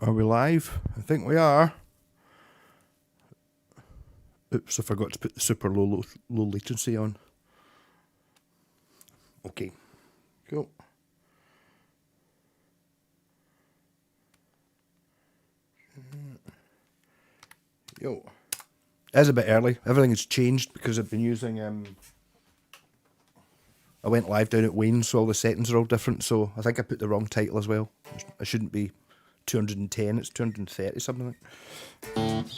Are we live? I think we are. Oops, I forgot to put the super low latency on. Okay, cool. Yo. It's a bit early. Everything has changed because I've been using I went live down at Wayne, so all the settings are all different, so I think I put the wrong title as well. It shouldn't be 210, it's 230 something like that.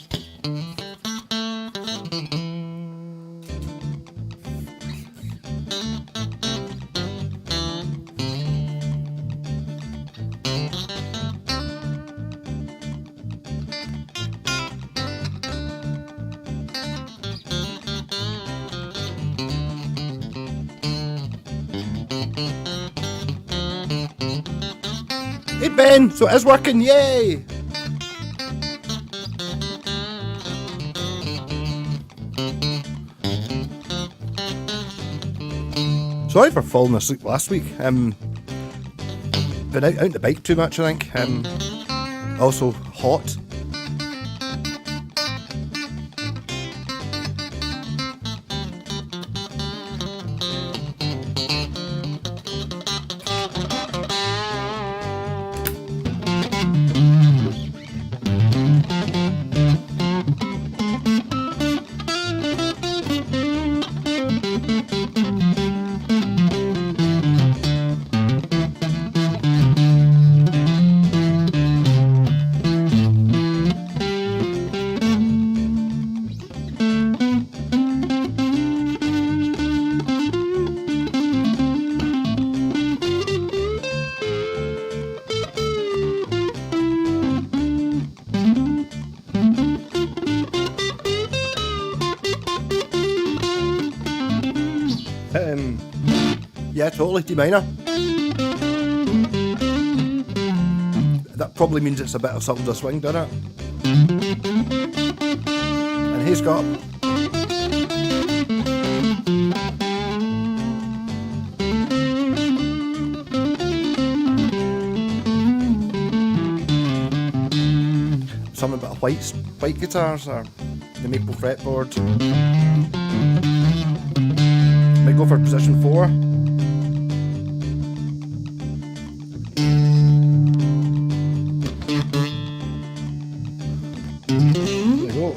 Hey Ben, so it is working, yay! Sorry for falling asleep last week. Been out on the bike too much, I think. Also hot. Yeah, totally, D minor. That probably means it's a bit of something to swing, doesn't it? And hey Scott. Something about white guitars or the maple fretboard. Might go for position 4. There we go.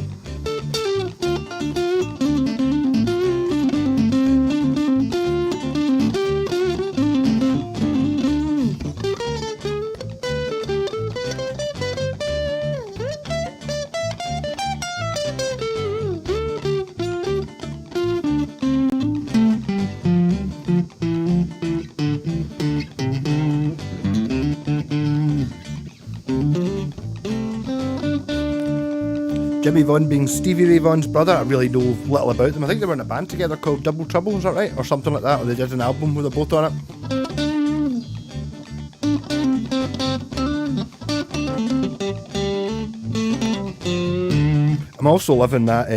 Jimmy Vaughan being Stevie Ray Vaughan's brother. I really know little about them. I think they were in a band together called Double Trouble, is that right? Or something like that, or they did an album where they're both on it. I'm also loving that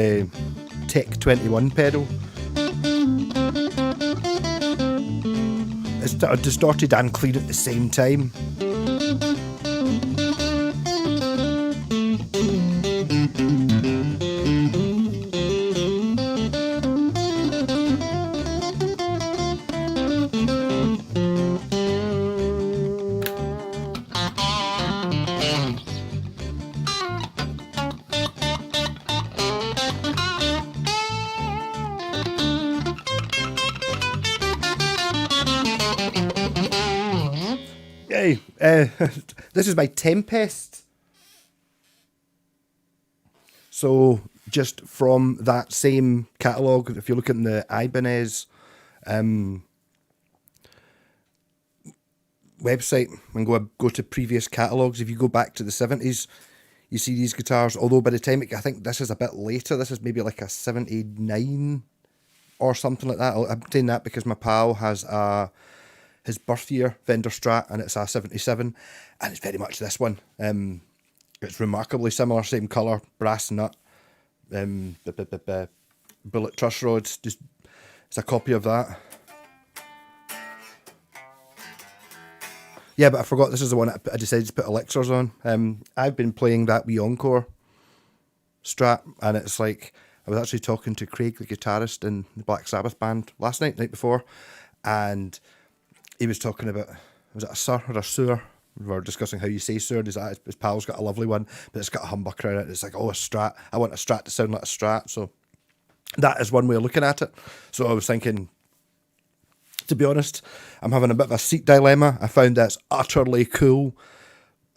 Tech 21 pedal. It's distorted and clean at the same time. Yay! This is by Tempest. So, just from that same catalogue, if you look at the Ibanez website and go to previous catalogues, if you go back to the 70s, you see these guitars, although by the time, I think this is a bit later, this is maybe like a 79 or something like that. I'm saying that because my pal has his birth year Fender Strat, and it's a 77, and it's very much this one. It's remarkably similar, same colour, brass nut, bullet truss rods. Just it's a copy of that. Yeah, but I forgot this is the one I decided to put elixirs on. I've been playing that wee Encore Strat, and it's like, I was actually talking to Craig, the guitarist in the Black Sabbath band, last night, night before, and he was talking about, was it a Sir or a Sewer? We were discussing how you say Sewer. His pal's got a lovely one, but it's got a humbucker in it. It's like, oh, a Strat. I want a Strat to sound like a Strat. So that is one way of looking at it. So I was thinking, to be honest, I'm having a bit of a seat dilemma. I found that's utterly cool.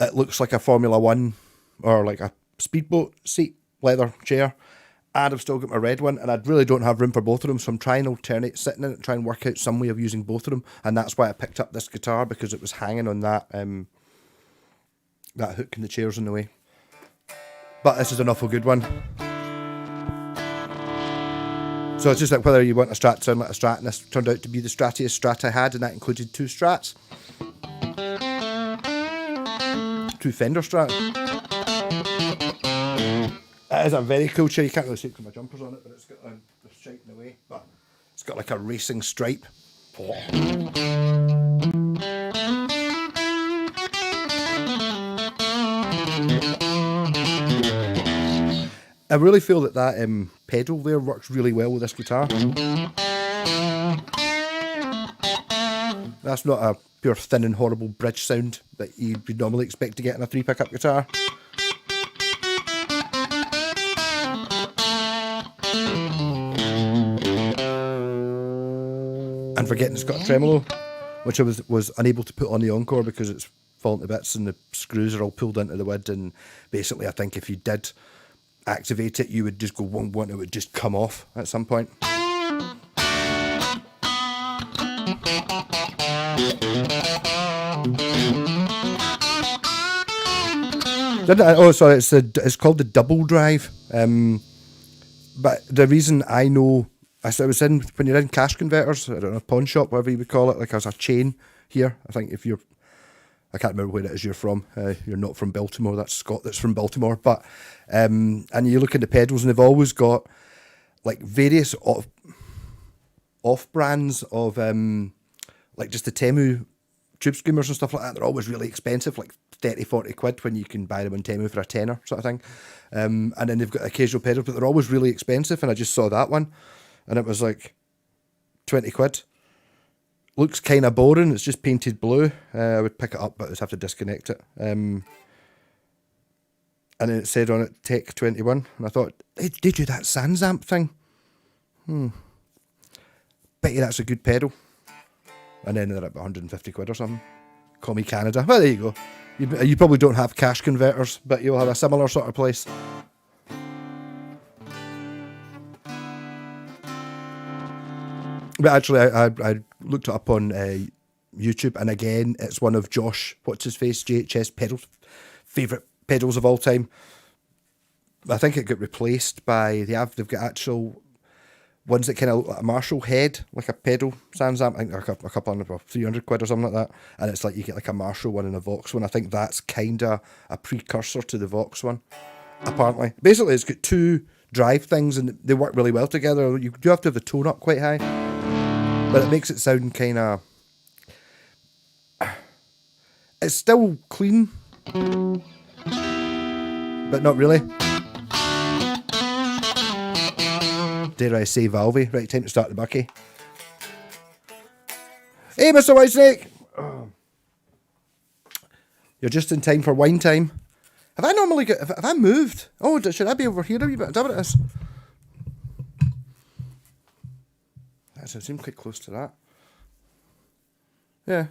It looks like a Formula One or like a speedboat seat, leather chair. And I've still got my red one, and I really don't have room for both of them, so I'm trying to alternate sitting in it and try and work out some way of using both of them. And that's why I picked up this guitar, because it was hanging on that that hook and the chair's in the way. But this is an awful good one. So it's just like whether you want a Strat to sound like a Strat, and this turned out to be the strattiest Strat I had, and that included 2 Strats. 2 Fender Strats. It is a very cool chair. You can't really see it because my jumper's on it, but it's got the stripe in the way. But it's got like a racing stripe. I really feel that pedal there works really well with this guitar. That's not a pure thin and horrible bridge sound that you'd normally expect to get in a 3 pickup guitar. And forgetting it's got a tremolo, which I was unable to put on the Encore because it's falling to bits and the screws are all pulled into the wood, and basically I think if you did activate it, you would just go one, it would just come off at some point. Oh, sorry, it's called the double drive. But the reason I know, I was in, when you're in cash converters, I don't know, pawn shop, whatever you would call it, like there's a chain here. I think if you're, I can't remember where it is you're from. You're not from Baltimore. That's Scott that's from Baltimore. But, and you look at the pedals and they've always got like various off brands of, like just the Temu tube screamers and stuff like that. They're always really expensive, like 30, 40 quid when you can buy them on Temu for a tenner sort of thing. And then they've got occasional pedals, but they're always really expensive. And I just saw that one and it was like 20 quid. Looks kind of boring. It's just painted blue. I would pick it up, but I'd have to disconnect it. And then it said on it, Tech 21. And I thought, they do that Sans amp thing. Bet you that's a good pedal. And then they're at 150 quid or something. Call me Canada. Well, there you go. You probably don't have cash converters, but you'll have a similar sort of place. But actually, I looked it up on YouTube, and again, it's one of Josh, what's his face, JHS pedals, favourite pedals of all time. I think it got replaced by, they've got actual ones that kind of look like a Marshall head, like a pedal Sans amp, I think a couple hundred, 300 quid or something like that. And it's like you get like a Marshall one and a Vox one. I think that's kind of a precursor to the Vox one, apparently. Basically, it's got 2 drive things and they work really well together. You do have to have the tone up quite high, but it makes it sound kind of... It's still clean, but not really. Dare I say valvey. Right, time to start the bucky. Hey, Mr. Whitesnake! Oh. You're just in time for wine time. Have I normally got... Have I moved? Oh, should I be over here a wee bit? Is that what it is? That seems quite close to that. Yeah.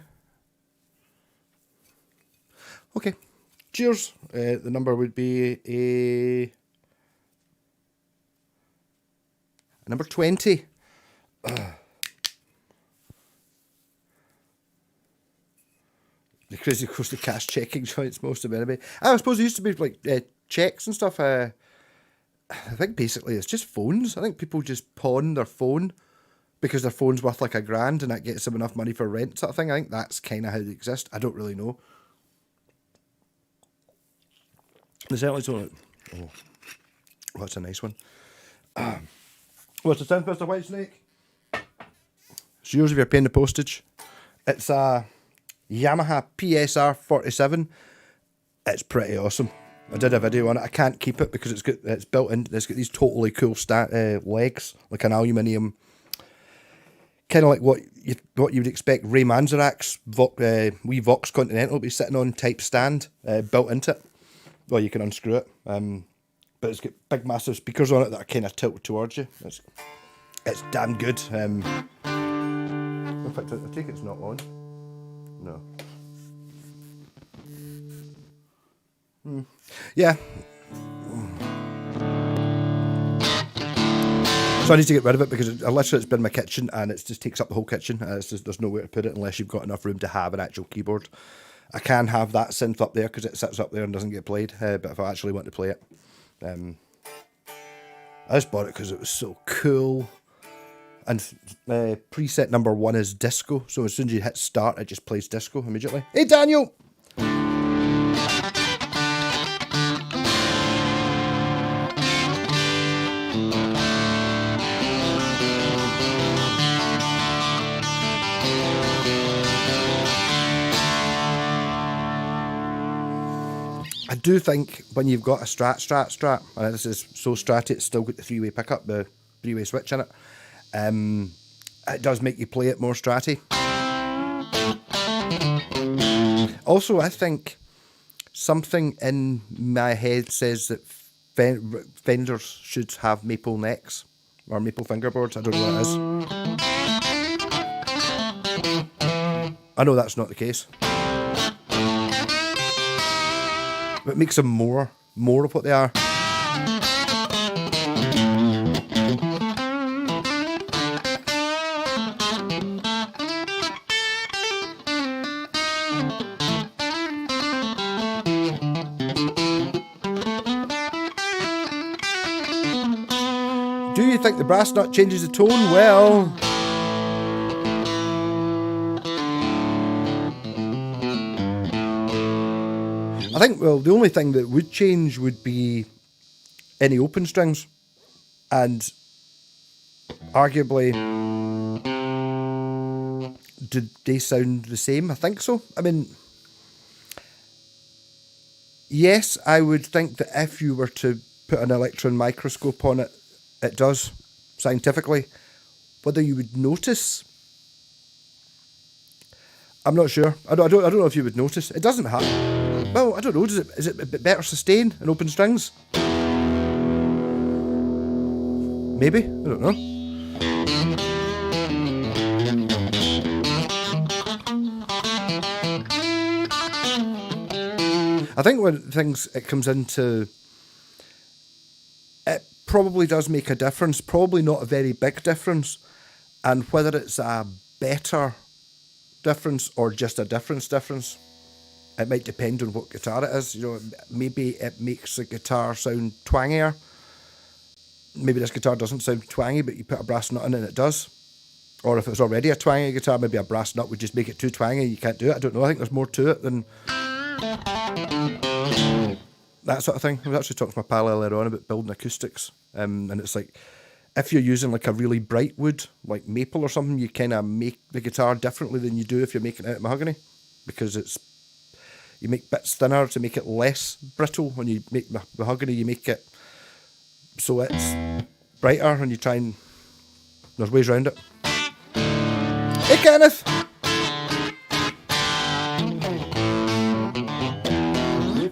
Okay. Cheers. The number would be a number 20. The crazy coast of cash checking joints, most of them anyway. I suppose it used to be like checks and stuff. I think basically it's just phones. I think people just pawn their phone because their phone's worth like $1,000 and that gets them enough money for rent sort of thing. I think that's kind of how they exist. I don't really know. There's certainly so. Oh, that's a nice one. What's the sound, Mr. Whitesnake? It's yours if you're paying the postage. It's a Yamaha PSR 47. It's pretty awesome. I did a video on it. I can't keep it because it's built in. It's got these totally cool legs, like an aluminium, kind of like what you would expect Ray Manzarek's wee Vox Continental be sitting on type stand built into it. Well, you can unscrew it, but it's got big massive speakers on it that are kind of tilted towards you. It's damn good. In fact, I take it's not on. No. Yeah. So I need to get rid of it because it's been in my kitchen and it just takes up the whole kitchen. There's nowhere to put it unless you've got enough room to have an actual keyboard. I can have that synth up there because it sits up there and doesn't get played. But if I actually want to play it, I just bought it because it was so cool. And preset number 1 is disco. So as soon as you hit start, it just plays disco immediately. Hey, Daniel! I do think when you've got a strat, and this is so stratty, it's still got the 3-way pickup, the 3-way switch in it. It does make you play it more stratty. Also, I think something in my head says that Fenders should have maple necks or maple fingerboards. I don't know what it is. I know that's not the case. But it makes them more of what they are. Do you think the brass nut changes the tone? Well, I think, the only thing that would change would be any open strings. And arguably, did they sound the same? I think so. I mean, yes, I would think that if you were to put an electron microscope on it, it does, scientifically. Whether you would notice, I'm not sure. I don't know if you would notice. It doesn't have. Well, I don't know. Is it a bit better sustain in open strings? Maybe. I don't know. I think when it comes into, it probably does make a difference. Probably not a very big difference. And whether it's a better difference or just a difference, it might depend on what guitar it is. You know, maybe it makes the guitar sound twangier. Maybe this guitar doesn't sound twangy, but you put a brass nut in it and it does. Or if it's already a twangy guitar, maybe a brass nut would just make it too twangy. You can't do it. I don't know. I think there's more to it than that sort of thing. I was actually talking to my pal earlier on about building acoustics. And it's like, if you're using like a really bright wood, like maple or something, you kind of make the guitar differently than you do if you're making it out of mahogany. Because you make bits thinner to make it less brittle. When you make mahogany, you make it so it's brighter, and you try and... There's ways around it. Hey, Kenneth!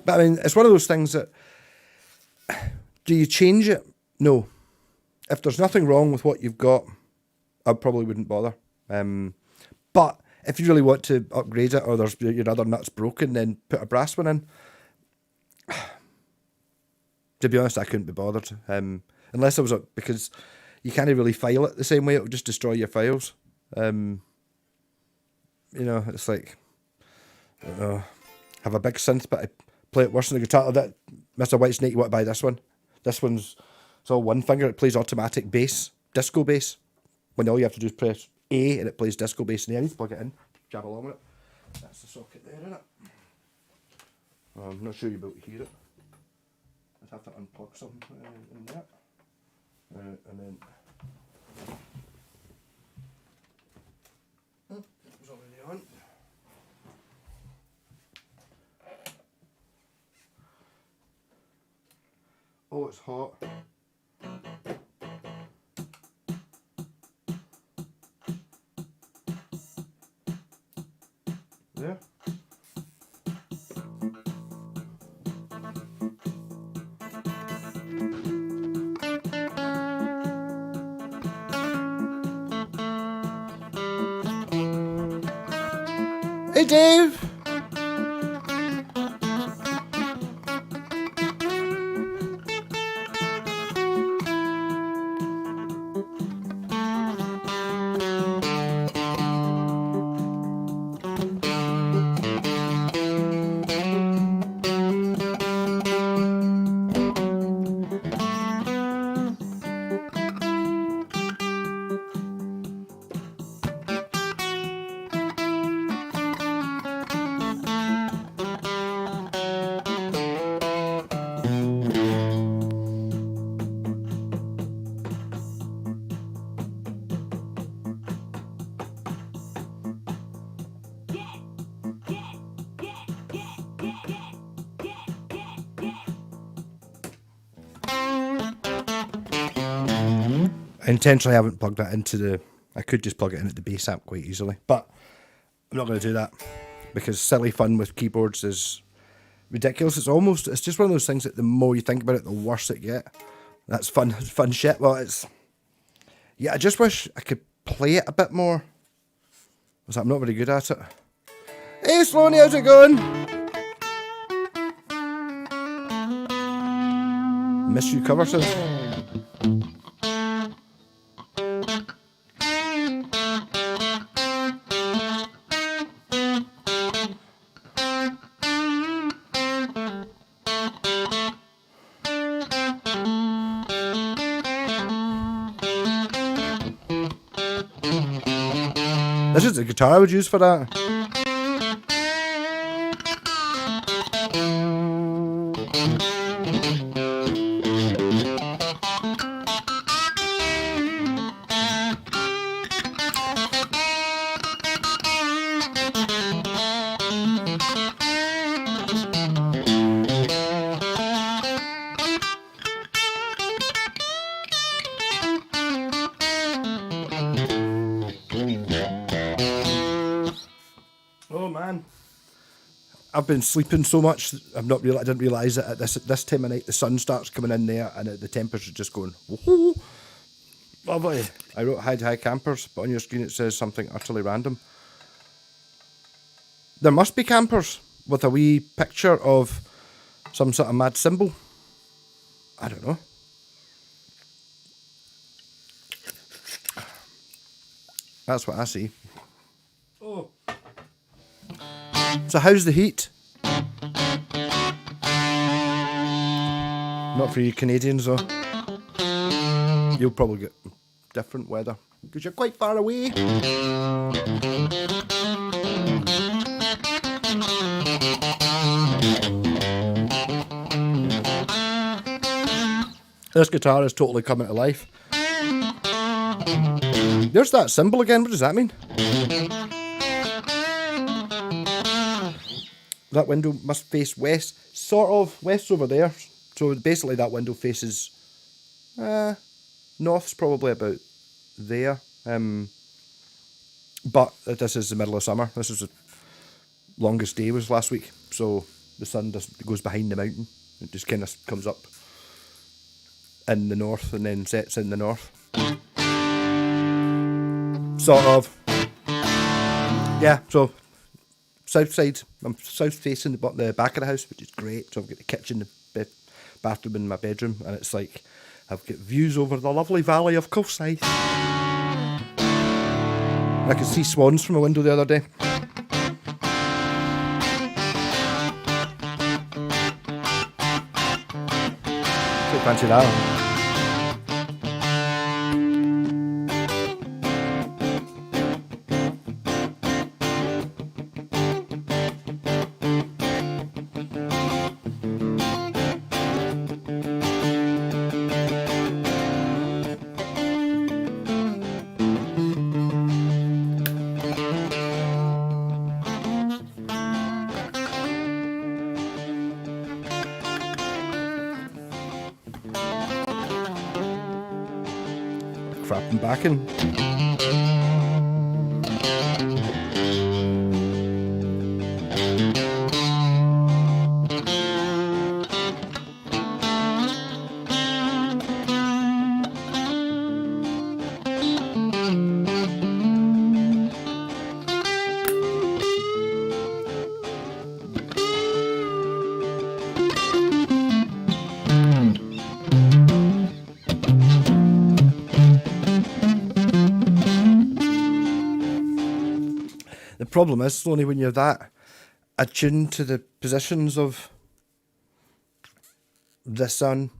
But I mean, it's one of those things that... Do you change it? No. If there's nothing wrong with what you've got, I probably wouldn't bother. But if you really want to upgrade it, or there's your other nut's broken, then put a brass one in. To be honest, I couldn't be bothered. Unless it was because you can't really file it the same way, it would just destroy your files. You know, it's like, I don't know, have a big synth, but I play it worse than the guitar. That Mr. Whitesnake, you want to buy this one? This one's, it's all one finger. It plays automatic bass, disco bass. When all you have to do is press A and it plays disco bass. And I need to plug it in, jab along with it. That's the socket there, isn't it? I'm not sure you'll be able to hear it. I'd have to unplug something in that. And then... It was already on. Oh, it's hot. There. Hey, Dave. I intentionally haven't plugged that into the... I could just plug it in at the bass amp quite easily, but I'm not going to do that because silly fun with keyboards is ridiculous. It's just one of those things that the more you think about it, the worse it get. That's fun shit. Well, it's... Yeah, I just wish I could play it a bit more. I'm not very good at it. Hey, Sloaney, how's it going? Miss you cover since. This is the guitar I would use for that. Oh man, I've been sleeping so much. I didn't realise that at this time of night the sun starts coming in there and the temperature's just going. Woohoo! Lovely. I wrote hi campers, but on your screen it says something utterly random. There must be campers with a wee picture of some sort of mad symbol. I don't know. That's what I see. Oh. So how's the heat? Not for you Canadians though. You'll probably get different weather because you're quite far away. This guitar is totally coming to life. There's that symbol again. What does that mean? That window must face west. Sort of. West's over there. So basically that window faces... north's probably about there. But this is the middle of summer. This is the longest day was last week. So the sun goes behind the mountain. It just kind of comes up in the north and then sets in the north. Sort of. Yeah, so south side. I'm south facing the back of the house, which is great. So I've got the kitchen, the bathroom and my bedroom, and it's like I've got views over the lovely valley of Coalside. I could see swans from a window the other day. Quite fancy that. crap and backing. The problem is only when you're that attuned to the positions of the sun,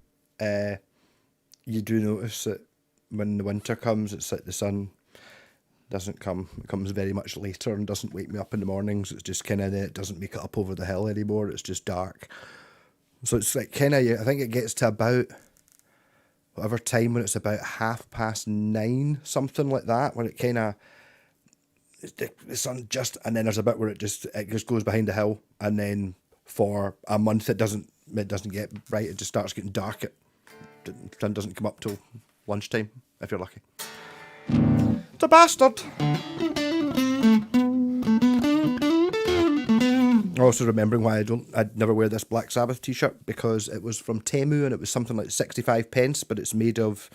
you do notice that when the winter comes, it's like the sun doesn't come. It comes very much later and doesn't wake me up in the mornings. It's just kind of, it doesn't make it up over the hill anymore. It's just dark. So it's like kind of, I think it gets to about whatever time when it's about 9:30, something like that, when it kind of, the sun just, and then there's a bit where it just goes behind the hill, and then for a month it doesn't get bright. It just starts getting dark. The sun doesn't come up till lunchtime if you're lucky. It's a bastard. Also remembering why I'd never wear this Black Sabbath t-shirt, because it was from Temu and it was something like 65 pence, but it's made of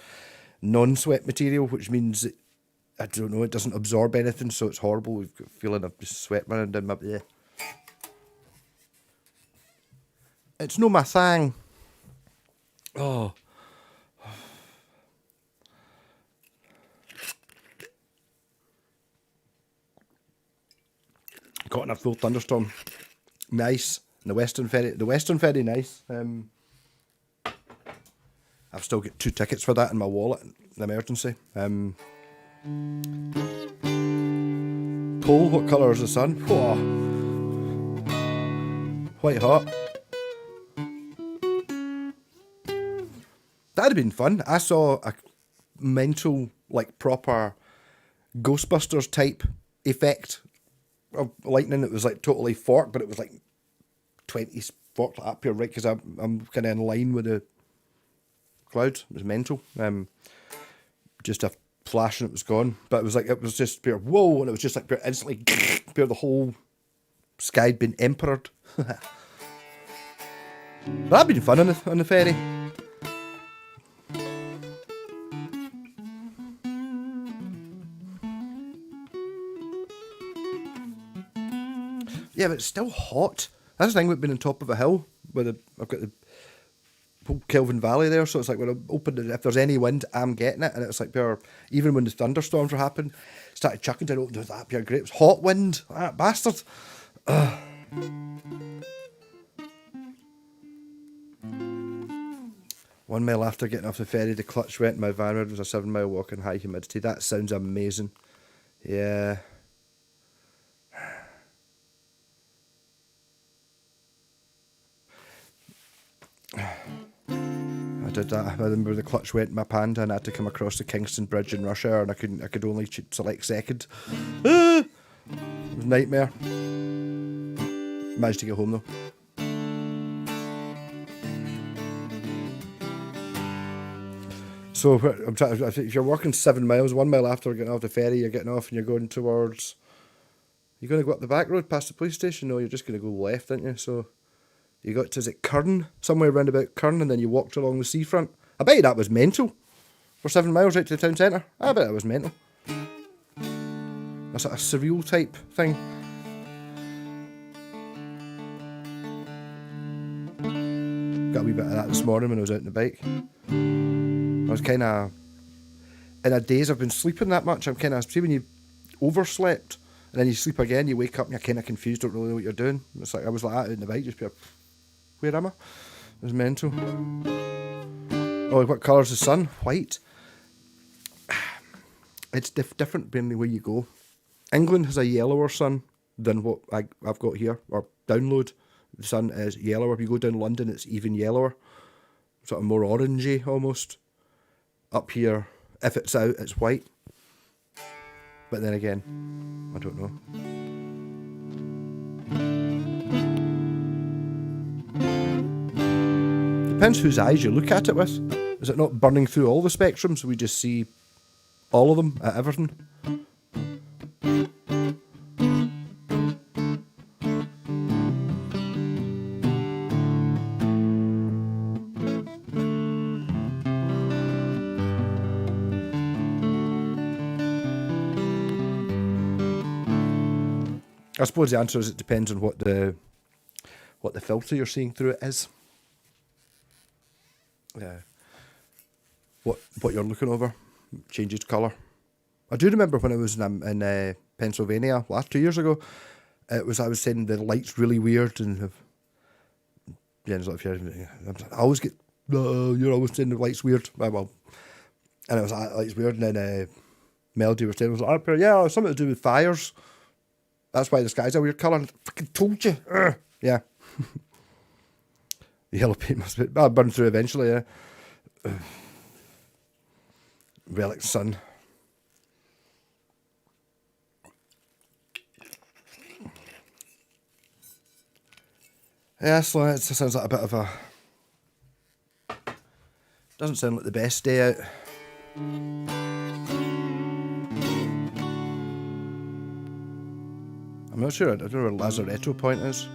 non-sweat material, which means it, I don't know, it doesn't absorb anything, so it's horrible. We've got a feeling of just sweat running down my... Yeah. It's no my thing. Oh. Caught in a full thunderstorm. Nice. And the Western Ferry, nice. I've still got 2 tickets for that in my wallet, an emergency. Pole, what colour is the sun? Whoa. White hot. That'd have been fun. I saw a mental, like proper Ghostbusters type effect of lightning. It was like totally forked, but it was like 20 forked up here, right? Because I'm kind of in line with the clouds. It was mental. Just a flash and it was gone. But it was just pure whoa, and it was just like pure instantly pure the whole sky had been emperored. That'd been fun on the ferry. Yeah, but it's still hot. That's the thing with being on top of a hill, where I've got the whole Kelvin Valley there, so it's like when I open it, if there's any wind, I'm getting it, and it's like pure, even when the thunderstorms were happening, started chucking down, opened that pure great, it was hot wind, that bastard. Ugh. 1 mile after getting off the ferry, the clutch went in my van. It was a 7-mile walk in high humidity. That sounds amazing. Yeah. I did that. I remember the clutch went in my Panda and I had to come across the Kingston Bridge in rush hour, and I could only select second. It was a nightmare. Managed to get home though. So if you're working 7 miles, 1 mile after getting off the ferry, you're getting off and you're going towards... You're going to go up the back road past the police station? No, you're just going to go left, aren't you? So you got to, is it Curn? Somewhere round about Curn, and then you walked along the seafront. I bet you that was mental. For 7 miles right to the town centre. I bet that was mental. A sort of surreal type thing. Got a wee bit of that this morning when I was out on the bike. I was kind of, in a daze, I've been sleeping that much, I'm kind of, see when you overslept, and then you sleep again, you wake up and you're kind of confused, don't really know what you're doing. It's like, I was like that out on the bike, just be like, where am I? It was mental. Oh, what colour's the sun? White. It's different depending where you go. England has a yellower sun than what I've got here, or download. The sun is yellower. If you go down London, it's even yellower. Sort of more orangey almost. Up here, if it's out, it's white. But then again, I don't know. Depends whose eyes you look at it with. Is it not burning through all the spectrum, so we just see all of them, at everything. I suppose the answer is it depends on what the filter you're seeing through it is. Yeah. What you're looking over changes colour. I do remember when I was in Pennsylvania 2 years ago. I was saying the light's really weird, and yeah, it's like I always get you're always saying the light's weird. Well, and it was like light's weird, and then Melody was saying, yeah, it's something to do with fires. That's why the sky's a weird colour. I fucking told you. Yeah. The yellow paint must burn through eventually, yeah. Relic Sun. Yeah, so it sounds like a bit of a... Doesn't sound like the best day out. I'm not sure. I don't know where Lazaretto Point is.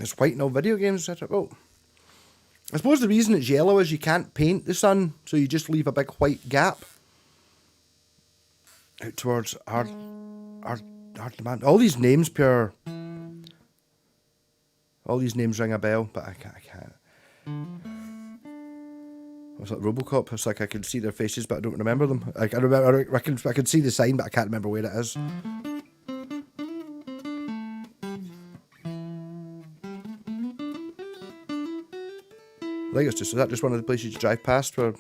It's white in all video games. Oh, I suppose the reason it's yellow is you can't paint the sun, so you just leave a big white gap out towards our demand. All these names all these names ring a bell, but I can't. It's like RoboCop. It's like I can see their faces, but I don't remember them. I can see the sign, but I can't remember where it is. I think it's just, is that just one of the places you drive past where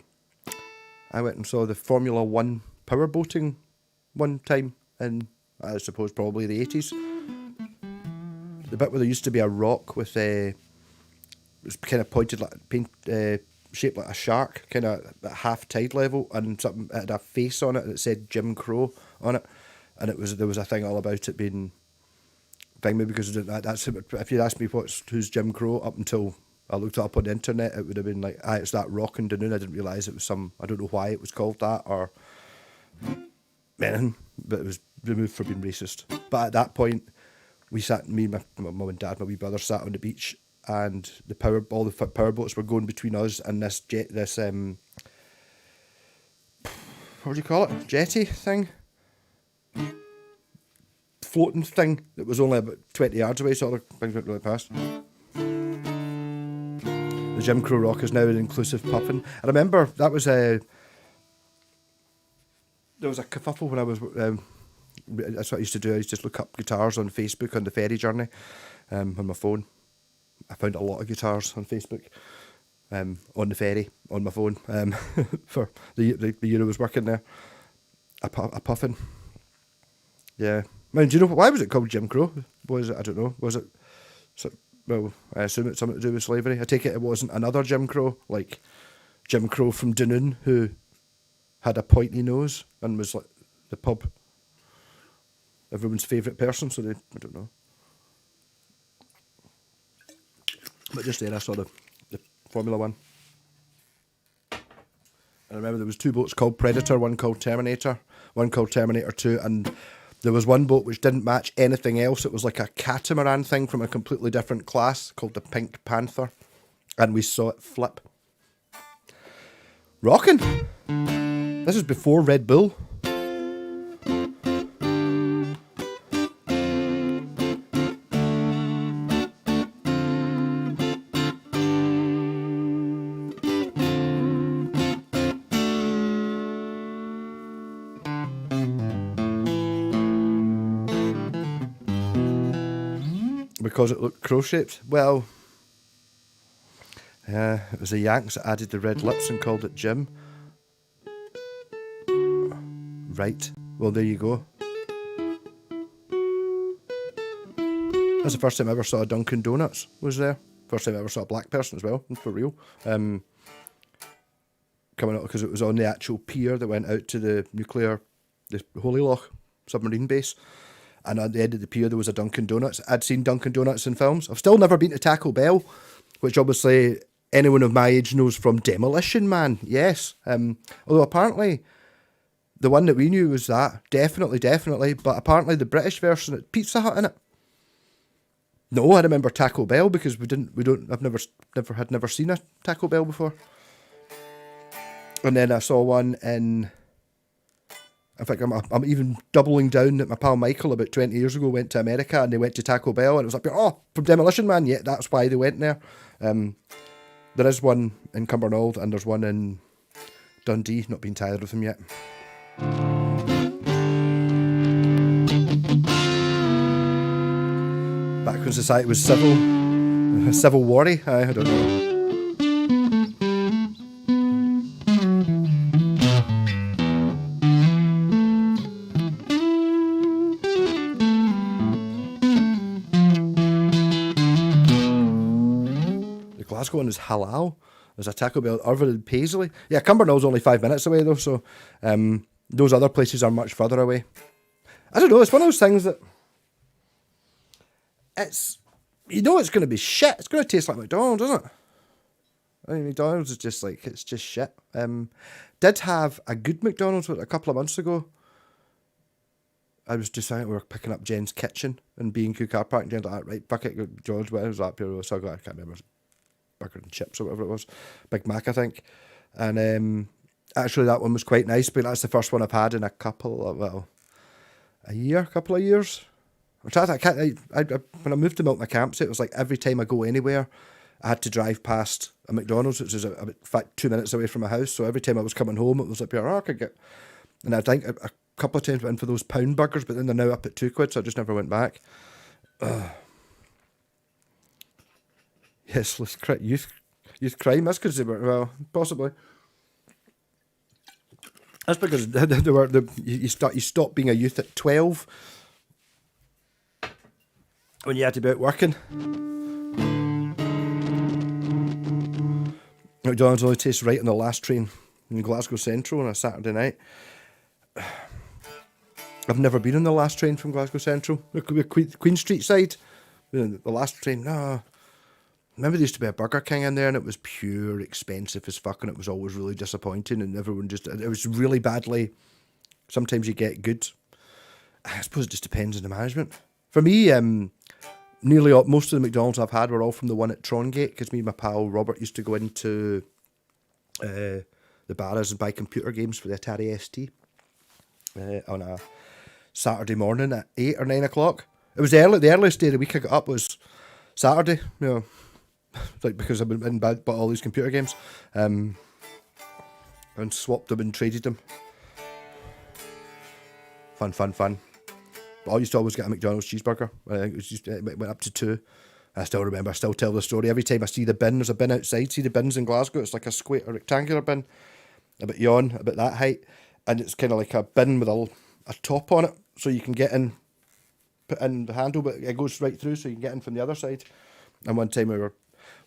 I went and saw the Formula 1 power boating one time in, I suppose, probably the 80s. The bit where there used to be a rock with it was kind of pointed like shaped like a shark, kind of at half tide level, and something, it had a face on it that said Jim Crow on it, and there was a thing all about it being thing, maybe because that's if you'd asked me who's Jim Crow up until I looked it up on the internet, it would have been like, it's that rock in Dunoon. I didn't realise it was I don't know why it was called that or anything, but it was removed for being racist. But at that point, we sat, me, my mum and dad, my wee brother sat on the beach, and all the power boats were going between us and this what do you call it? Jetty thing? Floating thing that was only about 20 yards away, so other things went really past. The Jim Crow Rock is now an inclusive puffin. I remember that was there was a kerfuffle when I was. That's what I used to do. I used to just look up guitars on Facebook on the ferry journey on my phone. I found a lot of guitars on Facebook on the ferry on my phone for the year I was working there. A puffin. Yeah. I mean, do you know why was it called Jim Crow? Was it? I don't know. Was it? Well, I assume it's something to do with slavery. I take it wasn't another Jim Crow, like Jim Crow from Dunoon, who had a pointy nose and was like the pub, everyone's favourite person, so I don't know. But just there I saw the Formula 1. And I remember there was two boats called Predator, one called Terminator, one called Terminator 2, and there was one boat which didn't match anything else. It was like a catamaran thing from a completely different class called the Pink Panther. And we saw it flip. Rockin'! This is before Red Bull. Because it looked crow-shaped? Well, it was the Yanks that added the red lips and called it Jim. Right. Well, there you go. That's the first time I ever saw a Dunkin' Donuts was there. First time I ever saw a black person as well, for real. coming out because it was on the actual pier that went out to the Holy Loch submarine base. And at the end of the pier, there was a Dunkin' Donuts. I'd seen Dunkin' Donuts in films. I've still never been to Taco Bell, which obviously anyone of my age knows from Demolition Man. Yes. Although apparently the one that we knew was that. Definitely. But apparently the British version had Pizza Hut in it. No, I remember Taco Bell because I've never seen a Taco Bell before. And then I saw one in fact, I'm even doubling down that my pal Michael about 20 years ago went to America and they went to Taco Bell and it was like, oh, from Demolition Man, yeah, that's why they went there. There is one in Cumbernauld and there's one in Dundee, not been to either of them yet. Back when society was civil war-y, I don't know. Glasgow one is halal. There's a Taco Bell other than Paisley. Yeah, Cumbernaulds only 5 minutes away though, so those other places are much further away. I don't know, it's one of those things that it's going to be shit. It's going to taste like McDonald's, isn't it? I mean, McDonald's is just like, it's just shit. Did have a good McDonald's a couple of months ago. I was just saying we were picking up Jen's kitchen and B&Q car park and Jen's like, right, fuck it, George, what was that? So I can't remember. Burger and chips or whatever it was. Big Mac, I think. And actually that one was quite nice, but that's the first one I've had in a couple of years. I'm trying to think, when I moved to Milton Campsite, it was like every time I go anywhere, I had to drive past a McDonald's, which is in fact 2 minutes away from my house. So every time I was coming home, it was like, I could get... And I think a couple of times went in for those pound burgers, but then they're now up at £2, so I just never went back. Yes, youth crime. That's because they were, well, possibly. That's because you stopped being a youth at 12 when you had to be out working. McDonald's only tastes right on the last train in Glasgow Central on a Saturday night. I've never been on the last train from Glasgow Central. Queen Street side. The last train, no. Remember there used to be a Burger King in there and it was pure expensive as fuck and it was always really disappointing and everyone it was really badly, sometimes you get good. I suppose it just depends on the management. For me, most of the McDonald's I've had were all from the one at Trongate because me and my pal Robert used to go into the bars and buy computer games for the Atari ST on a Saturday morning at 8 or 9 o'clock. It was early. The earliest day of the week I got up was Saturday, like because I've been in bed, bought all these computer games, and swapped them and traded them. Fun. But I used to always get a McDonald's cheeseburger. It went up to 2. I still remember. I still tell the story every time I see the bin. There's a bin outside. See the bins in Glasgow? It's like a square, a rectangular bin, about that height, and it's kind of like a bin with a top on it, so you can get in, put in the handle, but it goes right through, so you can get in from the other side. And one time we were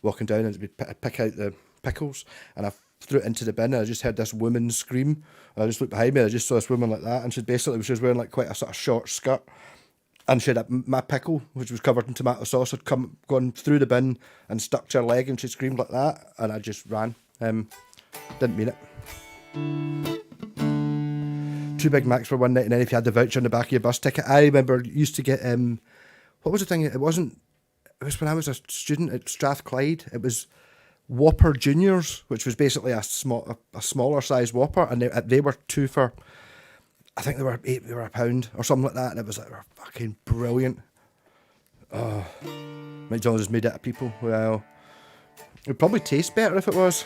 walking down and I'd pick out the pickles and I threw it into the bin and I just heard this woman scream and I just looked behind me and I just saw this woman like that and she was wearing like quite a sort of short skirt and she had my pickle, which was covered in tomato sauce, had gone through the bin and stuck to her leg and she screamed like that and I just ran. Didn't mean it. 2 Big Macs for £1.99 if you had the voucher on the back of your bus ticket. I remember used to get what was the thing? It was when I was a student at Strathclyde. It was Whopper Juniors, which was basically a smaller size Whopper, and they were 2 for, I think they were £8 or something like that, and it was like, they were fucking brilliant. Oh, McDonald's has made it of people. Well, it would probably taste better if it was.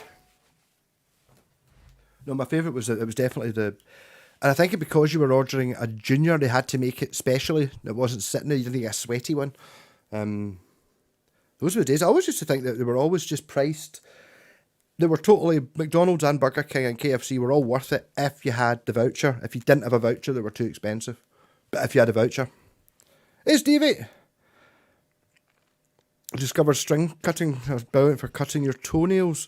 No, my favourite was it was definitely and I think because you were ordering a junior, they had to make it specially. It wasn't sitting there. You didn't get a sweaty one. Those were the days. I always used to think that they were always just priced. They were totally, McDonald's and Burger King and KFC were all worth it if you had the voucher. If you didn't have a voucher, they were too expensive. But if you had a voucher. Hey Stevie! I discovered string cutting. I was brilliant for cutting your toenails.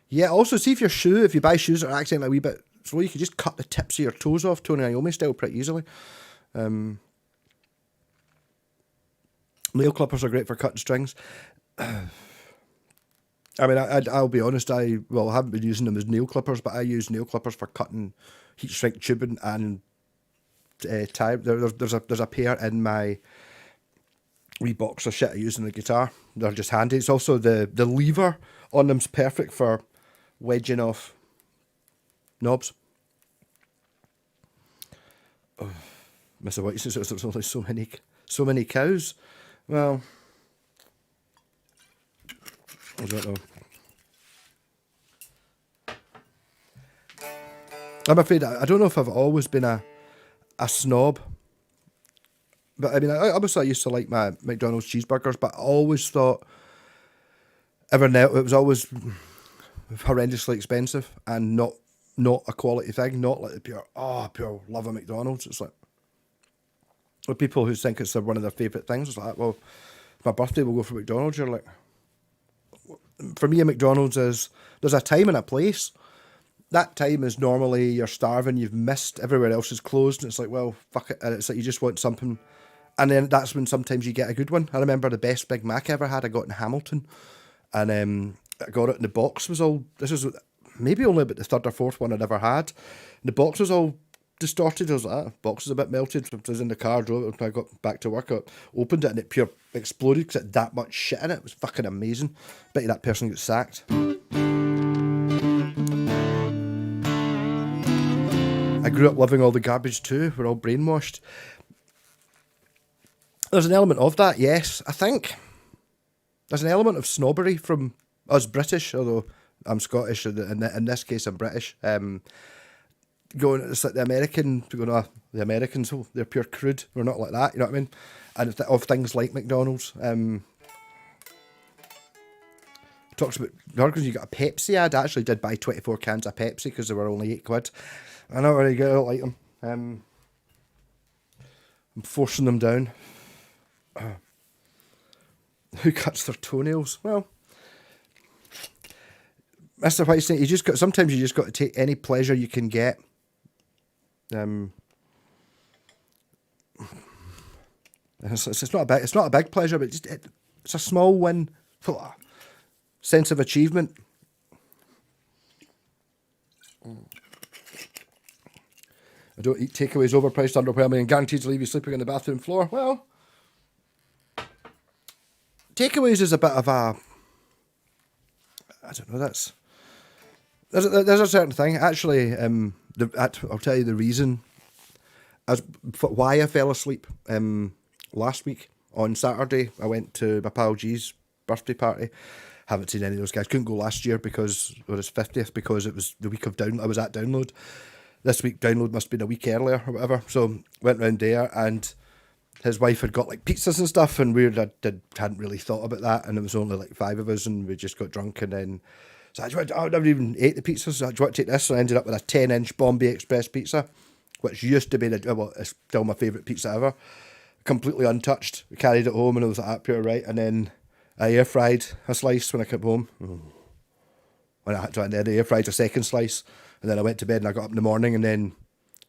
Yeah, also see if if you buy shoes that are accidentally a wee bit slow, you can just cut the tips of your toes off, Tony Iommi style, pretty easily. Nail clippers are great for cutting strings. I mean, I'll be honest, I haven't been using them as nail clippers, but I use nail clippers for cutting heat shrink tubing and tie. There's a pair in my wee box of shit I use in the guitar. They're just handy. It's also the lever on them's perfect for wedging off knobs. Oh, Mr. White says there's only so many cows. Well, I don't know. I'm afraid I don't know if I've always been a snob. But I mean, obviously I used to like my McDonald's cheeseburgers, but I always thought it was always horrendously expensive and not a quality thing, not like the pure love of McDonald's. It's like, with people who think it's one of their favourite things, it's like, well, my birthday we'll go for McDonald's. You're like, for me, a McDonald's there's a time and a place. That time is normally you're starving, you've missed, everywhere else is closed, and it's like, well, fuck it, and it's like you just want something, and then that's when sometimes you get a good one. I remember the best Big Mac I ever had, I got in Hamilton, and I got it, and the box was all, this was maybe only about the third or fourth one I'd ever had, and the box was all distorted. I was like, box is a bit melted. I was in the car, drove it, I got back to work, I opened it, and it pure exploded because it had that much shit in it. It was fucking amazing. Bet you that person gets sacked. I grew up loving all the garbage too. We're all brainwashed. There's an element of that, yes. I think there's an element of snobbery from us British, although I'm Scottish, and in this case I'm British. It's like the Americans, they're pure crude. We're not like that, you know what I mean? And of things like McDonald's. Talks about because you got a Pepsi ad. I actually did buy 24 cans of Pepsi because they were only £8. I know where you go. I don't like them. I'm forcing them down. Who cuts their toenails? Well, Mr. Whitesnake, sometimes you just got to take any pleasure you can get. It's not a big pleasure, but it's a small win, sense of achievement. I don't eat takeaways, overpriced, underwhelming, and guaranteed to leave you sleeping on the bathroom floor. Well, takeaways is a bit of a, I don't know, there's a certain thing. Actually, I'll tell you the reason why I fell asleep last week. On Saturday, I went to my pal G's birthday party. Haven't seen any of those guys. Couldn't go last year because it was 50th, because it was the week of I was at Download. This week Download must have been a week earlier or whatever. So went round there, and his wife had got like pizzas and stuff, and hadn't really thought about that, and it was only like 5 of us, and we just got drunk, and then so I never even ate the pizzas. So I want to take this, so I ended up with a 10-inch Bombay Express pizza, which used to be it's still my favourite pizza ever. Completely untouched. We carried it home, and it was like that, pure right. And then I air fried a slice when I came home. And then I air fried a second slice, and then I went to bed, and I got up in the morning, and then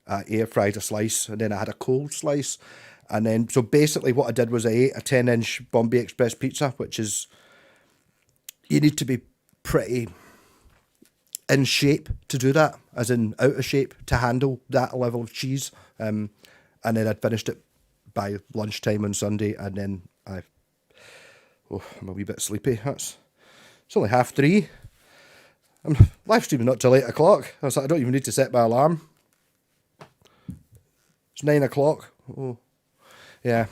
I air fried a slice, and then I had a cold slice, and then so basically what I did was I ate a 10-inch Bombay Express pizza, which is, you need to be pretty in shape to do that, as in out of shape to handle that level of cheese. And then I'd finished it by lunchtime on Sunday, and then I'm a wee bit sleepy. It's only 3:30. I'm live streaming not till 8 o'clock. I was like, I don't even need to set my alarm. It's 9 o'clock. Oh, yeah.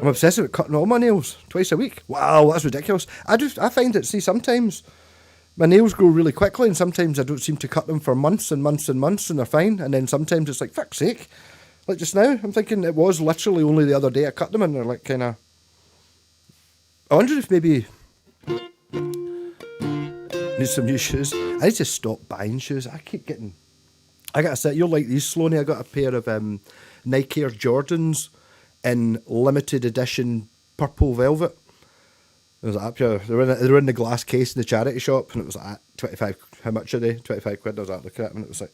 I'm obsessed with cutting all my nails twice a week. Wow, that's ridiculous. I find that, sometimes my nails grow really quickly, and sometimes I don't seem to cut them for months and months and months, and they're fine. And then sometimes it's like, fuck's sake. Like just now, I'm thinking it was literally only the other day I cut them, and they're like kind of... I wonder if maybe... need some new shoes. I need to stop buying shoes. I got a set. You'll like these, Sloaney. I got a pair of Nike Air Jordans in limited edition purple velvet. It was like, yeah, they were in the glass case in the charity shop, and it was like 25. How much are they? 25 quid. I was like looking at them, and it was like,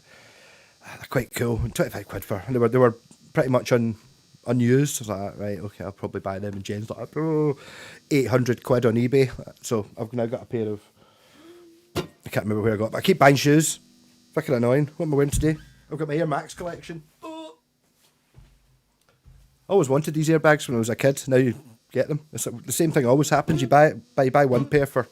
they're quite cool. And 25 quid for, and they were pretty much unused. I was like, right, okay, I'll probably buy them. And Jen's like, 800 quid on eBay. So I've now got a pair of, I can't remember where I got, but I keep buying shoes. Fucking annoying. What am I wearing today? I've got my Air Max collection. I always wanted these airbags when I was a kid. Now you get them. It's like the same thing always happens. You buy one pair for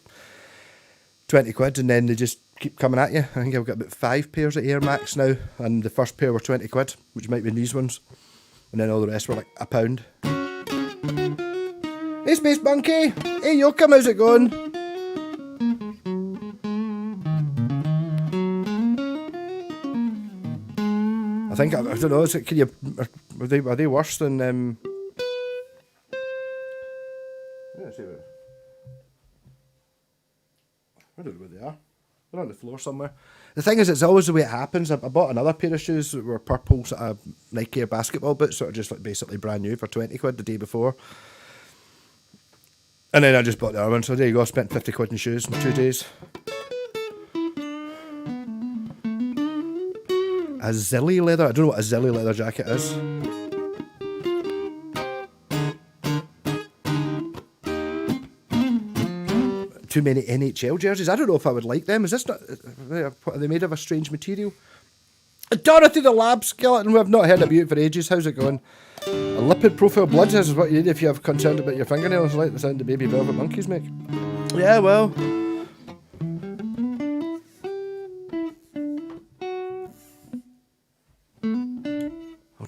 20 quid and then they just keep coming at you. I think I've got about 5 pairs of Air Max now, and the first pair were 20 quid, which might be these ones. And then all the rest were like £1. Hey Space Monkey! Hey Yokum, how's it going? I think, I don't know, is it, can you, are they worse than, I don't know where they are. They're on the floor somewhere. The thing is, it's always the way it happens. I bought another pair of shoes that were purple sort of Nike Air basketball boots, sort of just like basically brand new for 20 quid the day before. And then I just bought the other one, so there you go, I spent 50 quid in shoes in 2 days. A Zilly leather? I don't know what a Zilly leather jacket is. Too many NHL jerseys. I don't know if I would like them. Is this not... Are they made of a strange material? Dorothy the Lab Skeleton, we have not heard of you for ages. How's it going? A lipid profile blood test is what you need if you have concern about your fingernails. I like the sound the baby velvet monkeys make. Yeah, well...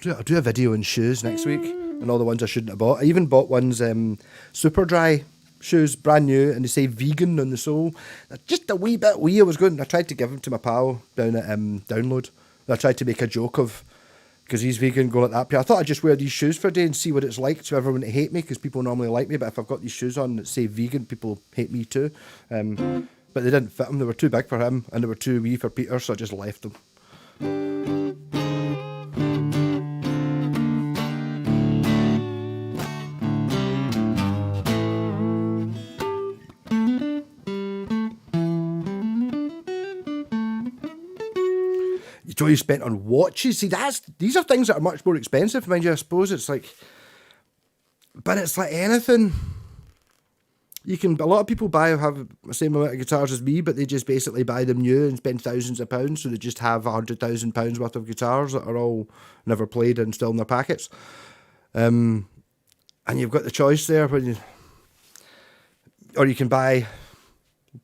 I'll do a video on shoes next week and all the ones I shouldn't have bought. I even bought ones super dry shoes, brand new, and they say vegan on the sole. They're just a wee bit wee. I tried to give them to my pal down at Download. I tried to make a joke of, because he's vegan, go like that. I thought I'd just wear these shoes for a day and see what it's like to everyone to hate me, because people normally like me, but if I've got these shoes on that say vegan, people hate me too. But they didn't fit him. They were too big for him, and they were too wee for Peter, so I just left them. Joy you spent on watches. See, these are things that are much more expensive, mind you. I suppose it's like, but it's like anything. A lot of people have the same amount of guitars as me, but they just basically buy them new and spend thousands of pounds, so they just have £100,000 worth of guitars that are all never played and still in their packets. And you've got the choice there or you can buy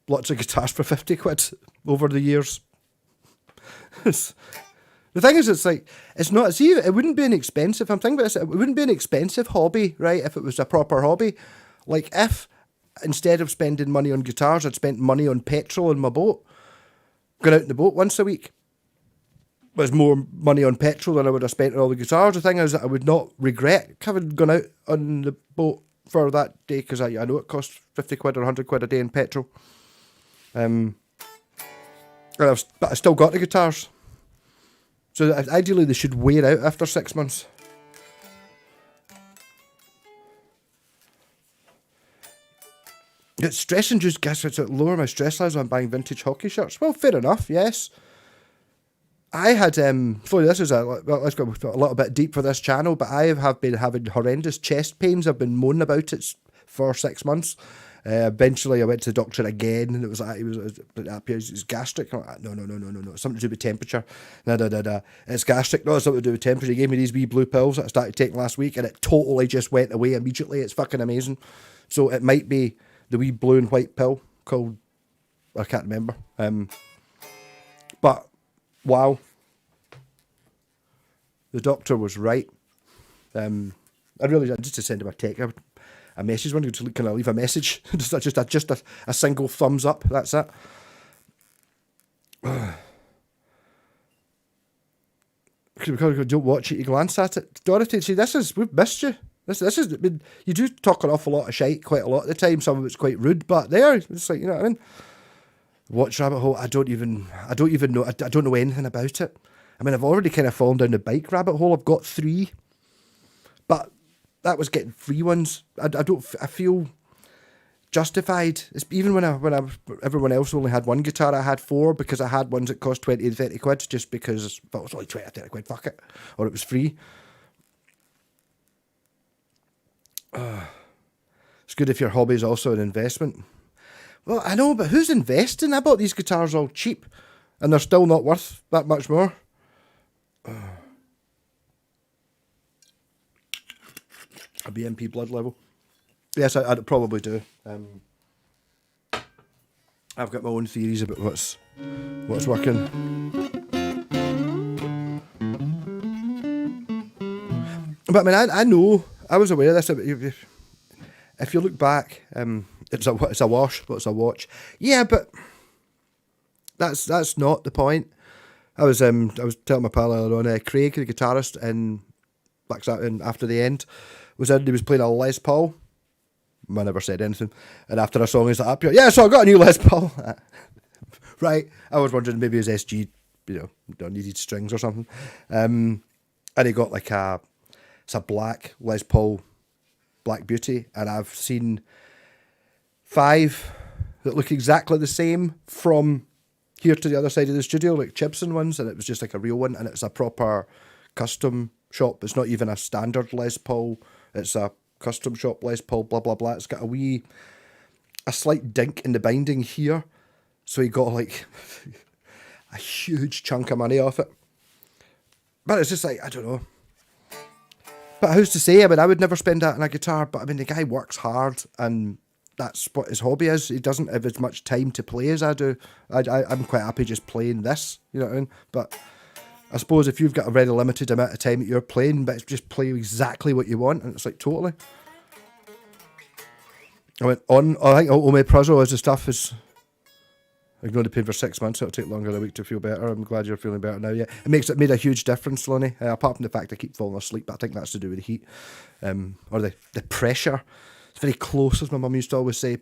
lots of guitars for 50 quid over the years. The thing is, it's like, it wouldn't be an expensive, I'm thinking about this, it wouldn't be an expensive hobby, right, if it was a proper hobby. Like, if instead of spending money on guitars, I'd spent money on petrol in my boat, going out in the boat once a week, there's more money on petrol than I would have spent on all the guitars. The thing is that I would not regret having gone out on the boat for that day, because I know it costs 50 quid or 100 quid a day in petrol. But I still got the guitars. So ideally they should wear out after 6 months. It's stress-induced gas, it's to lower my stress levels when I'm buying vintage hockey shirts. Well, fair enough, yes. I had, this is let's go a little bit deep for this channel, but I have been having horrendous chest pains. I've been moaning about it for 6 months. Eventually I went to the doctor again, and it was like, it was gastric. I'm like, no, it's something to do with temperature. No, it's gastric. No, it's something to do with temperature. He gave me these wee blue pills that I started taking last week, and it totally just went away immediately. It's fucking amazing. So it might be the wee blue and white pill called, I can't remember. But wow, the doctor was right. I just to send him a message. When you can I leave a message? just a single thumbs up. That's it. Don't watch it. You glance at it. Dorothy, see, we've missed you. This is. I mean, you do talk an awful lot of shite quite a lot of the time. Some of it's quite rude, but it's like, you know what I mean. Watch Rabbit Hole. I don't even know. I don't know anything about it. I mean, I've already kind of fallen down the bike rabbit hole. I've got 3, but that was getting free ones. I feel justified. It's even when everyone else only had one guitar, I had four because I had ones that cost 20 to 30 quid just because it was only 20 or 30 quid, fuck it. Or it was free. It's good if your hobby is also an investment. Well, I know, but who's investing? I bought these guitars all cheap and they're still not worth that much more. A BMP blood level. Yes, I'd probably do. I've got my own theories about what's working. But I mean, I know, I was aware of this. If you look back, it's a wash, but it's a watch. Yeah, but that's not the point. I was telling my pal earlier on, Craig, the guitarist in Black Sabbath, After the End, he was playing a Les Paul. I never said anything. And after a song, he's like, up here, yeah, so I got a new Les Paul. Right. I was wondering maybe his SG, needed strings or something. And he got like it's a black Les Paul Black Beauty. And I've seen 5 that look exactly the same from here to the other side of the studio, like Chibson ones. And it was just like a real one. And it's a proper custom shop. It's not even a standard Les Paul. It's a custom shop Les Paul, blah, blah, blah. It's got a slight dink in the binding here. So he got like a huge chunk of money off it. But it's just like, I don't know. But who's to say? I mean, I would never spend that on a guitar, but I mean, the guy works hard and that's what his hobby is. He doesn't have as much time to play as I do. I'm quite happy just playing this, you know what I mean? But I suppose if you've got a very limited amount of time that you're playing, but it's just play exactly what you want, and it's like totally. I went on. I think omeprazole as the stuff is. Ignored the pain for 6 months. It'll take longer than a week to feel better. I'm glad you're feeling better now. Yeah, it made a huge difference, Lonnie. Apart from the fact I keep falling asleep, but I think that's to do with the heat, or the pressure. It's very close, as my mum used to always say.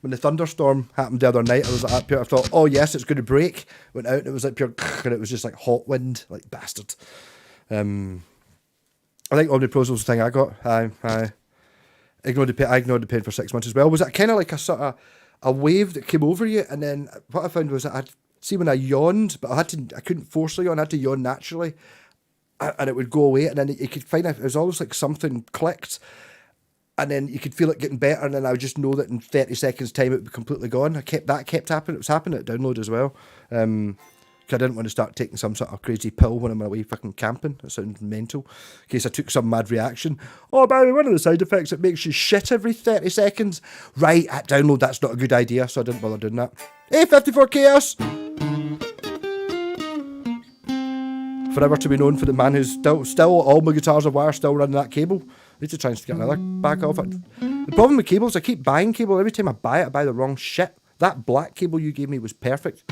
When the thunderstorm happened the other night, I was up here. I thought, oh yes, it's going to break. Went out and it was like pure, and it was just like hot wind, like bastard. I think omeprazole was the thing I got. I ignored the pain for 6 months as well. Was that kind of like a sort of a wave that came over you? And then what I found was that when I yawned, but I couldn't force a yawn. I had to yawn naturally, and it would go away. And then you could find it was almost like something clicked. And then you could feel it getting better, and then I would just know that in 30 seconds' time it would be completely gone. That kept happening. It was happening at download as well. Because I didn't want to start taking some sort of crazy pill when I'm away fucking camping. That sounds mental. In case I took some mad reaction. Oh, by the way, one of the side effects, it makes you shit every 30 seconds. Right, at download, that's not a good idea, so I didn't bother doing that. Hey, 54 Chaos! Forever to be known for the man who's still all my guitars of wire, still running that cable. I need to try and get another bag of it. The problem with cables, I keep buying cable. Every time I buy the wrong shit. That black cable you gave me was perfect.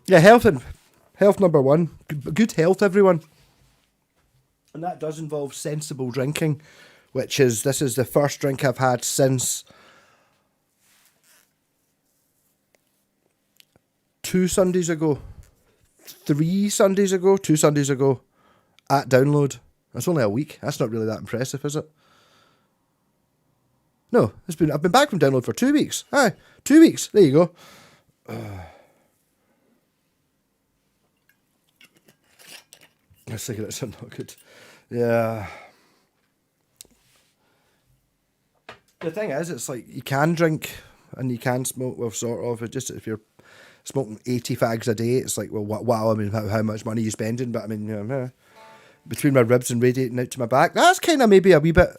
Yeah, health number one. Good health, everyone. And that does involve sensible drinking, this is the first drink I've had since 2 Sundays ago. 2 Sundays ago at download. That's only a week. That's not really that impressive, is it? No, I've been back from download for 2 weeks. Aye, 2 weeks. There you go. Cigarettes are not good. Yeah. The thing is, it's like you can drink and you can smoke. Well, sort of. It's just if you're smoking 80 fags a day, it's like, well, wow, I mean, how much money are you spending? But I mean, between my ribs and radiating out to my back, that's kind of maybe a wee bit.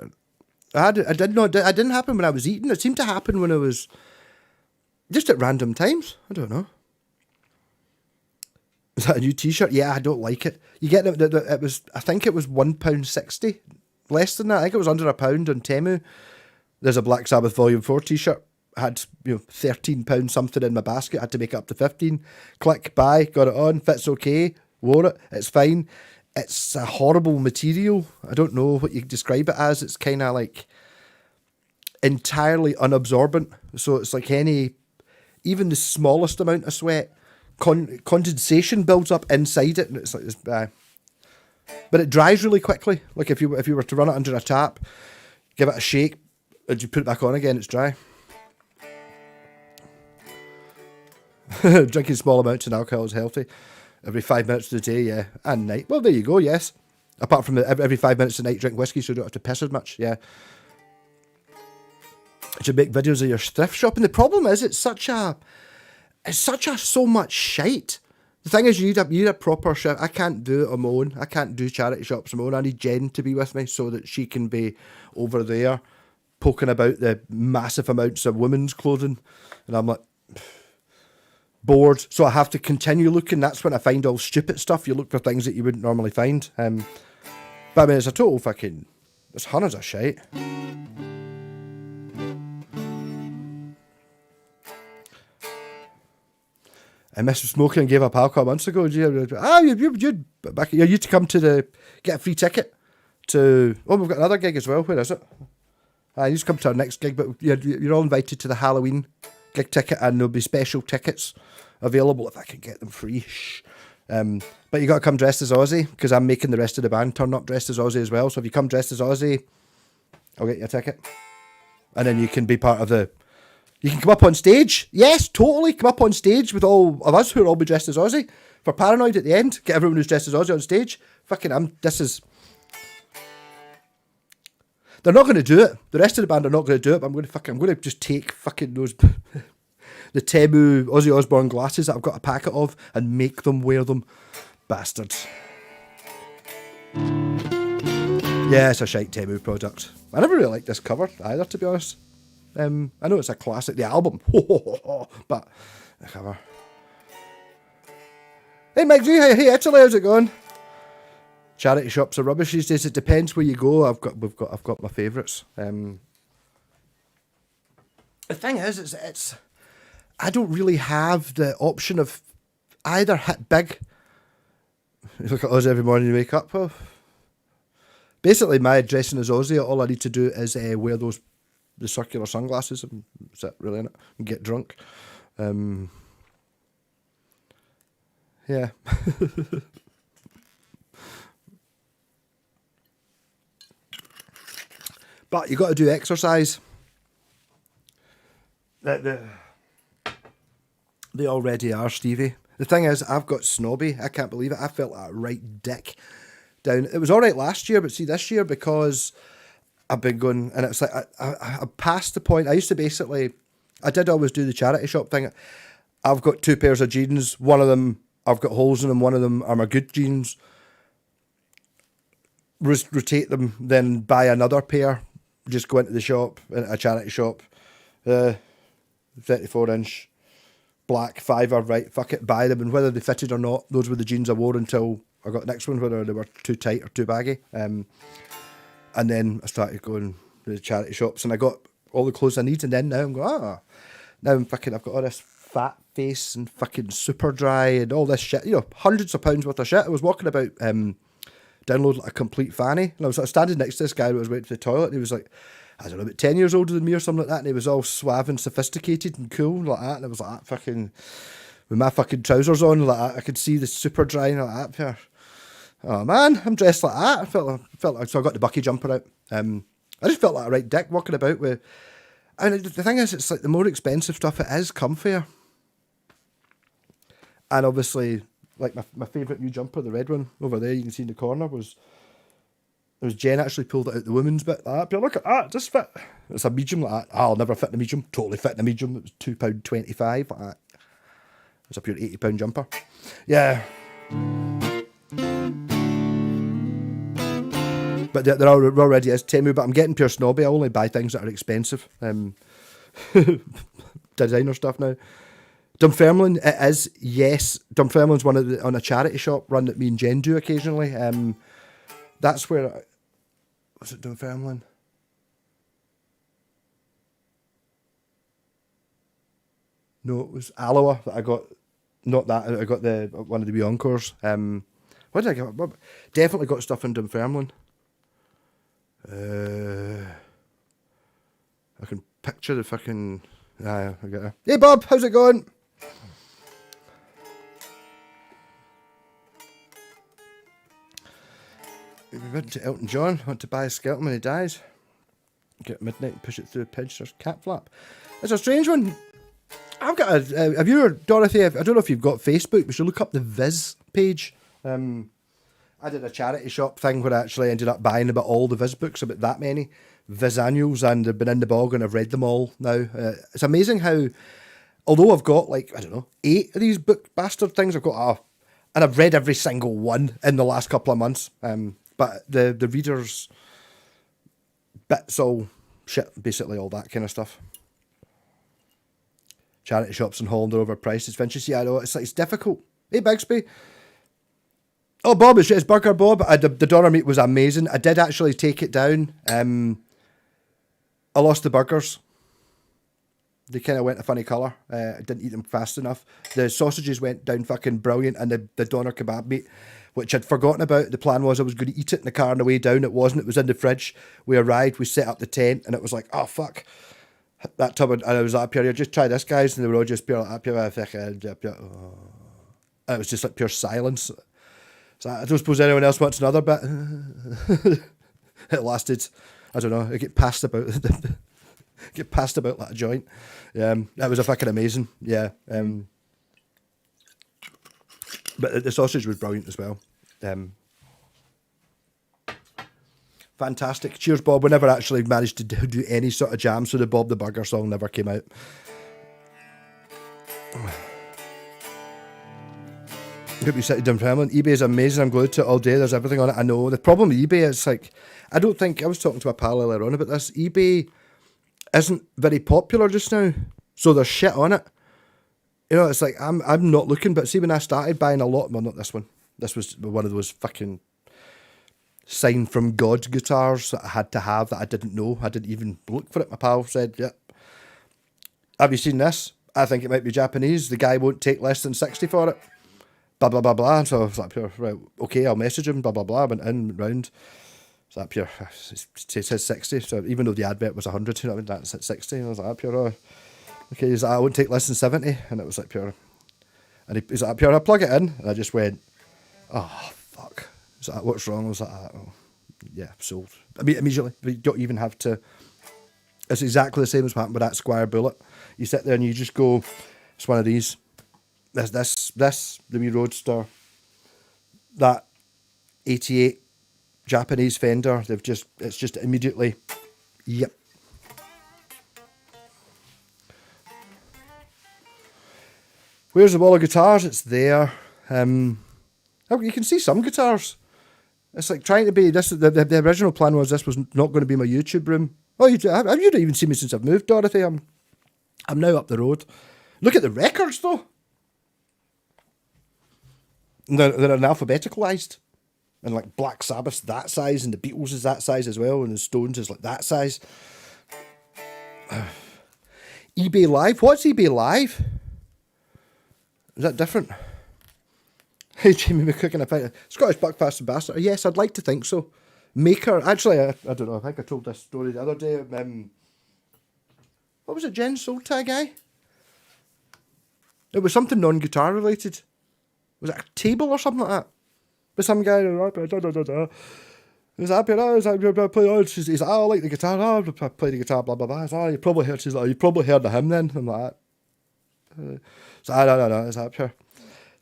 It didn't happen when I was eating. It seemed to happen when I was just at random times. I don't know. Is that a new T-shirt? Yeah, I don't like it. You get it was. I think it was £1.60, less than that. I think it was under £1 on Temu. There's a Black Sabbath Volume 4 T-shirt. I had £13 something in my basket. I had to make it up to 15. Click, buy, got it on. Fits okay. Wore it. It's fine. It's a horrible material. I don't know what you describe it as. It's kind of like entirely unabsorbent. So it's like even the smallest amount of sweat condensation builds up inside it, and it's like this. But it dries really quickly. Like if you were to run it under a tap, give it a shake, and you put it back on again, it's dry. Drinking small amounts of alcohol is healthy. Every 5 minutes of the day, yeah, and night. Well, there you go. Yes. Apart from every 5 minutes a night, drink whiskey so you don't have to piss as much. Yeah. You should make videos of your thrift shop, and the problem is it's such a so much shite. The thing is, you need a proper shop. I can't do it on my own. I can't do charity shops on my own. I need Jen to be with me so that she can be over there poking about the massive amounts of women's clothing, and I'm like bored. So I have to continue looking. That's when I find all stupid stuff. You look for things that you wouldn't normally find. But I mean, it's a total fucking. It's hundreds of shite. I missed smoking and gave up alcohol months ago. You used to come to get a free ticket to. Oh, we've got another gig as well. Where is it? I used to come to our next gig, but you're all invited to the Halloween gig ticket, and there'll be special tickets available if I can get them free. But you got to come dressed as Ozzy, because I'm making the rest of the band turn up dressed as Ozzy as well. So if you come dressed as Ozzy, I'll get you a ticket, and then you can be part of the. You can come up on stage. Yes, totally. Come up on stage with all of us who will all be dressed as Ozzy for Paranoid at the end. Get everyone who's dressed as Ozzy on stage. They're not going to do it. The rest of the band are not going to do it. But I'm going to just take fucking those the Temu Ozzy Osbourne glasses that I've got a packet of and make them wear them. Bastards. Yeah, it's a shite Temu product. I never really liked this cover either, to be honest. I know it's a classic, the album, but the cover. Hey Mike G, hey Italy, how's it going? Charity shops are rubbish these days. It depends where you go. I've got my favourites. The thing is, it's I don't really have the option of either hit big. You look at us every morning you wake up. Well, basically, my dressing as Ozzy, all I need to do is wear the circular sunglasses and sit really in it and get drunk. Yeah. But you got to do exercise. They already are, Stevie. The thing is, I've got snobby. I can't believe it. I felt like a right dick down. It was all right last year, but see this year, because I've been going, and it's like I passed the point. I used to basically, I did always do the charity shop thing. I've got 2 pairs of jeans. One of them I've got holes in them. One of them are my good jeans. Rotate them, then buy another pair. Just go into the shop, into a charity shop. 34-inch black $5, right? Fuck it, buy them, and whether they fitted or not, those were the jeans I wore until I got the next one, whether they were too tight or too baggy. And then I started going to the charity shops, and I got all the clothes I need, and then now I'm going, I've got all this fat face and fucking super dry and all this shit, hundreds of pounds worth of shit. I was walking about downloading a complete fanny, and I was standing next to this guy who was waiting for the toilet, and he was like, I don't know, about 10 years older than me or something like that, and he was all suave and sophisticated and cool like that, and I was like that fucking, with my fucking trousers on like that, I could see the super dry and like that. Yeah. Oh man, I'm dressed like that. I felt like, so I got the Bucky jumper out. I just felt like a right dick walking about with. And the thing is, it's like the more expensive stuff, it is comfier. And obviously, like my favourite new jumper, the red one over there, you can see in the corner, was Jen actually pulled it out the women's bit like that. But look at that, just fit. It's a medium like that. I'll never fit in a medium. Totally fit in a medium. It was £2.25 like that. It's a pure £80 jumper. Yeah. But there already is Temu, but I'm getting pure snobby. I only buy things that are expensive. Designer stuff now. Dunfermline, it is, yes. Dunfermline's on a charity shop run that me and Jen do occasionally. That's where, was it Dunfermline? No, it was Alloa that I got. Not that, I got one of the wee Encores. What did I get? Definitely got stuff in Dunfermline. I can picture the fucking. I get it. Hey Bob, how's it going? We went to Elton John, want to buy a skeleton when he dies. Get midnight and push it through a pincher's cat flap. It's a strange one. I've got a... have you, Dorothy, I don't know if you've got Facebook, but you look up the Viz page. I did a charity shop thing where I actually ended up buying about all the Viz books, about that many Viz annuals, and they've been in the bog and I've read them all now. It's amazing how, although I've got like, I don't know, 8 of these book bastard things, I've got, and I've read every single one in the last couple of months. But the readers' bits, all shit, basically all that kind of stuff. Charity shops in Holland are overpriced. It's vintage. Yeah, I know. It's difficult. Hey, Bixby. Oh, Bob, it's Burger Bob. The doner meat was amazing. I did actually take it down. I lost the burgers. They kind of went a funny colour. I didn't eat them fast enough. The sausages went down fucking brilliant, and the doner kebab meat, which I'd forgotten about. The plan was I was going to eat it in the car on the way down. It wasn't. It was in the fridge. We arrived. We set up the tent, and it was like, oh, fuck. That tub, and I was up here, just try this, guys, and they were all just pure up here, and it was just like pure silence. So I don't suppose anyone else wants another bit. It lasted, I don't know, it get passed about like a joint. That was a fucking amazing, yeah. But the sausage was brilliant as well. Fantastic. Cheers, Bob. We never actually managed to do any sort of jam, so the Bob the Burger song never came out. Could be sitting down Kremlin. eBay is amazing. I'm glued to it all day. There's everything on it. I know. The problem with eBay is like, I don't think, I was talking to a pal earlier on about this. eBay isn't very popular just now, so there's shit on it. You know, it's like, I'm not looking, but see when I started buying a lot, well, not this one. This was one of those fucking sign from God guitars that I had to have that I didn't know. I didn't even look for it. My pal said, yep. Have you seen this? I think it might be Japanese. The guy won't take less than 60 for it. Blah, blah, blah, blah. So I was like, right, okay, I'll message him, blah, blah, blah. Went in, round. So up here, it says 60. So even though the advert was 100, you know, that's at 60. I was like, up here, oh. Okay, he's like, I won't take less than 70. And it was like, pure. And he's like, up here, I'll plug it in. And I just went, oh, fuck. He's like, what's wrong? I was like, oh, yeah, sold. I mean, immediately. You don't even have to. It's exactly the same as what happened with that Squire Bullet. You sit there and you just go, it's one of these. This, the wee Roadster, that 88 Japanese Fender, it's just immediately, yep. Where's the wall of guitars? It's there. You can see some guitars. It's like trying to be, the original plan was this was not going to be my YouTube room. Oh, you not even seen me since I've moved, Dorothy. I'm now up the road. Look at the records, though. They're alphabeticalised. And like Black Sabbath's that size, and the Beatles is that size as well, and the Stones is like that size. eBay Live? What's eBay Live? Is that different? Hey, Jamie McCook and a pint of Scottish Buckfast Ambassador. Yes, I'd like to think so. Maker. Actually, I don't know. I think I told this story the other day. What was it, Jen? Soul Tag guy? It was something non-guitar related. Was it a table or something like that? With some guy, he's happy. He's like, I like the guitar. I play the guitar, blah, blah, blah. Oh, you probably heard, she's like, you probably heard of him then. I'm like, so no, it's up here.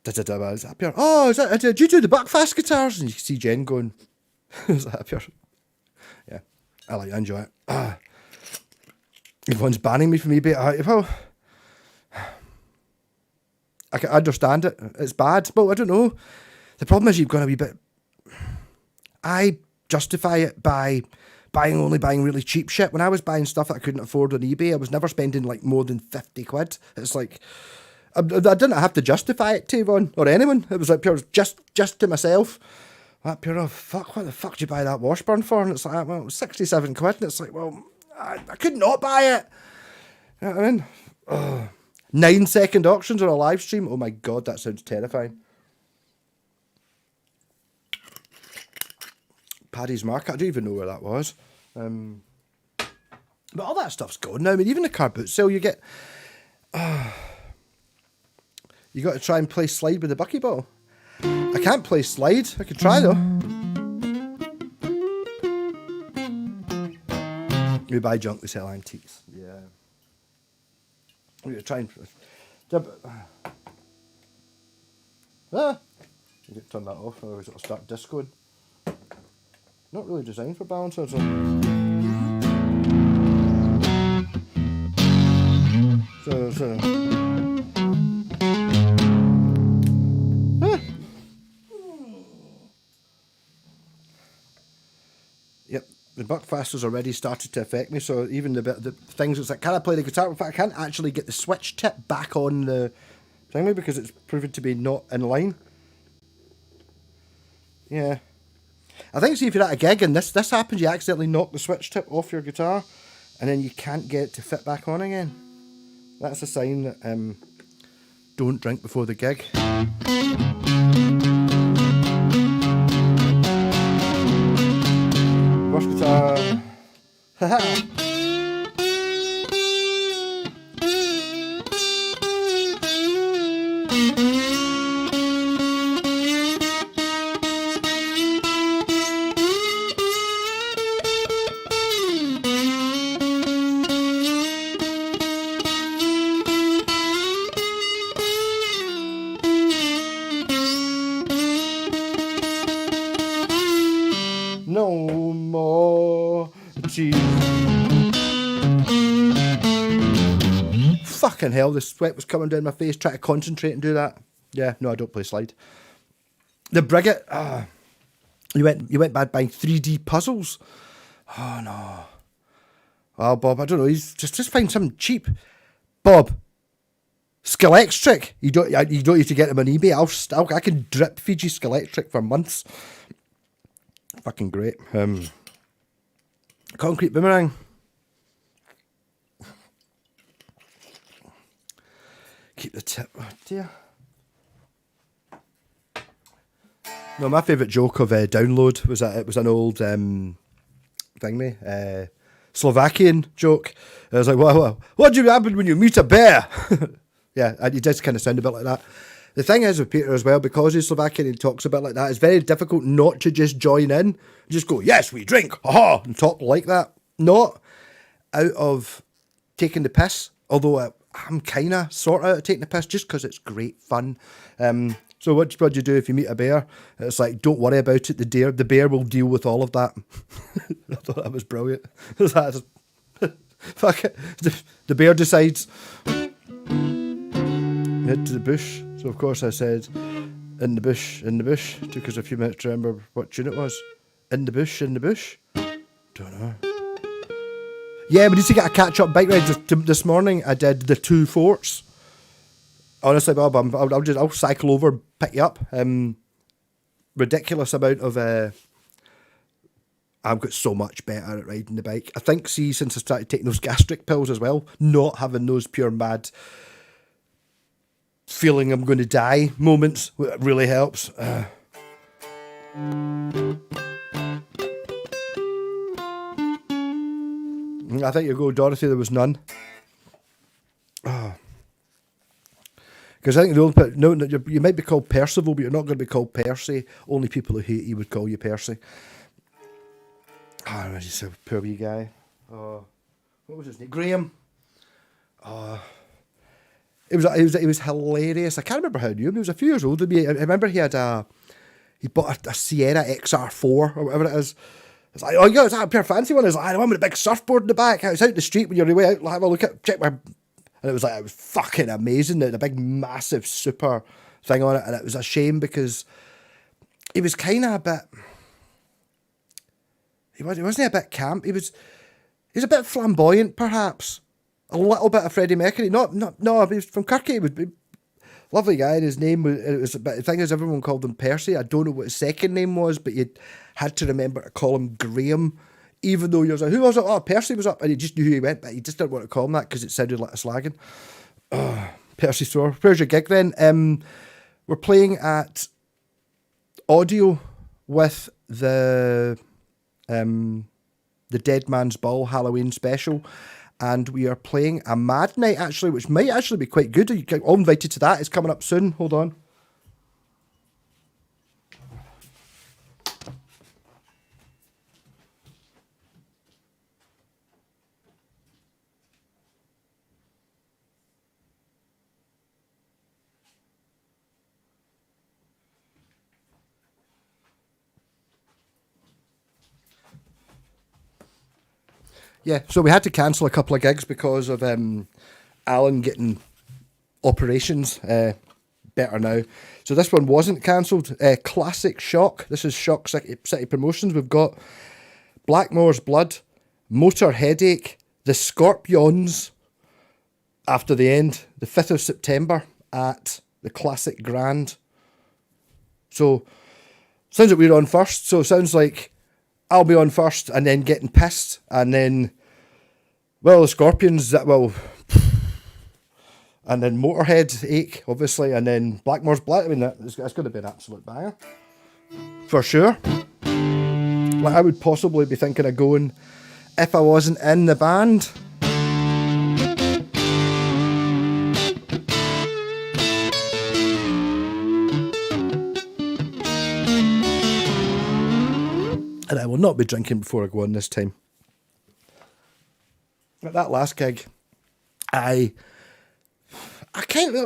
It's up here. Oh, is that, did you do the Buckfast guitars? And you can see Jen going, is that up here? Yeah, I enjoy it. Everyone's banning me from eBay. Well, I can understand it. It's bad. Well, I don't know. The problem is you've got a wee bit... I justify it by only buying really cheap shit. When I was buying stuff that I couldn't afford on eBay, I was never spending like more than 50 quid. It's like... I didn't have to justify it to Yvonne or anyone. It was like pure just to myself. That pure, oh fuck, what the fuck did you buy that Washburn for? And it's like, well, 67 quid. And it's like, well, I could not buy it. You know what I mean? Oh. 9-second auctions on a live stream. Oh my god, that sounds terrifying. Paddy's Market. I don't even know where that was. But all that stuff's gone now. I mean, even the car boot sale, you get... you got to try and play slide with the bucky ball. I can't play slide. I could try though. We buy junk, we sell antiques. Yeah. We're trying. Ah! You can turn that off, otherwise it'll start discoing. Not really designed for balancers. So. Ah. Yep, the Buckfaster's already started to affect me. So even the things it's like, can I play the guitar? In fact, I can't actually get the switch tip back on the thingy because it's proven to be not in line. Yeah, I think see if you're at a gig and this happens, you accidentally knock the switch tip off your guitar, and then you can't get it to fit back on again. That's a sign that don't drink before the gig. First guitar. Haha. No more cheese. Fucking hell, the sweat was coming down my face trying to concentrate and do that. Yeah, no, I don't play slide. The Brigade, you went bad buying 3D puzzles. Oh no. Oh Bob, I don't know, he's just find something cheap. Bob, Skeletric. You don't need to get them on eBay. I can drip feed you Skeletric for months. Fucking great. Concrete boomerang. Keep the tip. Oh dear. No, my favourite joke of download was that it was an old thingy, Slovakian joke. I was like, what do you happen when you meet a bear? Yeah, he does kind of sound a bit like that. The thing is with Peter as well, because he's Slovakian and he talks a bit like that, it's very difficult not to just join in. Just go, yes, we drink, haha, and talk like that. Not out of taking the piss, although I'm kind of sort of out of taking the piss just because it's great fun. So what do you do if you meet a bear? It's like, don't worry about it, the bear will deal with all of that. I thought that was brilliant. Fuck it, the bear decides. Head to the bush. So of course I said, in the bush, in the bush. Took us a few minutes to remember what tune it was. In the bush, in the bush. Don't know. Yeah, we need to get a catch-up bike ride. This morning I did the 2 forts. Honestly, Bob, I'll cycle over and pick you up. Ridiculous amount of I've got so much better at riding the bike. I think, see, since I started taking those gastric pills as well, not having those pure mad feeling I'm going to die moments really helps. I think you go, Dorothy, there was none. Because I think the old you might be called Percival, but you're not going to be called Percy. Only people who hate you would call you Percy. Oh, he's a poor wee guy. Oh, what was his name? Graham. Oh, it was hilarious. I can't remember how I knew him. He was a few years older than me. I remember he bought a Sierra XR4 or whatever it is. It's like, oh yeah, is that a pure fancy one? It's like, the one with a big surfboard in the back. It's out in the street when you're away out. Have a look at, check my. And it was fucking amazing. The big, massive, super thing on it. And it was a shame because he was kind of a bit. He wasn't a bit camp. He was a bit flamboyant, perhaps. A little bit of Freddie Mercury. No, he was from Kirky. He was a lovely guy. And his name was. But the thing is, everyone called him Percy. I don't know what his second name was, but you had to remember to call him Graham. Even though you was like, who was it? Oh, Percy was up. And he just knew who he went, but he just didn't want to call him that because it sounded like a slagging. Oh, Percy Store. Where's your gig then? We're playing at Audio with the Dead Man's Ball Halloween special. And we are playing a Mad Night, actually, which might actually be quite good. You're all invited to that. It's coming up soon. Hold on. Yeah, so we had to cancel a couple of gigs because of Alan getting operations. Better now. So this one wasn't cancelled. Classic Shock. This is Shock City Promotions. We've got Blackmore's Blood, Motor Headache, The Scorpions after the end, the 5th of September at the Classic Grand. So, sounds like we're on first. So, sounds like I'll be on first and then getting pissed. And then, well, the Scorpions, and then Motorhead Ache, obviously. And then Blackmore's Blood. I mean, that's going to be an absolute banger. For sure. Like, I would possibly be thinking of going if I wasn't in the band. And I will not be drinking before I go on this time. At that last gig, we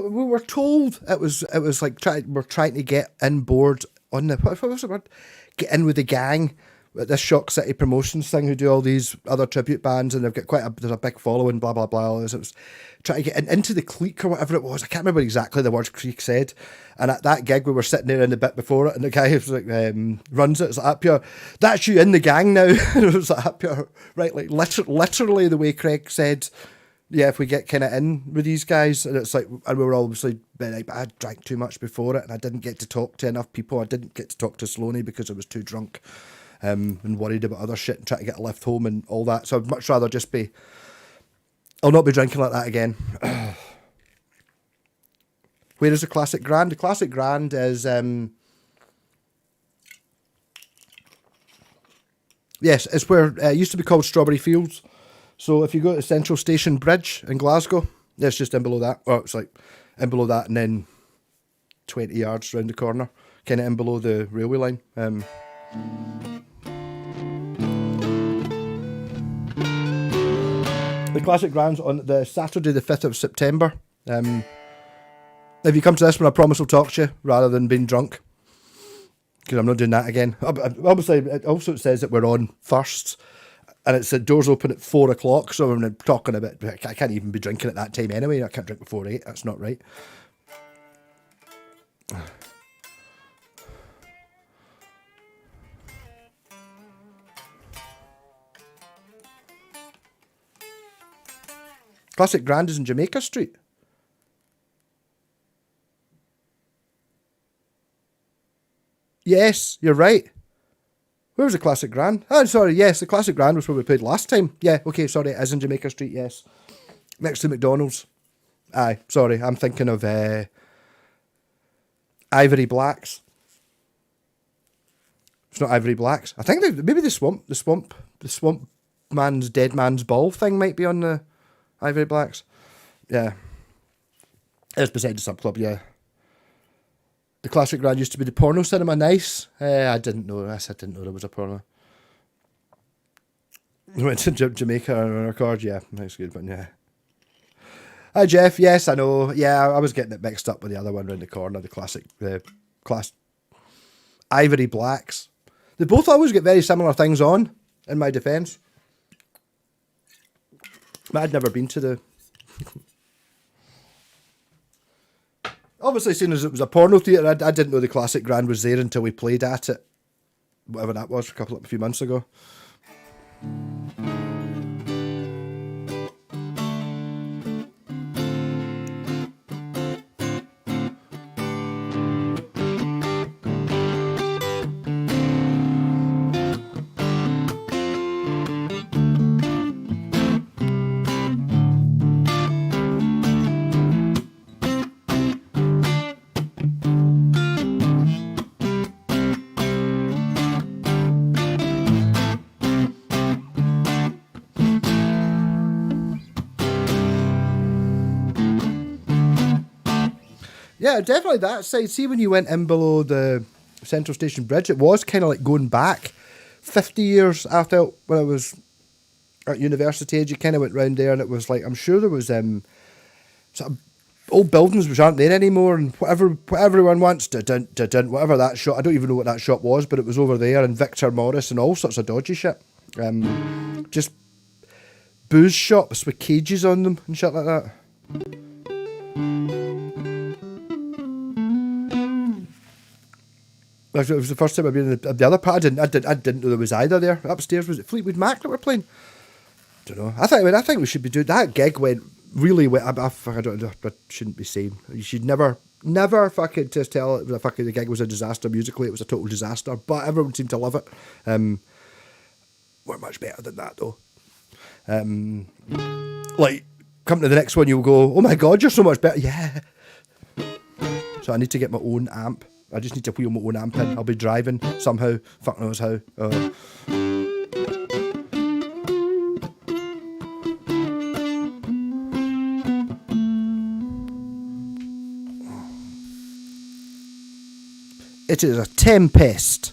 were told it was like we're trying to get in board on the, what was the word? Get in with the gang at this Shock City Promotions thing who do all these other tribute bands, and they've got there's a big following, blah blah blah. It was trying to get into the clique or whatever it was. I can't remember exactly the words Creek said. And at that gig, we were sitting there in the bit before it, and the guy who's like runs it, it's like, up here, that's you in the gang now. And it was like, up here, right, like literally the way Craig said, yeah, if we get kind of in with these guys, and it's like, and we were obviously like, but I drank too much before it, and I didn't get to talk to enough people. I didn't get to talk to Sloaney because I was too drunk, and worried about other shit and trying to get a lift home and all that. So I'd much rather just be, I'll not be drinking like that again. Where is the Classic Grand? The Classic Grand is, yes, it's where it used to be called Strawberry Fields. So if you go to Central Station Bridge in Glasgow, it's just in below that. Or it's like in below that and then 20 yards round the corner, kind of in below the railway line. The Classic Grand's on the Saturday the 5th of September. If you come to this one, I promise I'll talk to you rather than being drunk, because I'm not doing that again. Obviously, it also says that we're on first, and it's the doors open at 4 o'clock, so I'm talking about, I can't even be drinking at that time anyway. I can't drink before 8, that's not right. Classic Grand is in Jamaica Street. Yes, you're right. Where was the Classic Grand? Oh, sorry, yes, the Classic Grand was where we played last time. Yeah, okay, sorry, it is in Jamaica Street, yes. Next to McDonald's. Aye, sorry, I'm thinking of Ivory Blacks. It's not Ivory Blacks. I think maybe the Swamp Man's Dead Man's Ball thing might be on the Ivory Blacks. Yeah. It's beside the sub club, yeah. The Classic Grand used to be the porno cinema. Nice. I didn't know this. I didn't know there was a porno. We went to Jamaica on our card. Yeah, that's good, but yeah. Hi, Jeff. Yes, I know. Yeah, I was getting it mixed up with the other one around the corner, the Classic Ivory Blacks. They both always get very similar things on, in my defence. But I'd never been to the... Obviously, seeing as it was a porno theatre, I didn't know the Classic Grand was there until we played at it. Whatever that was, a few months ago. Yeah, definitely that side. See, when you went in below the Central Station Bridge, it was kind of like going back 50 years after when I was at university age. You kind of went round there, and it was like, I'm sure there was sort of old buildings which aren't there anymore, and what everyone wants, whatever that shop, I don't even know what that shop was, but it was over there, and Victor Morris and all sorts of dodgy shit. Just booze shops with cages on them and shit like that. It was the first time I've been in the other part. I didn't know there was either there. Upstairs, was it Fleetwood Mac that were playing? I don't know. I think we should be doing that. Gig went really well. I shouldn't be saying. You should never fucking just tell it the gig was a disaster musically. It was a total disaster, but everyone seemed to love it. We're much better than that though. Like, come to the next one, you'll go, oh my god, you're so much better. Yeah. So I need to get my own amp. I just need to wheel my own amp in. I'll be driving somehow. Fuck knows how. It is a Tempest,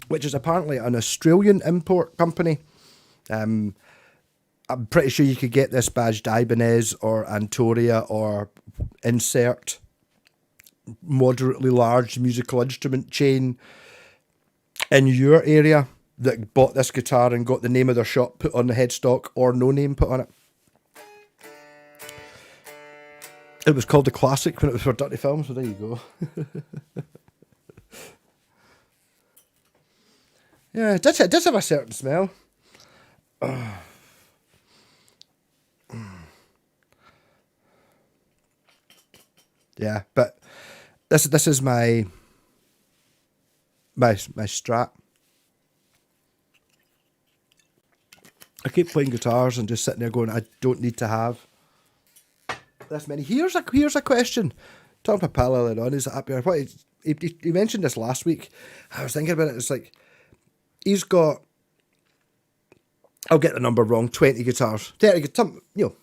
which is apparently an Australian import company. I'm pretty sure you could get this badged Ibanez or Antoria or insert moderately large musical instrument chain in your area that bought this guitar and got the name of their shop put on the headstock or no name put on it. It was called the Classic when it was for Dirty Film, so there you go. Yeah, it does have a certain smell. Yeah, but this is my Strat. I keep playing guitars and just sitting there going, I don't need to have this many. Here's a question. Talking to Pal earlier on, is up here. He mentioned this last week. I was thinking about it. It's like he's got, I'll get the number wrong, 20 guitars, 30 guitars, you know.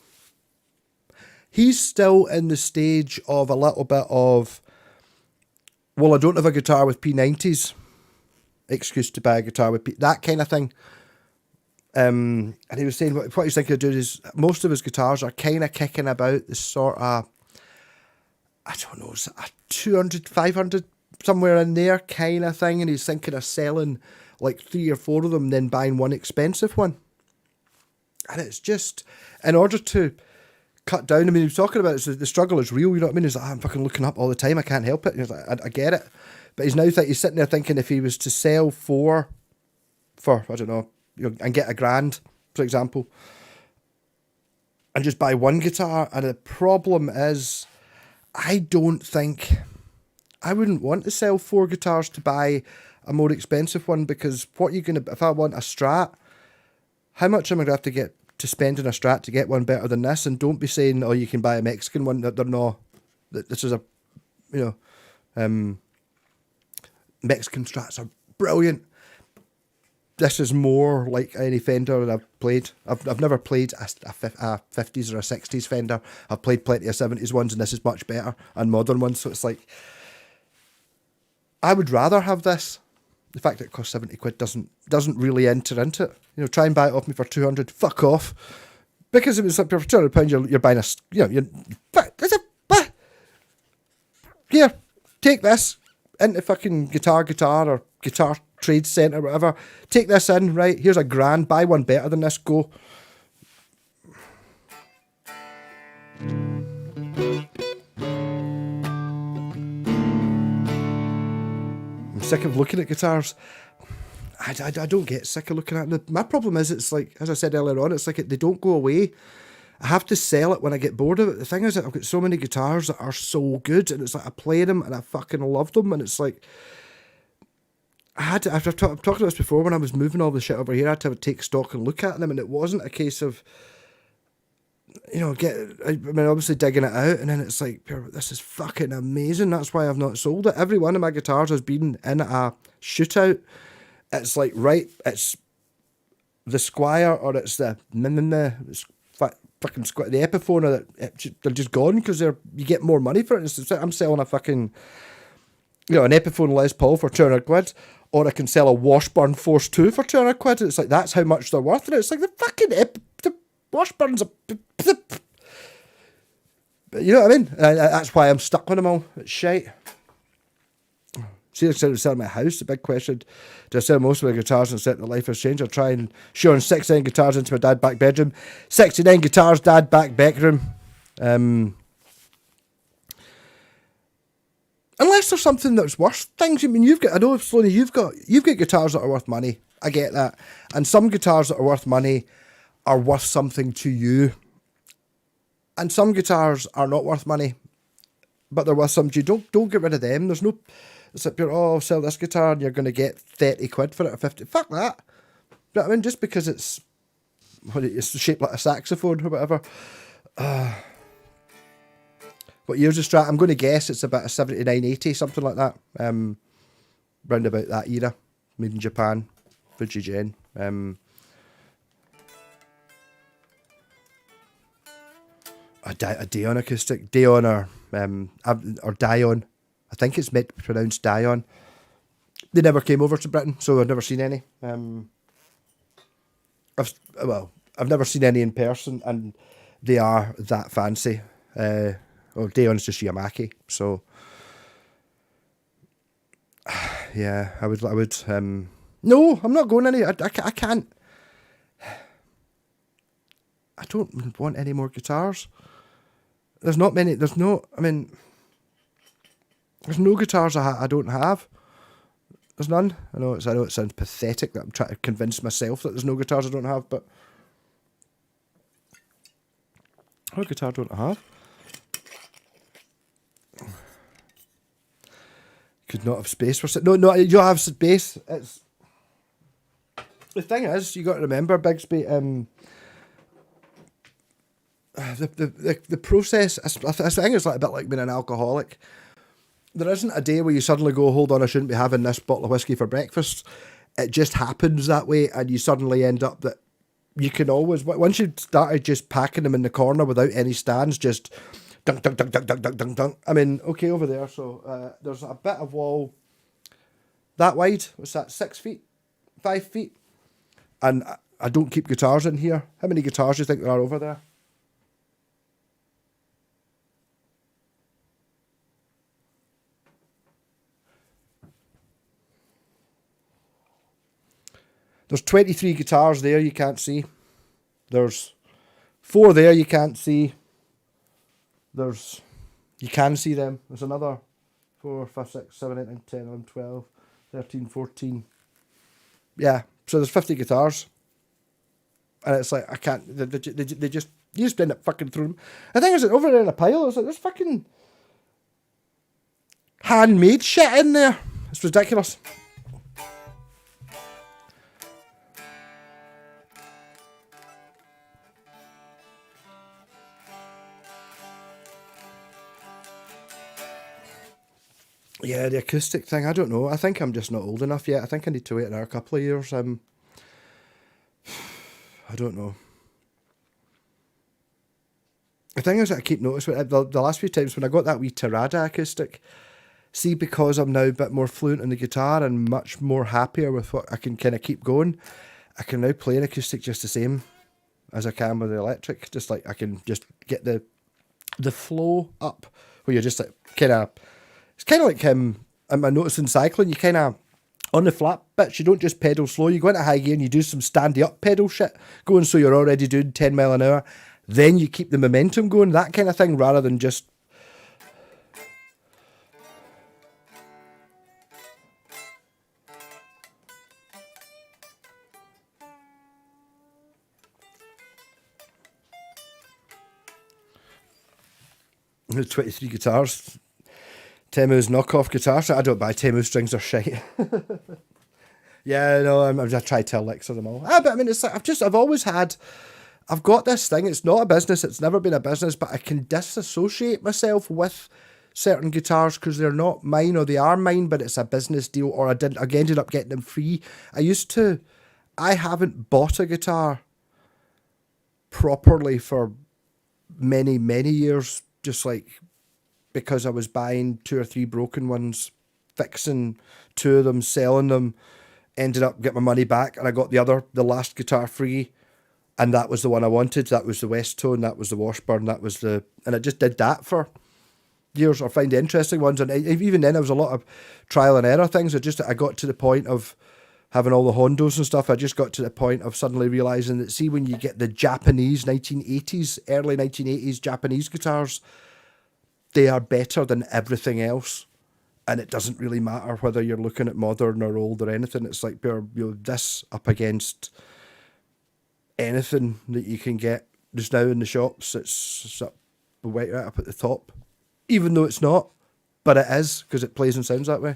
He's still in the stage of a little bit of, well, I don't have a guitar with P90s. Excuse to buy a guitar with P, that kind of thing. And he was saying what he's thinking of doing is most of his guitars are kind of kicking about this sort of, I don't know, a 200, 500, somewhere in there kind of thing. And he's thinking of selling like 3 or 4 of them, then buying one expensive one. And it's just, in order to cut down, I mean, he was talking about it, the struggle is real, you know what I mean? He's like, I'm fucking looking up all the time, I can't help it. And he's like, I get it. But he's now he's sitting there thinking if he was to sell 4 for, I don't know, you know, and get $1,000, for example, and just buy one guitar. And the problem is, I wouldn't want to sell 4 guitars to buy a more expensive one, because if I want a Strat, how much am I going to have to get to spend in a Strat to get one better than this? And don't be saying, oh, you can buy a Mexican one. That they're not. This is a, you know, Mexican Strats are brilliant. This is more like any Fender that I've played. I've never played a 50s or a 60s Fender. I've played plenty of 70s ones, and this is much better, and modern ones. So it's like, I would rather have this. The fact that it costs 70 quid doesn't really enter into it. You know, try and buy it off me for 200. Fuck off. Because if it's like for £200, you're buying here, take this into fucking guitar or guitar trade centre or whatever. Take this in, right? Here's $1,000. Buy one better than this. Go. I'm sick of looking at guitars. I don't get sick of looking at them. My problem is, it's like, as I said earlier on, it's like they don't go away. I have to sell it when I get bored of it. The thing is that I've got so many guitars that are so good, and it's like I play them and I fucking love them, and it's like, I've talked about this before, when I was moving all the shit over here, I had to take stock and look at them, and it wasn't a case of, you know, obviously digging it out, and then it's like, this is fucking amazing. That's why I've not sold it. Every one of my guitars has been in a shootout. It's like, right, it's the Squire, or it's the fucking Squire, the Epiphone, they're just gone because you get more money for it. It's like I'm selling a fucking, you know, an Epiphone Les Paul for 200 quid, or I can sell a Washburn Force 2 for 200 quid. It's like, that's how much they're worth. And it's like, the fucking the Washburns are, you know what I mean? And that's why I'm stuck with them all. It's shite. See, I said selling my house. The big question: do I sell most of my guitars and set the life has changed, or try and shoehorn 69 guitars into my dad back bedroom? 69 guitars, dad back bedroom. Unless there's something that's worth things. I mean, I know, Sloaney, you've got guitars that are worth money. I get that, and some guitars that are worth money are worth something to you, and some guitars are not worth money, but they're worth something to you. Don't get rid of them. There's no. It's like, I'll sell this guitar and you're going to get 30 quid for it or 50. Fuck that. But I mean, just because it's shaped like a saxophone or whatever. What year's the Strat? I'm going to guess it's about a 79, 80, something like that. Round about that era. Made in Japan. Fujigen. A Daon acoustic. Daon or Dion. I think it's meant to be pronounced Dion. They never came over to Britain, so I've never seen any. I've never seen any in person, and they are that fancy. Dion's just Yamaki, so yeah, I would. No, I'm not going any. I can't. I don't want any more guitars. There's not many. There's no guitars I don't have. There's none. I know it sounds pathetic that I'm trying to convince myself that there's no guitars I don't have, but what guitar don't I have? Could not have space for it. No, you have space. It's the thing is, you got to remember, Bigsby. The process. I think it's like a bit like being an alcoholic. There isn't a day where you suddenly go, hold on, I shouldn't be having this bottle of whiskey for breakfast. It just happens that way, and you suddenly end up that you can always, once you started just packing them in the corner without any stands, just dunk, dunk, dunk, dunk, dunk, dunk, dunk, dunk. I mean, okay, over there, so there's a bit of wall that wide. What's that, 6 feet? 5 feet? And I don't keep guitars in here. How many guitars do you think there are over there? There's 23 guitars there you can't see. There's 4 there you can't see. You can see them. There's another 4, 5, 6, 7, 8, 9, 10, 11, 12, 13, 14. Yeah, so there's 50 guitars. And it's like, I can't, they just, you just end up fucking throwing them. The thing is, over there in a pile, it's like, there's fucking handmade shit in there. It's ridiculous. Yeah, the acoustic thing, I don't know. I think I'm just not old enough yet. I think I need to wait another couple of years. I don't know. The thing is that I keep noticing, the last few times when I got that wee Tirada acoustic, see, because I'm now a bit more fluent on the guitar and much more happier with what I can kind of keep going, I can now play an acoustic just the same as I can with the electric. Just like I can just get the flow up, where you're just like kind of, it's kind of like I noticed in cycling, you kind of, on the flat bits, you don't just pedal slow, you go into high gear and you do some standy up pedal shit going, so you're already doing 10 mile an hour, then you keep the momentum going, that kind of thing, rather than just there's 23 guitars. Temu's knockoff guitar set. I don't buy Temu strings or shite. Yeah, no, I try to tell licks of them all. But I mean, it's like, I've got this thing. It's not a business. It's never been a business, but I can disassociate myself with certain guitars because they're not mine, or they are mine, but it's a business deal, or I ended up getting them free. I haven't bought a guitar properly for many, many years, just like, because I was buying 2 or 3 broken ones, fixing 2 of them, selling them, ended up getting my money back, and I got the last guitar free, and that was the one I wanted. That was the West Tone, that was the Washburn, and I just did that for years or find interesting ones. And even then, there was a lot of trial and error things. I got to the point of having all the Hondos and stuff. I just got to the point of suddenly realising that, see, when you get the Japanese 1980s, early 1980s Japanese guitars, they are better than everything else. And it doesn't really matter whether you're looking at modern or old or anything. It's like, this up against anything that you can get just now in the shops. It's up, right up at the top. Even though it's not, but it is, because it plays and sounds that way.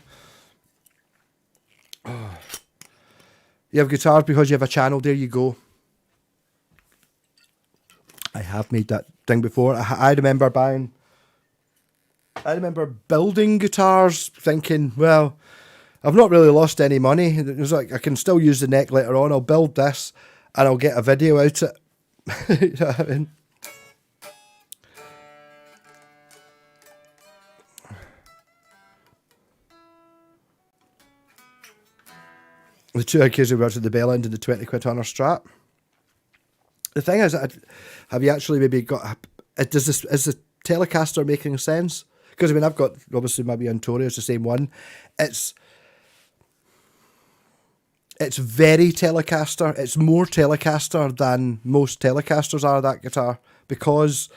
Oh. You have guitars because you have a channel, there you go. I have made that thing before. I remember building guitars thinking, well, I've not really lost any money. It was like, I can still use the neck later on. I'll build this and I'll get a video out of it. You know what I mean? The two occasions we were to the bell end and the 20 quid on our Strat. The thing is, have you actually maybe got, is the Telecaster making sense? Because I mean, I've got, obviously my wee Antonio, it's the same one. It's very Telecaster. It's more Telecaster than most Telecasters are, that guitar, because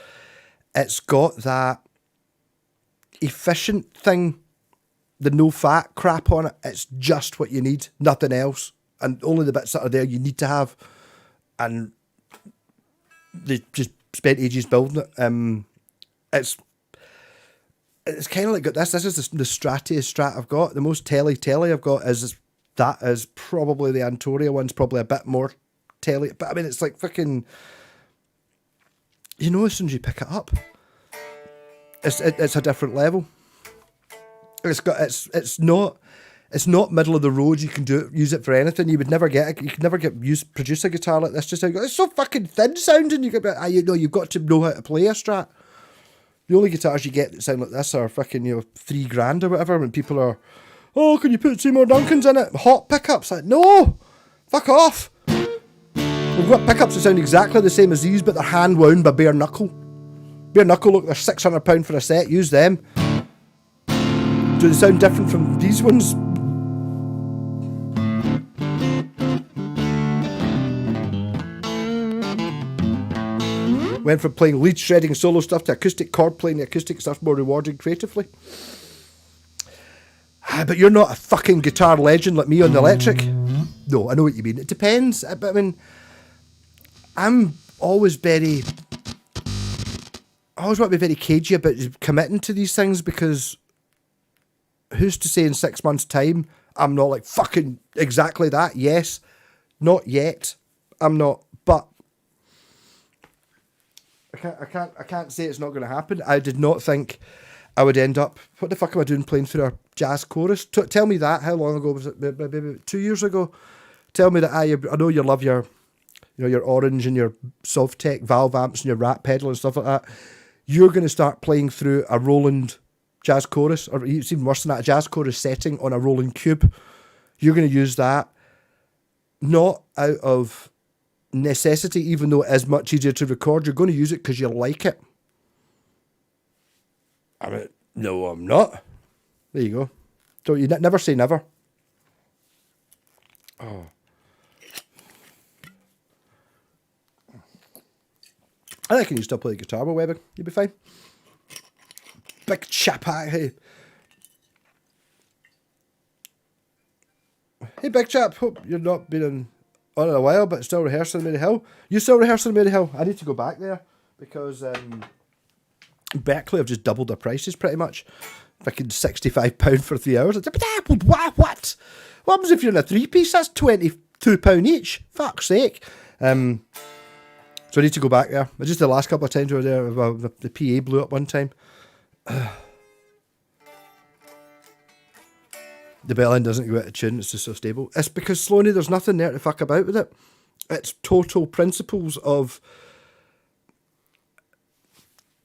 it's got that efficient thing, the no fat crap on it. It's just what you need, nothing else, and only the bits that are there you need to have. And they just spent ages building it. It's kind of like this. This is the strattiest Strat I've got. The most telly I've got is probably the Antoria one's probably a bit more telly. But I mean, it's like fucking, you know, as soon as you pick it up, it's a different level. It's not middle of the road. You can use it for anything. You could never produce a guitar like this. Just how it's so fucking thin sounding. You've got to know how to play a Strat. The only guitars you get that sound like this are fucking, $3,000 or whatever. When people are, oh, can you put Seymour Duncans in it? Hot pickups. Like, no, fuck off. We've got pickups that sound exactly the same as these, but they're hand wound by bare knuckle. Bare knuckle, look, they're £600 for a set. Use them. Do they sound different from these ones? Went from playing lead shredding solo stuff to acoustic chord playing. The acoustic stuff's more rewarding creatively. But you're not a fucking guitar legend like me on the electric. No, I know what you mean. It depends. But I mean, I'm always I always want to be very cagey about committing to these things, because who's to say in 6 months' time I'm not like fucking exactly that? Yes, not yet. I'm not, but I can't say it's not going to happen. I did not think I would end up. What the fuck am I doing playing for a jazz chorus? Tell me that. How long ago was it? Maybe 2 years ago. Tell me that. I know you love your Orange and your Sovtech valve amps and your Rat pedal and stuff like that. You're going to start playing through a Roland jazz chorus, or it's even worse than that, a jazz chorus setting on a Roland Cube. You're going to use that, not out of necessity, even though it is much easier to record. You're going to use it because you like it. I mean, no, I'm not. There you go. Don't you never say never. Oh. I reckon you still play the guitar with Webbing. You'll be fine. Big chap, hey. Hey, big chap. Hope you're not been on in a while, but still rehearsing Mary Hill. You still rehearsing Mary Hill? I need to go back there, because Berkeley have just doubled their prices pretty much. Fucking £65 for 3 hours. What? What happens if you're in a 3-piece? That's £22 each. Fuck's sake. So I need to go back there. Just the last couple of times we were there, the PA blew up one time. The bell end doesn't go out of tune, it's just so stable. It's because, Sloaney, there's nothing there to fuck about with it. It's total principles of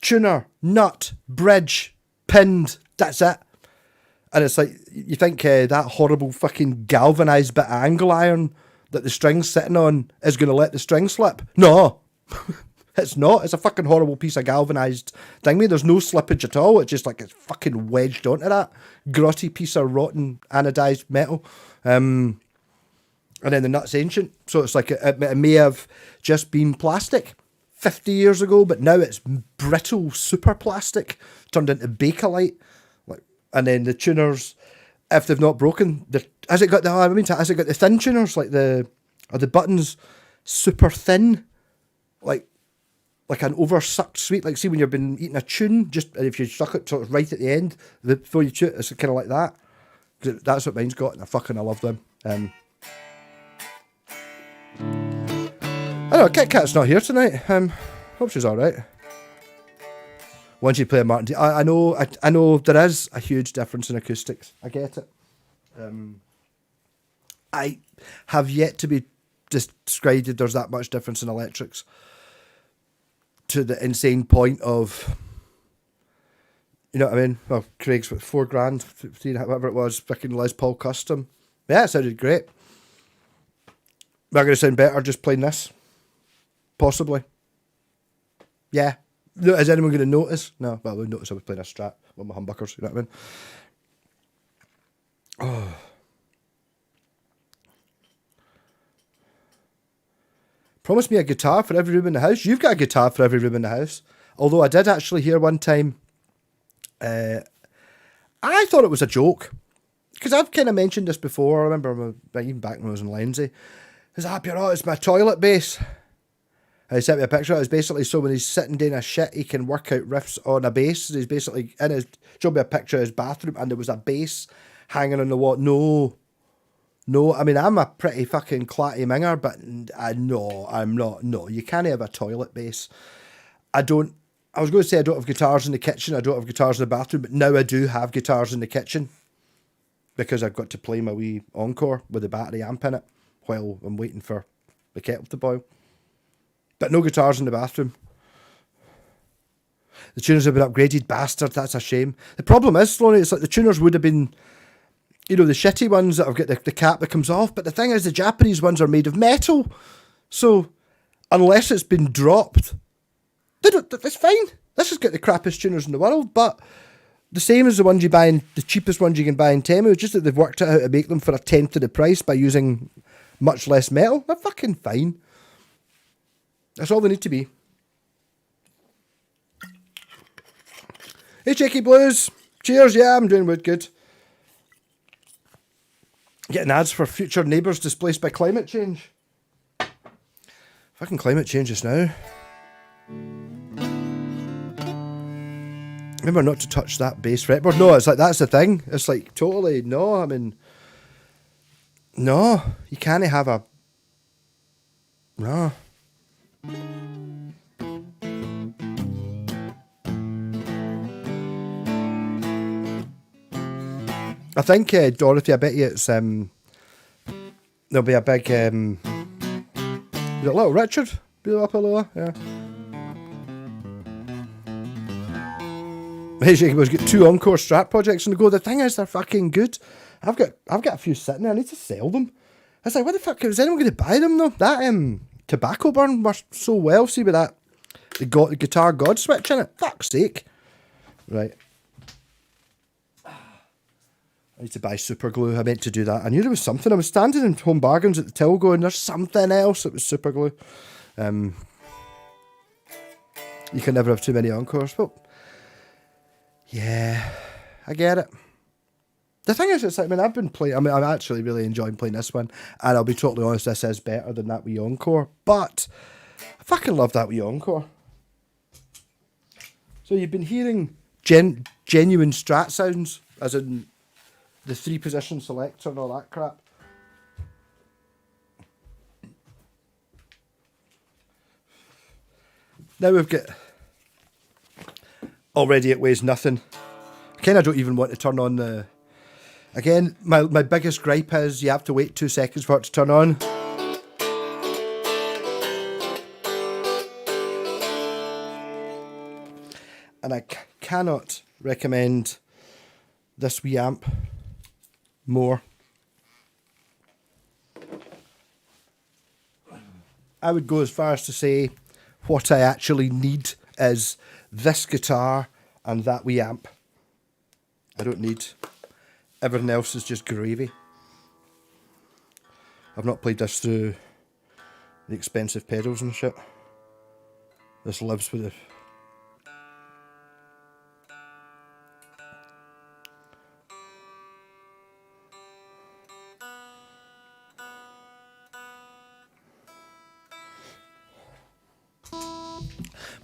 tuner, nut, bridge, pinned, that's it. And it's like, you think that horrible fucking galvanised bit of angle iron that the string's sitting on is going to let the string slip? No. It's not. It's a fucking horrible piece of galvanised thingy. There's no slippage at all. It's just like it's fucking wedged onto that grotty piece of rotten anodised metal. And then the nut's ancient. So it's like it may have just been plastic 50 years ago, but now it's brittle super plastic turned into Bakelite. And then the tuners, if they've not broken, has it got the thin tuners, like are the buttons super thin, like an oversucked sweet, like see when you've been eating a tune, just if you stuck it sort of right at the end before you chew it, it's kind of like that. That's what mine's got, and I love them. I know Kit Kat's not here tonight. Hope she's all right. Once you play a Martin, I know there is a huge difference in acoustics. I get it. I have yet to be described that there's that much difference in electrics to the insane point of, you know what I mean? Well, Craig's what, $4,000, 15, whatever it was, fucking Les Paul custom. Yeah, it sounded great. Am I going to sound better just playing this? Possibly. Yeah. Is anyone going to notice? No. Well, they'll notice I was playing a Strat with my humbuckers, you know what I mean? Oh. Promise me a guitar for every room in the house. You've got a guitar for every room in the house. Although I did actually hear one time, I thought it was a joke. Because I've kind of mentioned this before. I remember even back when I was in Lindsay. He's happy, it's my toilet bass. He sent me a picture. It was basically so when he's sitting doing a shit, he can work out riffs on a bass. He's basically showed me a picture of his bathroom and there was a bass hanging on the wall. No, I mean, I'm a pretty fucking clatty minger, but no, I'm not. No, you can't have a toilet bass. I was going to say I don't have guitars in the kitchen. I don't have guitars in the bathroom, but now I do have guitars in the kitchen because I've got to play my wee Encore with the battery amp in it while I'm waiting for the kettle to boil. But no guitars in the bathroom. The tuners have been upgraded, bastard. That's a shame. The problem is, Sloaney, it's like the tuners would have been, you know, the shitty ones that have got the cap that comes off. But the thing is, the Japanese ones are made of metal. So, unless it's been dropped, it's fine. This has got the crappiest tuners in the world. But the same as the ones you buy in, the cheapest ones you can buy in Temu, just that they've worked out how to make them for a tenth of the price by using much less metal. They're fucking fine. That's all they need to be. Hey, Cheeky Blues. Cheers. Yeah, I'm doing good. Getting ads for future neighbours displaced by climate change. Fucking climate change just now. Remember not to touch that bass fretboard. No, it's like, that's the thing. It's like, totally, no, I mean, no, you can't have a, no. I think, Dorothy, I bet you it's, there'll be a big, is it Little Richard? Be up a lower, yeah. Hey, Jacob's got 2 Encore Strat projects on the go. The thing is, they're fucking good. I've got a few sitting there. I need to sell them. I was like, what the fuck? Is anyone going to buy them though? That Tobacco Burn worked so well. See with that, the guitar God switch in it. Fuck's sake. Right. I need to buy super glue. I meant to do that. I knew there was something. I was standing in Home Bargains at the till going, there's something else that was super glue. You can never have too many Encores. Well, yeah, I get it. The thing is, it's like, I've been playing, I'm actually really enjoying playing this one, and I'll be totally honest, this is better than that wee Encore, but I fucking love that wee Encore. So you've been hearing genuine Strat sounds, as in the 3-position selector and all that crap. Now we've got, already it weighs nothing. I kind of don't even want to turn on the, again, my biggest gripe is you have to wait 2 seconds for it to turn on. And I cannot recommend this wee amp more. I would go as far as to say what I actually need is this guitar and that wee amp. I don't need... Everything else is just gravy. I've not played this through the expensive pedals and shit. This lives with it.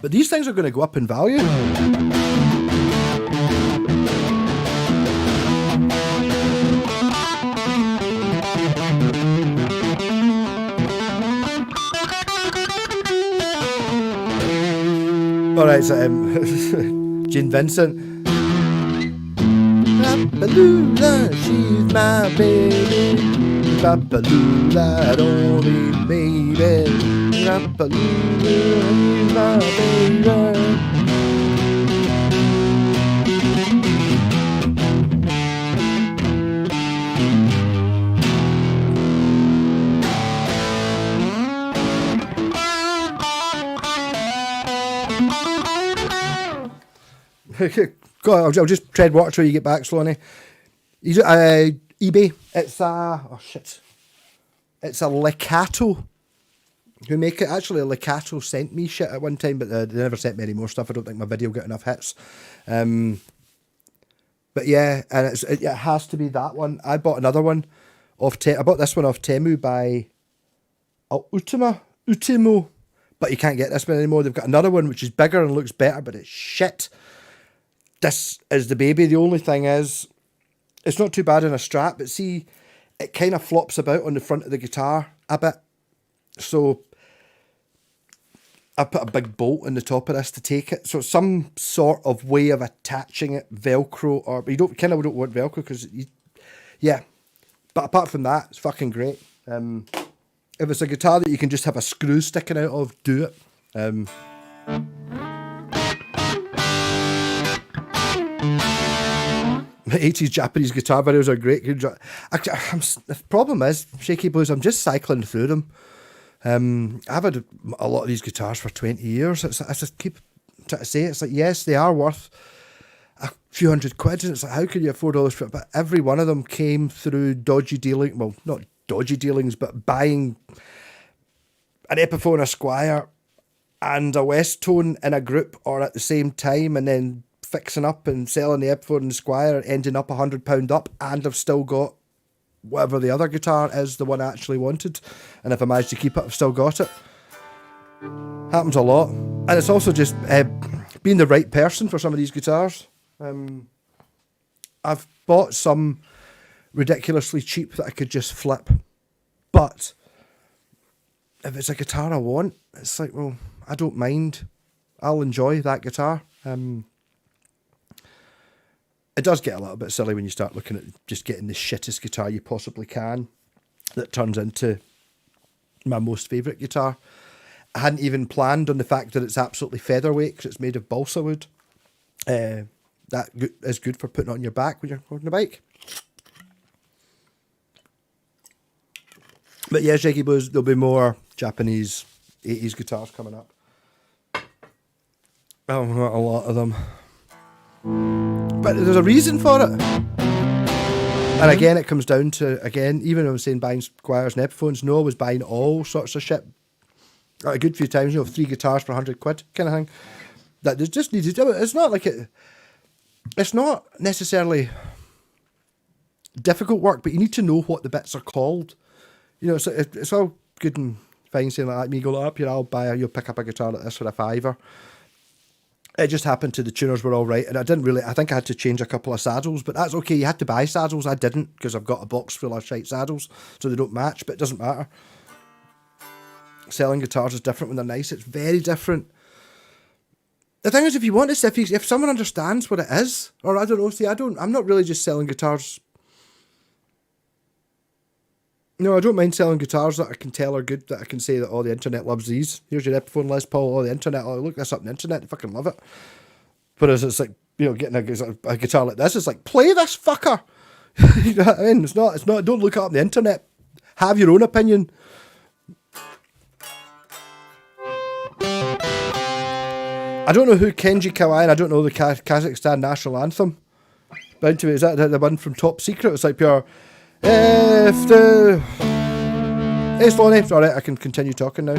But these things are going to go up in value. Alright, so Gene Vincent. Papalula, she's my baby. Papalula, don't be baby. Papalula, she's my baby. Go on, I'll just tread water till you get back, Sloane. He's eBay. It's a... Oh, shit. It's a Licato who make it. Actually, Licato sent me shit at one time, but they never sent me any more stuff. I don't think my video got enough hits. But yeah, and it has to be that one. I bought another one off... I bought this one off Temu by... Utimo. But you can't get this one anymore. They've got another one which is bigger and looks better, but it's shit. This is the baby. The only thing is, it's not too bad in a strap, but see, it kind of flops about on the front of the guitar a bit. So I put a big bolt in the top of this to take it. So some sort of way of attaching it, Velcro, or you don't want Velcro because yeah. But apart from that, it's fucking great. If it's a guitar that you can just have a screw sticking out of, do it. The 80s Japanese guitar videos are great. The problem is, Shaky Blues, I'm just cycling through them. I've had a lot of these guitars for 20 years. I just keep trying to say, it's like, yes, they are worth a few £100, and it's like, how can you afford all this? But every one of them came through dodgy dealing, well, not dodgy dealings, but buying an Epiphone, a Squire, and a Westone in a group or at the same time, and then fixing up and selling the Epiphone and the Squire, ending up £100 up, and I've still got whatever the other guitar is, the one I actually wanted, and if I manage to keep it, I've still got it. Happens a lot. And it's also just being the right person for some of these guitars. I've bought some ridiculously cheap that I could just flip, but if it's a guitar I want, it's like, well, I don't mind, I'll enjoy that guitar. It does get a little bit silly when you start looking at just getting the shittest guitar you possibly can that turns into my most favourite guitar. I hadn't even planned on the fact that it's absolutely featherweight because it's made of balsa wood. That is good for putting on your back when you're riding a bike. But yeah, Shaky Blues, there'll be more Japanese 80s guitars coming up. Oh, not a lot of them. But there's a reason for it. And again, it comes down to, even when I was saying buying Squires and Epiphones, no, I was buying all sorts of shit. A good few times, 3 guitars for £100 kind of thing. That there's just needed. It's not like it's not necessarily difficult work, but you need to know what the bits are called. It's all good and fine saying like me, go up here, you'll pick up a guitar like this for a £5. It just happened to the tuners were all right, and I think I had to change a couple of saddles, but that's okay. You had to buy saddles. I didn't, because I've got a box full of shite saddles, so they don't match, but it doesn't matter. Selling guitars is different when they're nice. It's very different. The thing is, if you want this, if someone understands what it is, or I don't know, I'm not really just selling guitars. No, I don't mind selling guitars that I can tell are good, that I can say that, the internet loves these. Here's your Epiphone Les Paul, the internet, look this up on the internet, they fucking love it. Whereas it's like, getting a guitar like this, it's like, play this fucker! You know what I mean? It's not, don't look it up on the internet. Have your own opinion. I don't know who Kenji Kawai, and I don't know the Kazakhstan national anthem. Bound to be, is that the one from Top Secret? It's like pure. If the. Hey, Lonnie. Alright, I can continue talking now.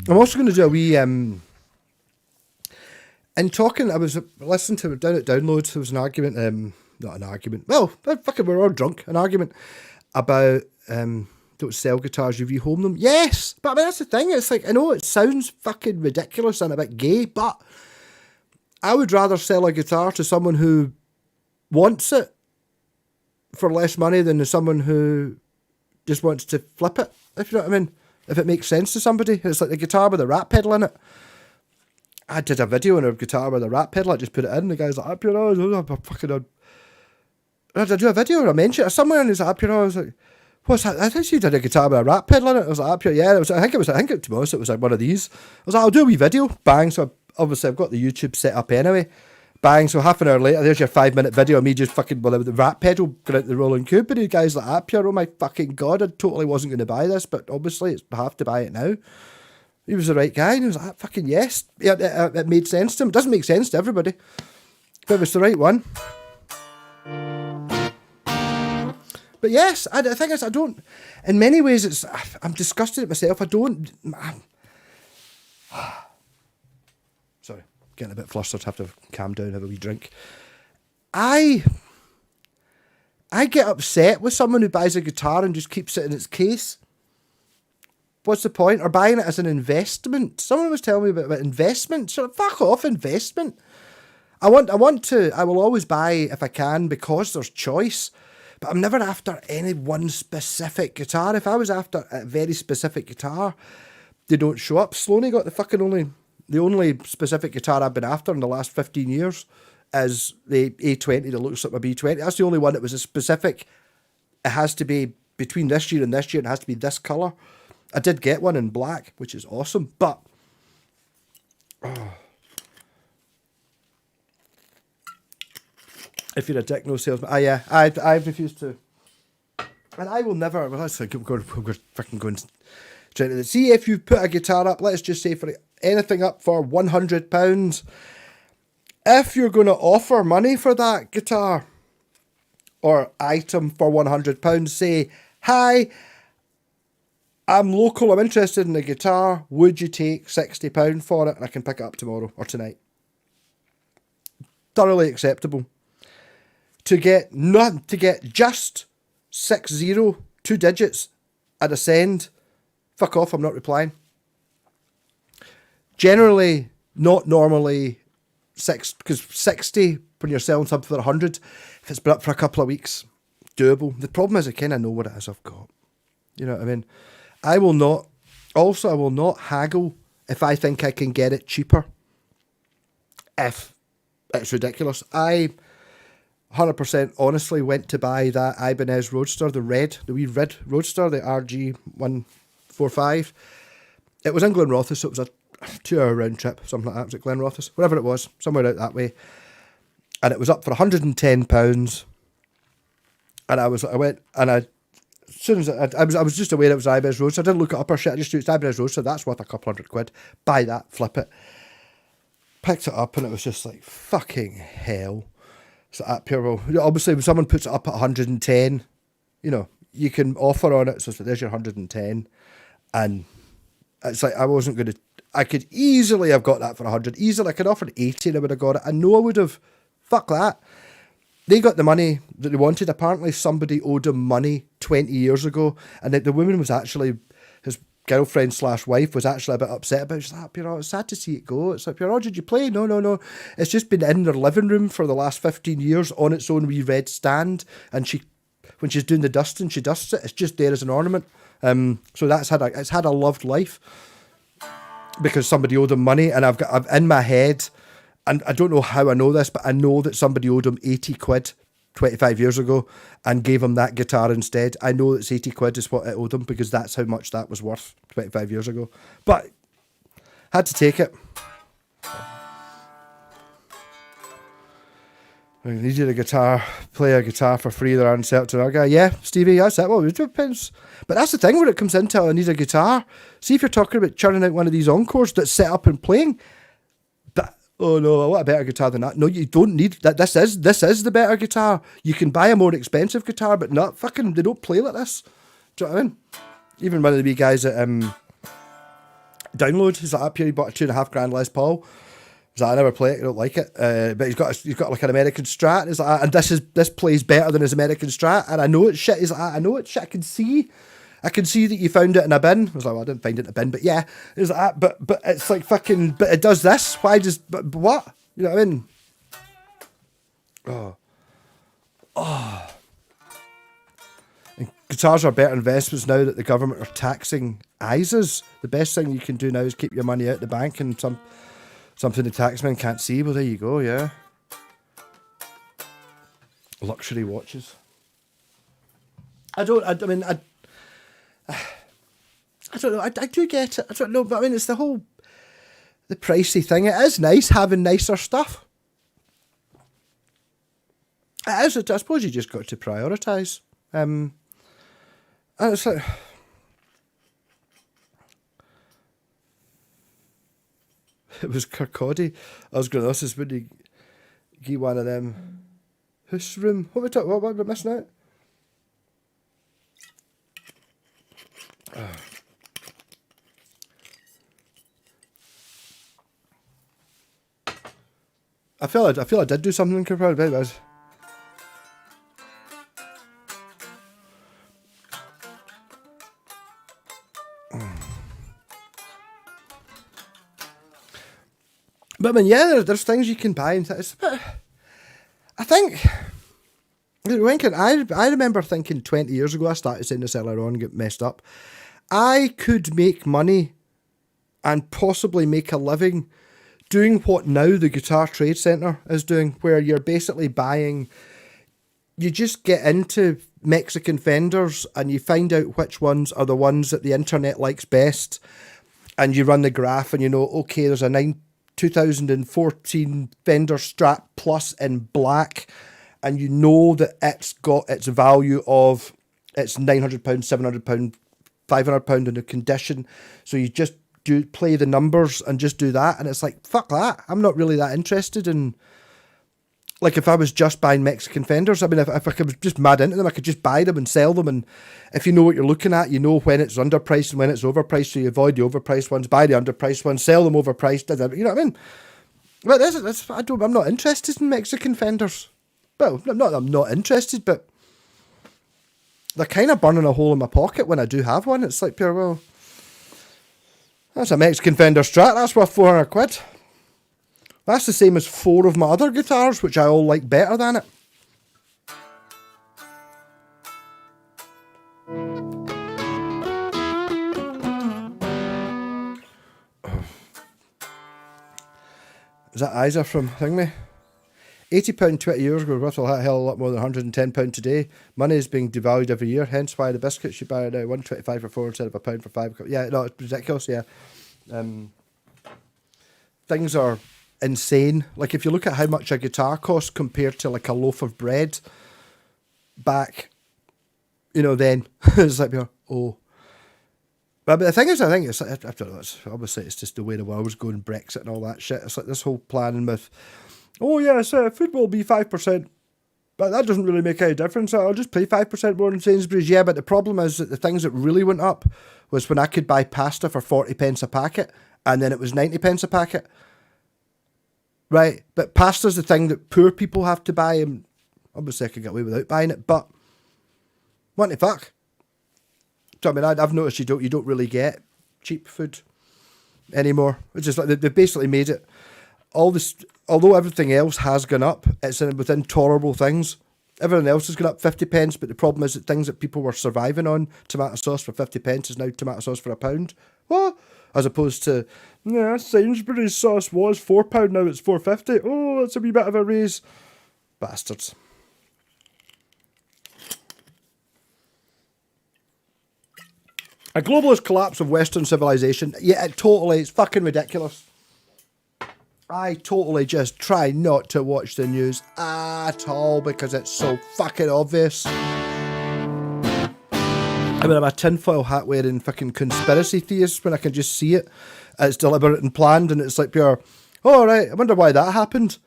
I'm also going to do a wee. In talking, I was listening to down at Downloads. There was an argument. Not an argument. Well, fucking, we're all drunk. An argument about don't sell guitars, you rehome them. Yes, but I mean that's the thing. It's like, I know it sounds fucking ridiculous and a bit gay, but I would rather sell a guitar to someone who wants it for less money than to someone who just wants to flip it. If you know what I mean. If it makes sense to somebody. It's like the guitar with a rat pedal in it. I did a video on a guitar with a rat pedal. I just put it in. The guy's like, up your nose. I did a video or I mentioned it somewhere, and he's like, up your nose. I was like, what's that? I think you did a guitar with a rat pedal in it. I was like, up your, yeah. I think to be honest, it was like one of these. I was like, I'll do a wee video. Bang. So obviously I've got the YouTube set up anyway. Bang. So half an hour later, there's your 5-minute video of me just fucking with the rat pedal going out the rolling cube. And the guy's like, up here, oh my fucking God, I totally wasn't going to buy this, but obviously I have to buy it now. He was the right guy, and he was like, fucking yes. Yeah, it made sense to him. It doesn't make sense to everybody, but it was the right one. But yes, the thing is, I don't, in many ways, I'm disgusted at myself. Sorry, getting a bit flustered, have to calm down, have a wee drink. I get upset with someone who buys a guitar and just keeps it in its case. What's the point? Or buying it as an investment. Someone was telling me about investment. So fuck off, investment. I will always buy if I can because there's choice. But I'm never after any one specific guitar. If I was after a very specific guitar, they don't show up. Sloaney got the only specific guitar I've been after in the last 15 years is the A20 that looks like my B20. That's the only one that was a specific. It has to be between this year and this year. It has to be this colour. I did get one in black, which is awesome, but if you're a dick, no salesman. Yeah, I've refused to, and I will never. Well, let's we're freaking going straight to the. See, if you put a guitar up, let's just say for anything up for £100, if you're going to offer money for that guitar or item for £100, say, hi, I'm local, I'm interested in a guitar, would you take £60 for it and I can pick it up tomorrow or tonight? Thoroughly acceptable. To get just 60, 2 digits at a send, fuck off, I'm not replying. Generally, not normally because 60 when you're selling something for 100, if it's been up for a couple of weeks, doable. The problem is I kind of know what it is I've got. You know what I mean? I will not haggle if I think I can get it cheaper. If it's ridiculous. I 100% honestly went to buy that Ibanez Roadster, the wee red Roadster, the RG145. It was in Glenrothes, so it was a 2-hour round trip, something like that. Was it Glenrothes? Wherever it was, somewhere out that way. And it was up for £110. And I went, and as soon as I was just aware it was Ibanez Roadster. I didn't look it up or shit. I just knew it's Ibanez Roadster. That's worth a couple £100. Buy that, flip it. Picked it up, and it was just like, fucking hell. So at pure, well, obviously when someone puts it up at 110, you know, you can offer on it. So there's your 110, and it's like I wasn't going to. I could easily have got that for 100. Easily, I could offer 80 and I would have got it. I know I would have. Fuck that. They got the money that they wanted. Apparently, somebody owed him money 20 years ago, and the woman was actually his girlfriend / wife was actually a bit upset about it. She's like, it's sad to see it go. It's like, did you play? No. It's just been in their living room for the last 15 years on its own wee red stand, and when she's doing the dusting, she dusts it. It's just there as an ornament. So it's had a loved life because somebody owed them money, and I've in my head, and I don't know how I know this, but I know that somebody owed him 80 quid 25 years ago and gave him that guitar instead. I know it's 80 quid is what it owed him because that's how much that was worth 25 years ago. But had to take it. I needed a guitar, play a guitar for free. They're unset to another guy. Yeah, Stevie, that's it. Well, it depends. But that's the thing when it comes into I need a guitar. See if you're talking about churning out one of these encores that's set up and playing. Oh no, I want a better guitar than that. No, you don't need that. This is the better guitar. You can buy a more expensive guitar, but not fucking. They don't play like this. Do you know what I mean? Even one of the wee guys at Download, he's like up here. He bought a $2,500 Les Paul. He's like, I never play it. I don't like it. But he's got like an American Strat. He's like, and this plays better than his American Strat. And I know it's shit. He's like, I know it's shit. I can see that you found it in a bin. I was like, well, I didn't find it in a bin, but yeah. It was like, but it's like fucking, but it does this. Why does, but what? You know what I mean? And guitars are better investments now that the government are taxing ISAs. The best thing you can do now is keep your money out the bank and something the taxman can't see. Well, there you go, yeah. Luxury watches. I don't know. I do get it. I don't know, but I mean, it's the pricey thing. It is nice having nicer stuff. It is. I suppose you just got to prioritise. And it's like, it was Kirkcaldy. I was going, this is when you get one of them. House room. What are we missing out? I feel I did do something compared to it. But I mean, yeah, there's things you can buy and it's a bit. I think. I remember thinking 20 years ago. I started saying this earlier on, get messed up. I could make money and possibly make a living doing what now the Guitar Trade Centre is doing, where you're basically buying, you just get into Mexican Fenders and you find out which ones are the ones that the internet likes best, and you run the graph and you know, okay, there's a 2014 Fender Strat Plus in black, and you know that it's got its value of, it's £900, £700, £500 in the condition, so you just play the numbers and just do that, and it's like, fuck that. I'm not really that interested in, like, if I was just buying Mexican Fenders, I mean, if I was just mad into them, I could just buy them and sell them, and if you know what you're looking at, you know when it's underpriced and when it's overpriced, so you avoid the overpriced ones, buy the underpriced ones, sell them overpriced, you know what I mean? But I'm not interested in Mexican Fenders. Well, I'm not interested, but they're kind of burning a hole in my pocket when I do have one. It's like, pure, well, that's a Mexican Fender Strat, that's worth £400. That's the same as 4 of my other guitars, which I all like better than it. Is that Isa from Thingy? £80 20 years ago worth a hell of a lot more than £110 today. Money is being devalued every year, hence why the biscuits you buy now £1.25 for 4 instead of £1 for 5. Yeah, no, it's ridiculous. Yeah, things are insane. Like if you look at how much a guitar costs compared to like a loaf of bread back, you know, then it's like, oh. But the thing is, I think it's, I don't know, it's obviously it's just the way the world's going, Brexit and all that shit. It's like this whole planning with, oh yes, food will be 5%, but that doesn't really make any difference. I'll just pay 5% more in Sainsbury's. Yeah, but the problem is that the things that really went up was when I could buy pasta for 40p a packet, and then it was 90p a packet. Right, but pasta's the thing that poor people have to buy, and obviously I could get away without buying it, but what the fuck? So I mean, I've noticed you don't really get cheap food anymore. It's just like they basically made it all this. Although everything else has gone up, it's within tolerable things. Everything else has gone up 50p, but the problem is that things that people were surviving on, tomato sauce for 50p is now tomato sauce for £1. What? As opposed to, yeah, Sainsbury's sauce was £4, now it's £4.50. Oh, that's a wee bit of a raise. Bastards. A globalist collapse of Western civilization. Yeah, it's fucking ridiculous. I totally just try not to watch the news at all because it's so fucking obvious. I mean, I'm a tinfoil hat wearing fucking conspiracy theorist when I can just see it. It's deliberate and planned, and it's like pure, oh, right, I wonder why that happened.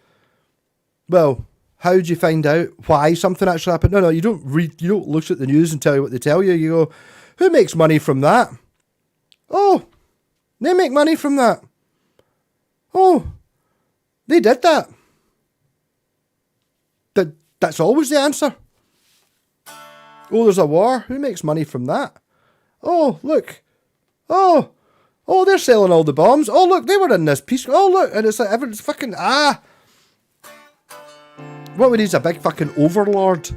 Well, how do you find out why something actually happened? No, you don't read, you don't look at the news and tell you what they tell you. You go, who makes money from that? Oh, they make money from that. Oh, they did that. That's always the answer. Oh, there's a war. Who makes money from that? Oh, look. Oh, they're selling all the bombs. Oh, look, they were in this piece. Oh, look. And it's like, everyone's fucking, What we need is a big fucking overlord.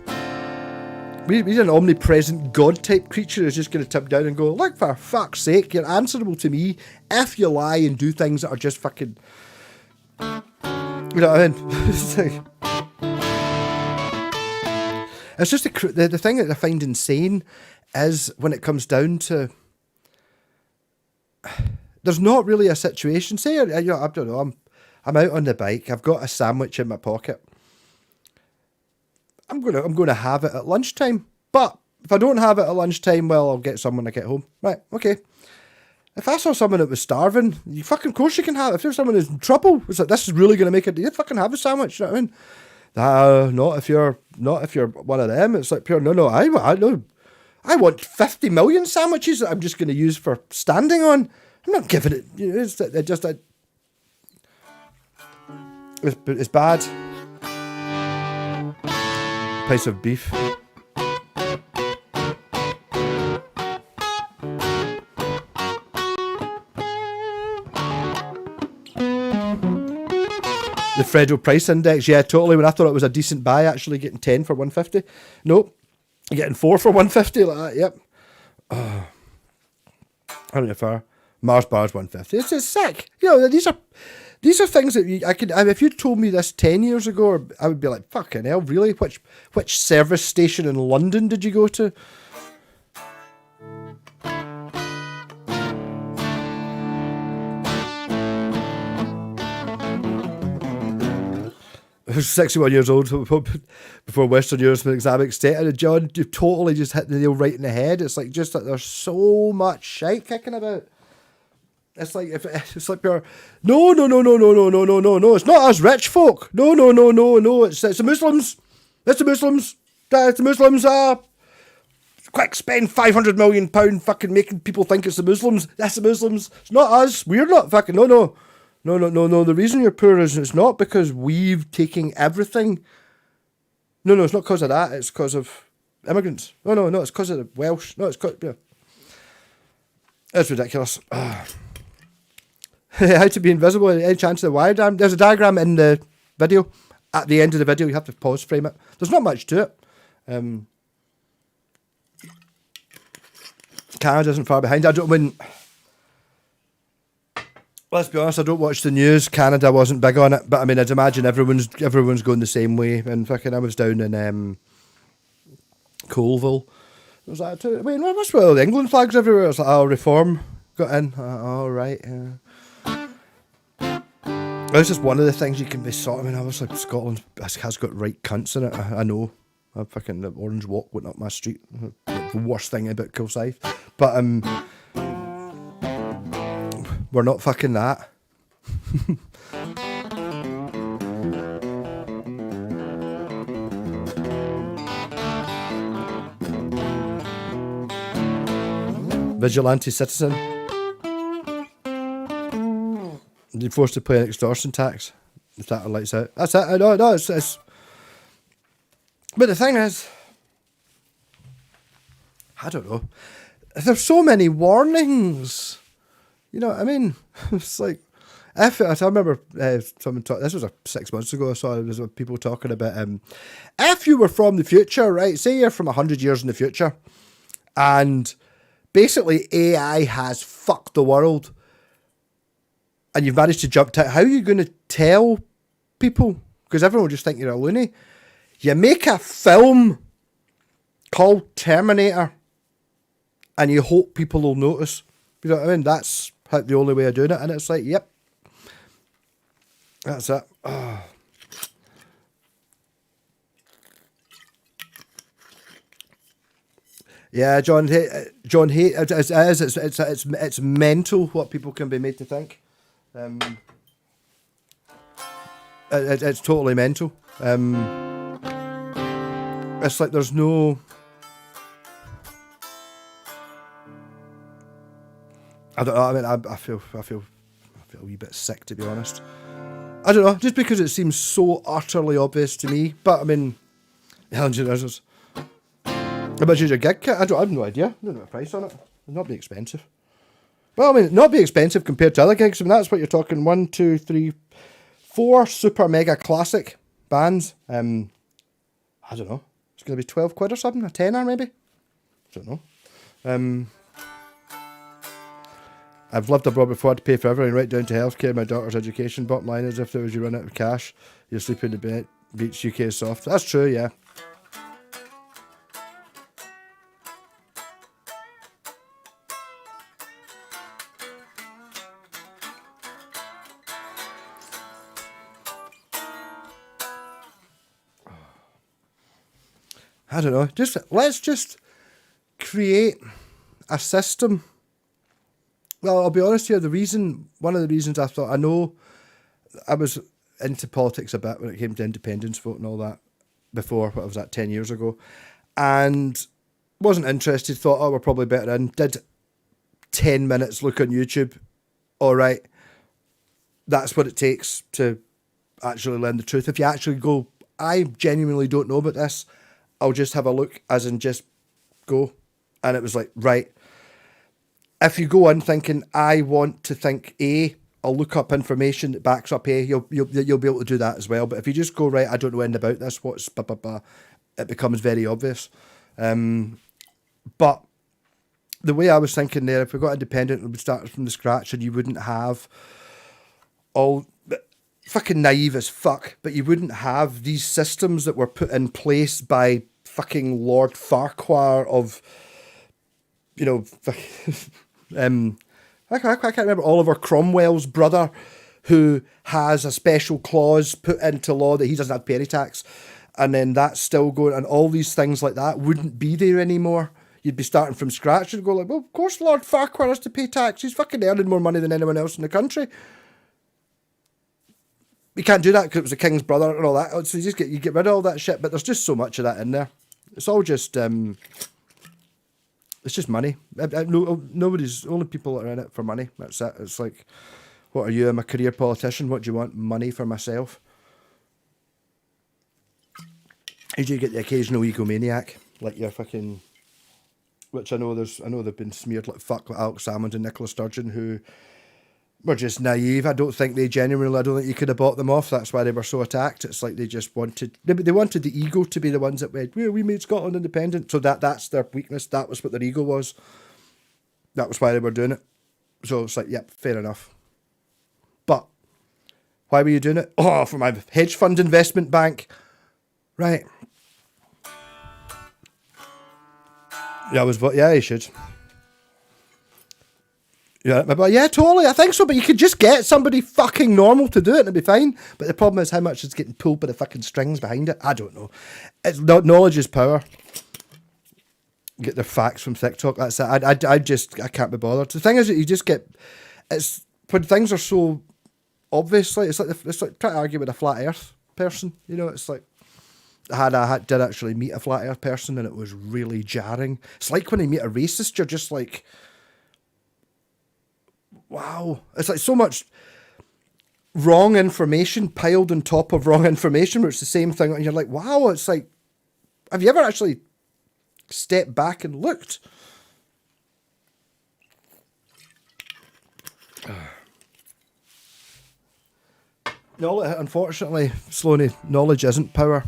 We need an omnipresent god-type creature who's just going to tip down and go, look, for fuck's sake, you're answerable to me if you lie and do things that are just fucking... You know what I mean? It's just the thing that I find insane is when it comes down to... There's not really a situation. Say, I don't know, I'm out on the bike, I've got a sandwich in my pocket. I'm gonna have it at lunchtime. But if I don't have it at lunchtime, well, I'll get some when I get home. Right, okay. If I saw someone that was starving, you fucking course you can have it. If there's someone who's in trouble, it's like, this is really gonna make it. You fucking have a sandwich. You know what I mean? Not if you're one of them. It's like pure. No. I want 50 million sandwiches that I'm just gonna use for standing on. I'm not giving it. You know, it's bad. Piece of beef. The Freddo price index, yeah, totally. When I thought it was a decent buy, actually getting 10 for 150. Nope, you're getting 4 for 150 like that. Yep. I don't know if Mars bar's 150. It's just sick. You know, these are things that I could. If you told me this 10 years ago, I would be like, fucking hell, really? Which service station in London did you go to? I was 61 years old before Western Europe's been Islamic State. And John, you've totally just hit the nail right in the head. It's like just that there's so much shite kicking about. It's like pure. No. It's not us rich folk. No. It's the Muslims. It's the Muslims. It's the Muslims. Quick, spend £500 million fucking making people think it's the Muslims. That's the Muslims. It's not us. We're not fucking no. The reason you're poor is it's not because we've taken everything. No, it's not because of that. It's because of immigrants. No, it's because of the Welsh. No, it's because... Yeah. It's ridiculous. How to be invisible, any chance of the wire diagram? There's a diagram in the video. At the end of the video, you have to pause frame it. There's not much to it. Canada isn't far behind. Let's be honest, I don't watch the news. Canada wasn't big on it, but I mean, I'd imagine everyone's going the same way. And fucking, I was down in Colville. It was like, I mean, what's with all the England flags everywhere? It's like, oh, Reform got in. All right. That's just one of the things you can be sort of. I mean, obviously Scotland has got right cunts in it. I know. Fucking the Orange Walk went up my street. The worst thing about Kilsyth, but we're not fucking that. Vigilante citizen. You're forced to pay an extortion tax. If that lights out. That's it. No, it's... But the thing is, I don't know. There's so many warnings. You know what I mean? It's like, I remember someone talk. This was 6 months ago. I saw there was people talking about if you were from the future, right? Say you're from 100 years in the future, and basically AI has fucked the world, and you've managed to jump to. How are you going to tell people? Because everyone will just think you're a loony. You make a film called Terminator, and you hope people will notice. You know what I mean? That's the only way of doing it. And it's like, yep. That's it. Oh. Yeah, John Hate. It's mental what people can be made to think. It's totally mental. It's like there's no. I don't know. I mean, I feel a wee bit sick, to be honest. I don't know, just because it seems so utterly obvious to me. But I mean, $100. How much is your gig kit? I have no idea. I don't know the price on it. It'll not be expensive. Well, I mean, not be expensive compared to other gigs. I mean, that's what you're talking. 1, 2, 3, 4 super mega classic bands. I don't know. It's going to be 12 quid or something. A tenner maybe. I don't know. I've lived abroad before. I had to pay for everything, right down to healthcare, my daughter's education. Bottom line is, if there was you run out of cash, you're sleeping in the bed. Beach UK is soft. That's true, yeah. I don't know. Let's just create a system. Well, I'll be honest here. One of the reasons I thought, I know I was into politics a bit when it came to independence vote and all that before. What was that, 10 years ago? And wasn't interested. Thought, oh, we're probably better in. Did 10 minutes look on YouTube. All right, that's what it takes to actually learn the truth. If you actually go, I genuinely don't know about this. I'll just have a look, as in just go. And it was like, right. If you go in thinking, I want to think A, I'll look up information that backs up A, you'll be able to do that as well. But if you just go, right, I don't know anything about this, what's blah, blah, blah, it becomes very obvious. But the way I was thinking there, if we got independent, it would start from the scratch and you wouldn't have all... fucking naive as fuck, but you wouldn't have these systems that were put in place by fucking Lord Farquhar of, you know, I can't remember, Oliver Cromwell's brother, who has a special clause put into law that he doesn't have to pay any tax, and then that's still going, and all these things like that wouldn't be there anymore. You'd be starting from scratch and go like, well, of course Lord Farquhar has to pay tax. He's fucking earning more money than anyone else in the country. You can't do that because it was the king's brother and all that. So you get rid of all that shit. But there's just so much of that in there. It's all just it's just money. Nobody's, only people that are in it for money. That's it. It's like, what are you? I'm a career politician. What do you want? Money for myself. You do get the occasional egomaniac, like your fucking, which I know they've been smeared like fuck, like Alex Salmond and Nicola Sturgeon, who were just naive. I don't think you could have bought them off. That's why they were so attacked. It's like they just wanted, they wanted the ego to be the ones that went, well, we made Scotland independent. So that's their weakness. That was what their ego was. That was why they were doing it. So it's like, yep, fair enough. But why were you doing it? Oh, for my hedge fund investment bank. Right. Yeah, you should. Yeah, but yeah, totally. I think so. But you could just get somebody fucking normal to do it and it'd be fine. But the problem is how much is getting pulled by the fucking strings behind it. I don't know. It's knowledge is power. Get their facts from TikTok. That's it. I can't be bothered. The thing is that you just get, it's when things are so obviously, it's like trying to argue with a flat Earth person. You know, it's like I did actually meet a flat Earth person and it was really jarring. It's like when you meet a racist, you're just like, wow, it's like so much wrong information piled on top of wrong information, where it's the same thing, and you're like, wow, it's like, have you ever actually stepped back and looked? No, unfortunately, Sloaney, knowledge isn't power.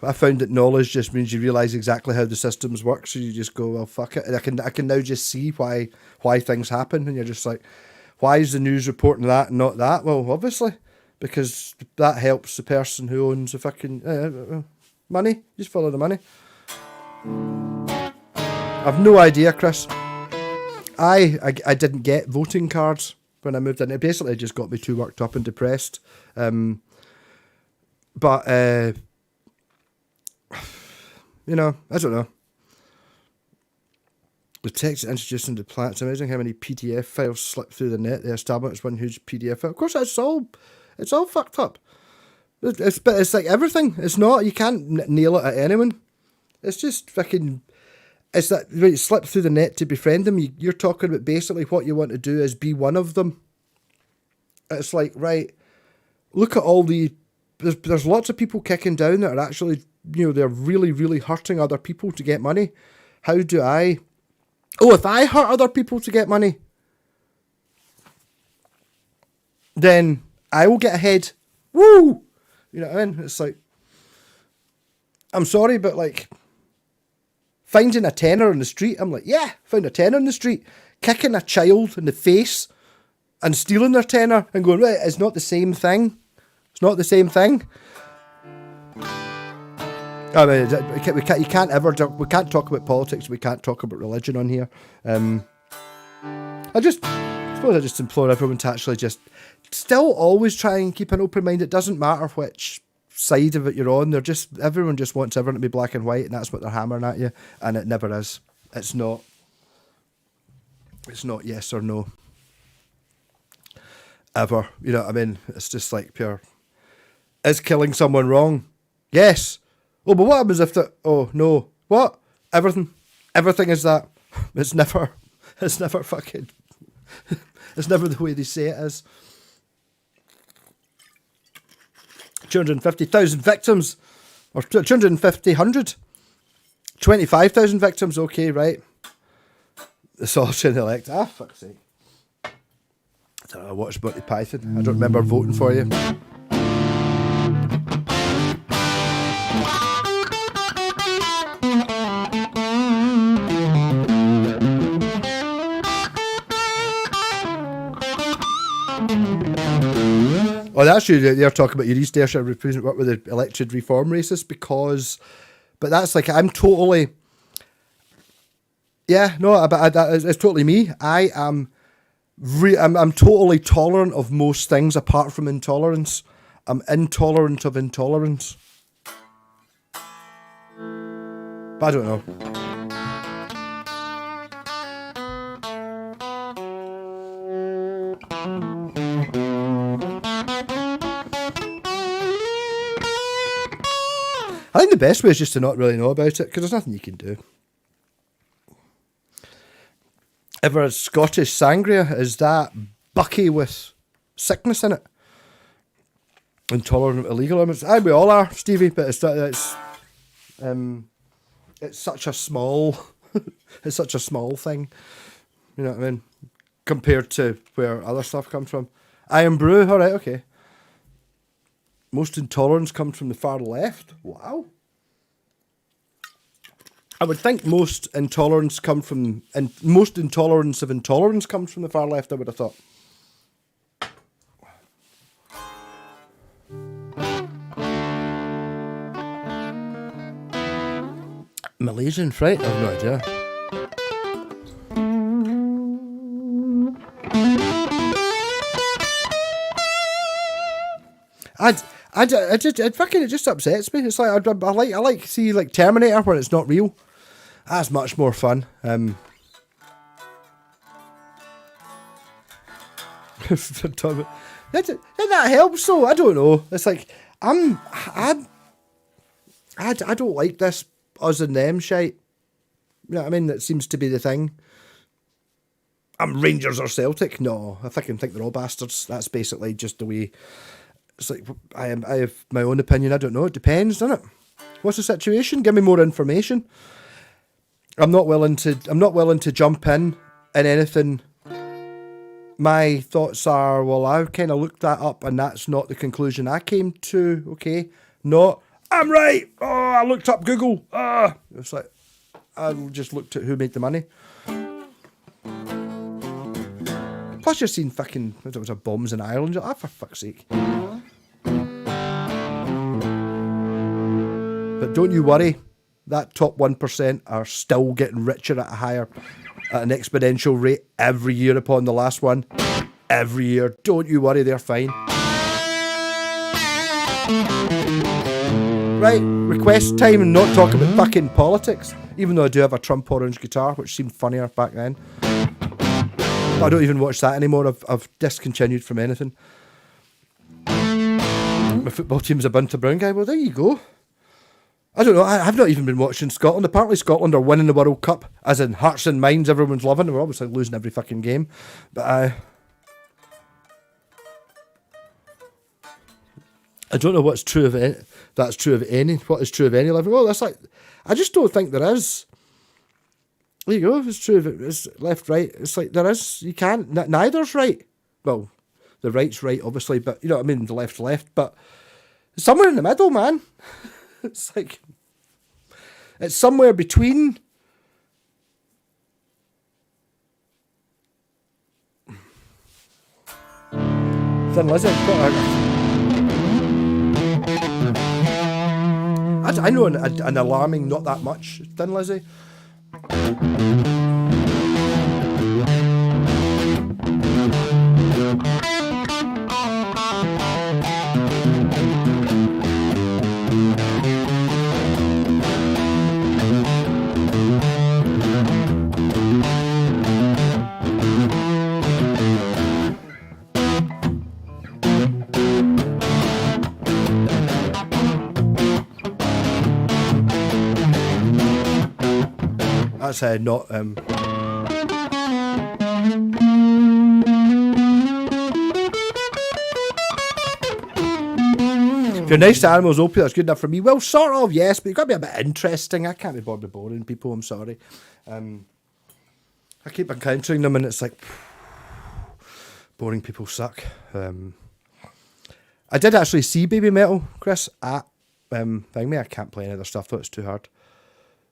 I found that knowledge just means you realise exactly how the systems work, so you just go, well, fuck it. And I can now just see why things happen, and you're just like, why is the news reporting that and not that? Well, obviously, because that helps the person who owns the fucking money. Just follow the money. I've no idea, Chris. I didn't get voting cards when I moved in. It basically just got me too worked up and depressed. But you know, I don't know. The text introduced into plant. It's amazing how many PDF files slip through the net. They establish one huge PDF file. Of course, it's all fucked up. It's like everything. It's not. You can't nail it at anyone. It's just fucking. It's that when you slip through the net to befriend them. You're talking about basically what you want to do is be one of them. It's like, right, look at all the. There's lots of people kicking down that are actually, you know, they're really, really hurting other people to get money. How do I? Oh, if I hurt other people to get money, then I will get ahead. Woo! You know what I mean? It's like, I'm sorry, but like, finding a tenner on the street, I'm like, yeah, found a tenner on the street. Kicking a child in the face and stealing their tenner and going, right, it's not the same thing. It's not the same thing. I mean, we can't talk about politics. We can't talk about religion on here. I suppose I just implore everyone to actually just still always try and keep an open mind. It doesn't matter which side of it you're on. Everyone just wants everyone to be black and white, and that's what they're hammering at you. And it never is. It's not. It's not yes or no. Ever. You know what I mean? It's just like pure. Is killing someone wrong? Yes. Oh, but what happens if the... Oh, no. What? Everything is that. It's never fucking... It's never the way they say it is. 250,000 victims. Or 250, 100. 25,000 victims. Okay, right. The Soldier elect. Ah, fuck's sake. I don't know, I watched Monty Python. I don't remember voting for you. Oh, that's you. They're talking about your East Ayrshire representative work with the elected reform racists but that's like, I'm totally, yeah, no, but it's totally me. I'm totally tolerant of most things apart from intolerance. I'm intolerant of intolerance. But I don't know. I think the best way is just to not really know about it, because there's nothing you can do. Ever a Scottish sangria, is that bucky with sickness in it? Intolerant of illegal elements. We all are, Stevie, but it's such a small it's such a small thing. You know what I mean? Compared to where other stuff comes from. Iron brew, alright, okay. Most intolerance comes from the far left. Wow. I would think most intolerance of intolerance comes from the far left, I would have thought. Malaysian fright? I have no idea. It just upsets me. It's like I like see like Terminator when it's not real. That's much more fun. That helps though. I don't know. It's like I don't like this us and them shite. You know what I mean? That seems to be the thing. I'm Rangers or Celtic. No, I think they're all bastards. That's basically just the way. It's like I have my own opinion. I don't know. It depends, doesn't it? What's the situation? Give me more information. I'm not willing to jump in anything. My thoughts are, well, I kind of looked that up and that's not the conclusion I came to. Okay, no, I'm right. Oh, I looked up Google. It's like I just looked at who made the money. Plus, you're seeing fucking there was bombs in Ireland. You're like, for fuck's sake. But don't you worry, that top 1% are still getting richer at an exponential rate every year upon the last one. every year. Don't you worry, they're fine. Right, request time and not talk about fucking politics. Even though I do have a Trump orange guitar, which seemed funnier back then. But I don't even watch that anymore. I've discontinued from anything. My football team's a Bunter Brown guy. Well, there you go. I don't know. I've not even been watching Scotland. Apparently Scotland are winning the World Cup, as in hearts and minds. Everyone's loving it. We're obviously losing every fucking game. But I don't know what's true of it. That's true of any. What is true of any level? Well, that's like, I just don't think there is. There you go. It's true of it. It's left, right. It's like there is. You can't. Neither's right. Well, the right's right, obviously, but you know what I mean. The left's left, but it's somewhere in the middle, man. It's like it's somewhere between. Thin Lizzy. I know an alarming, not that much, Thin Lizzy. That's not. If you're nice to animals, Opie, that's good enough for me. Well, sort of, yes, but you've got to be a bit interesting. I can't be bothered with boring people, I'm sorry. I keep encountering them and it's like, boring people suck. I did actually see Baby Metal, Chris, at Thingy. I can't play any other stuff though, it's too hard.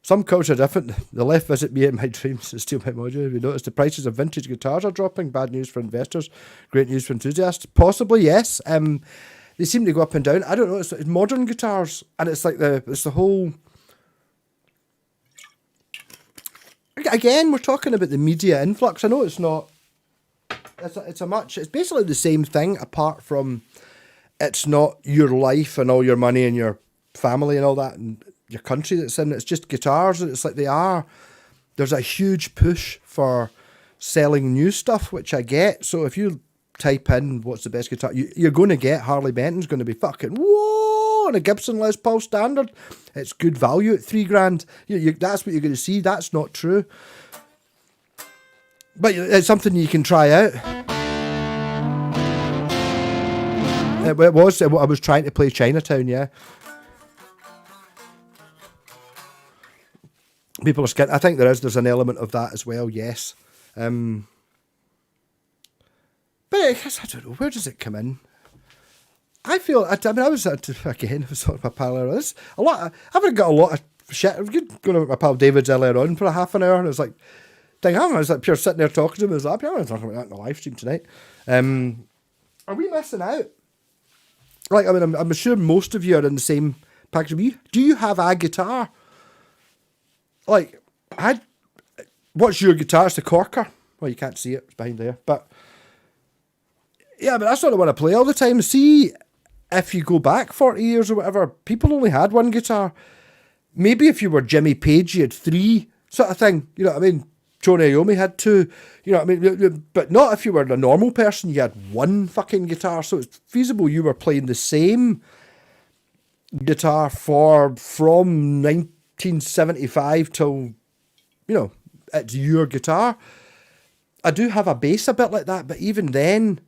Some cultures are different. The left visit me in my dreams and steal my mojo. We noticed the prices of vintage guitars are dropping. Bad news for investors. Great news for enthusiasts. Possibly, yes. They seem to go up and down. I don't know. It's modern guitars, and it's like it's the whole. Again, we're talking about the media influx. I know it's not. It's basically the same thing, apart from it's not your life and all your money and your family and all that and your country that's in. It's just guitars. It's like there's a huge push for selling new stuff, which I get. So if you type in what's the best guitar, you're going to get Harley Benton's going to be fucking whoa, and a Gibson Les Paul Standard. It's good value at $3,000. That's what you're going to see. That's not true, but it's something you can try out. It was. I was trying to play Chinatown. Yeah. People are scared. I think there's an element of that as well, yes. But I guess, I don't know, where does it come in? I feel, I was talking my pal earlier. I've got a lot of shit. I was going to my pal David's earlier on for a half an hour, and it was like, I was like pure sitting there talking to him. I was like, I'm talking about that in the live stream tonight. Are we missing out? Like, I mean, I'm sure most of you are in the same package. Do you have a guitar? Like, what's your guitar? It's the Corker. Well, you can't see it. It's behind there. But, yeah, but that's what I want to play all the time. See, if you go back 40 years or whatever, people only had one guitar. Maybe if you were Jimmy Page, you had three, sort of thing. You know what I mean? Tony Iommi had two. You know what I mean? But not if you were a normal person, you had one fucking guitar. So it's feasible you were playing the same guitar from 1975 till, it's your guitar. I do have a bass a bit like that, but even then,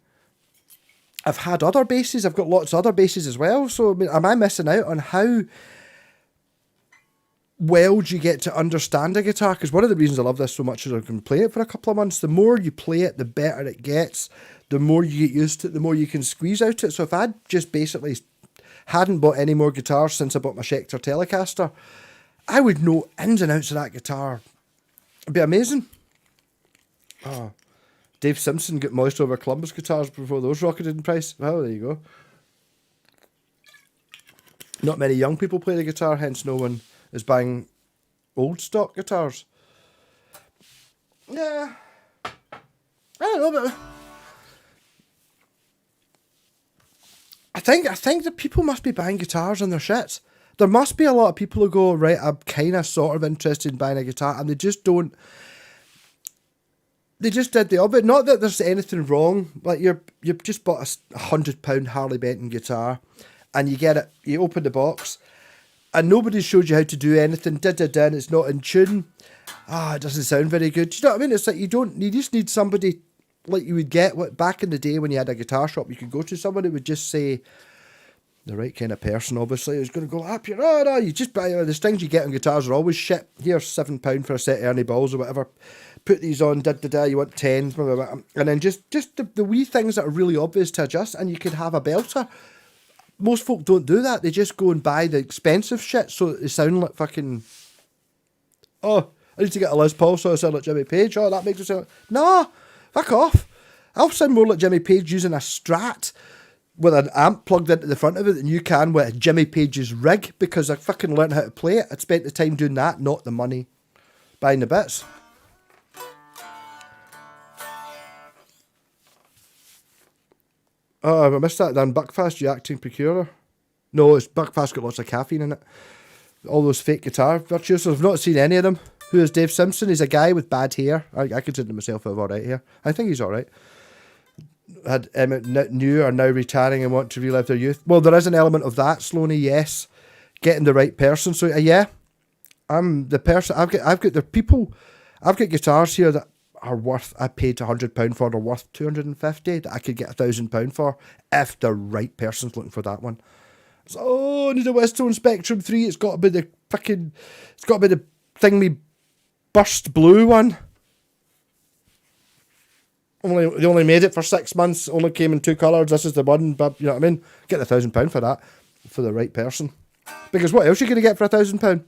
I've had other basses. I've got lots of other basses as well. So, I mean, am I missing out on how well do you get to understand a guitar? Because one of the reasons I love this so much is I can play it for a couple of months. The more you play it, the better it gets. The more you get used to it, the more you can squeeze out it. So if I just basically hadn't bought any more guitars since I bought my Schecter Telecaster, I would know ins and outs of that guitar. It'd be amazing. Oh, Dave Simpson got moist over Columbus guitars before those rocketed in price. Well, there you go. Not many young people play the guitar, hence no one is buying old stock guitars. Yeah. I don't know, but I think that people must be buying guitars on their shits. There must be a lot of people who go, right, I'm kind of sort of interested in buying a guitar, and they just don't. They just did the opposite. Not that there's anything wrong. Like you've just bought £100 Harley Benton guitar, and you get it. You open the box, and nobody showed you how to do anything. And it's not in tune. It doesn't sound very good. Do you know what I mean? It's like you just need somebody like you would get back in the day when you had a guitar shop. You could go to someone who would just say, the right kind of person, obviously, who's going to go up here. No, you just buy the strings you get on guitars are always shit. Here's £7 for a set of Ernie balls or whatever. Put these on, you want 10, blah, blah, blah. And then just the wee things that are really obvious to adjust, and you could have a belter. Most folk don't do that. They just go and buy the expensive shit so they sound like fucking. Oh, I need to get a Les Paul so I sound like Jimmy Page. Oh, that makes it sound. No, fuck off. I'll sound more like Jimmy Page using a Strat with an amp plugged into the front of it than you can with a Jimmy Page's rig, because I fucking learned how to play it. I'd spent the time doing that, not the money buying the bits. Oh, I missed that then. Buckfast, you acting procurer? No, it's Buckfast got lots of caffeine in it. All those fake guitar virtuosos. I've not seen any of them. Who is Dave Simpson? He's a guy with bad hair. I consider myself to have alright hair. I think he's alright. Had Emmett new are now retiring and want to relive their youth. Well, there is an element of that, Sloaney, yes. Getting the right person. So yeah, I'm the person. I've got the people. I've got guitars here that are worth. I paid £100 for. They're worth £250 that I could get £1,000 for if the right person's looking for that one. So I need a Westone Spectrum 3. It's got to be the fucking. It's got to be the thingy burst blue one. They only made it for 6 months. Only came in 2 colours. This is the one, but you know what I mean. Get the £1,000 for that, for the right person. Because what else are you going to get for £1,000?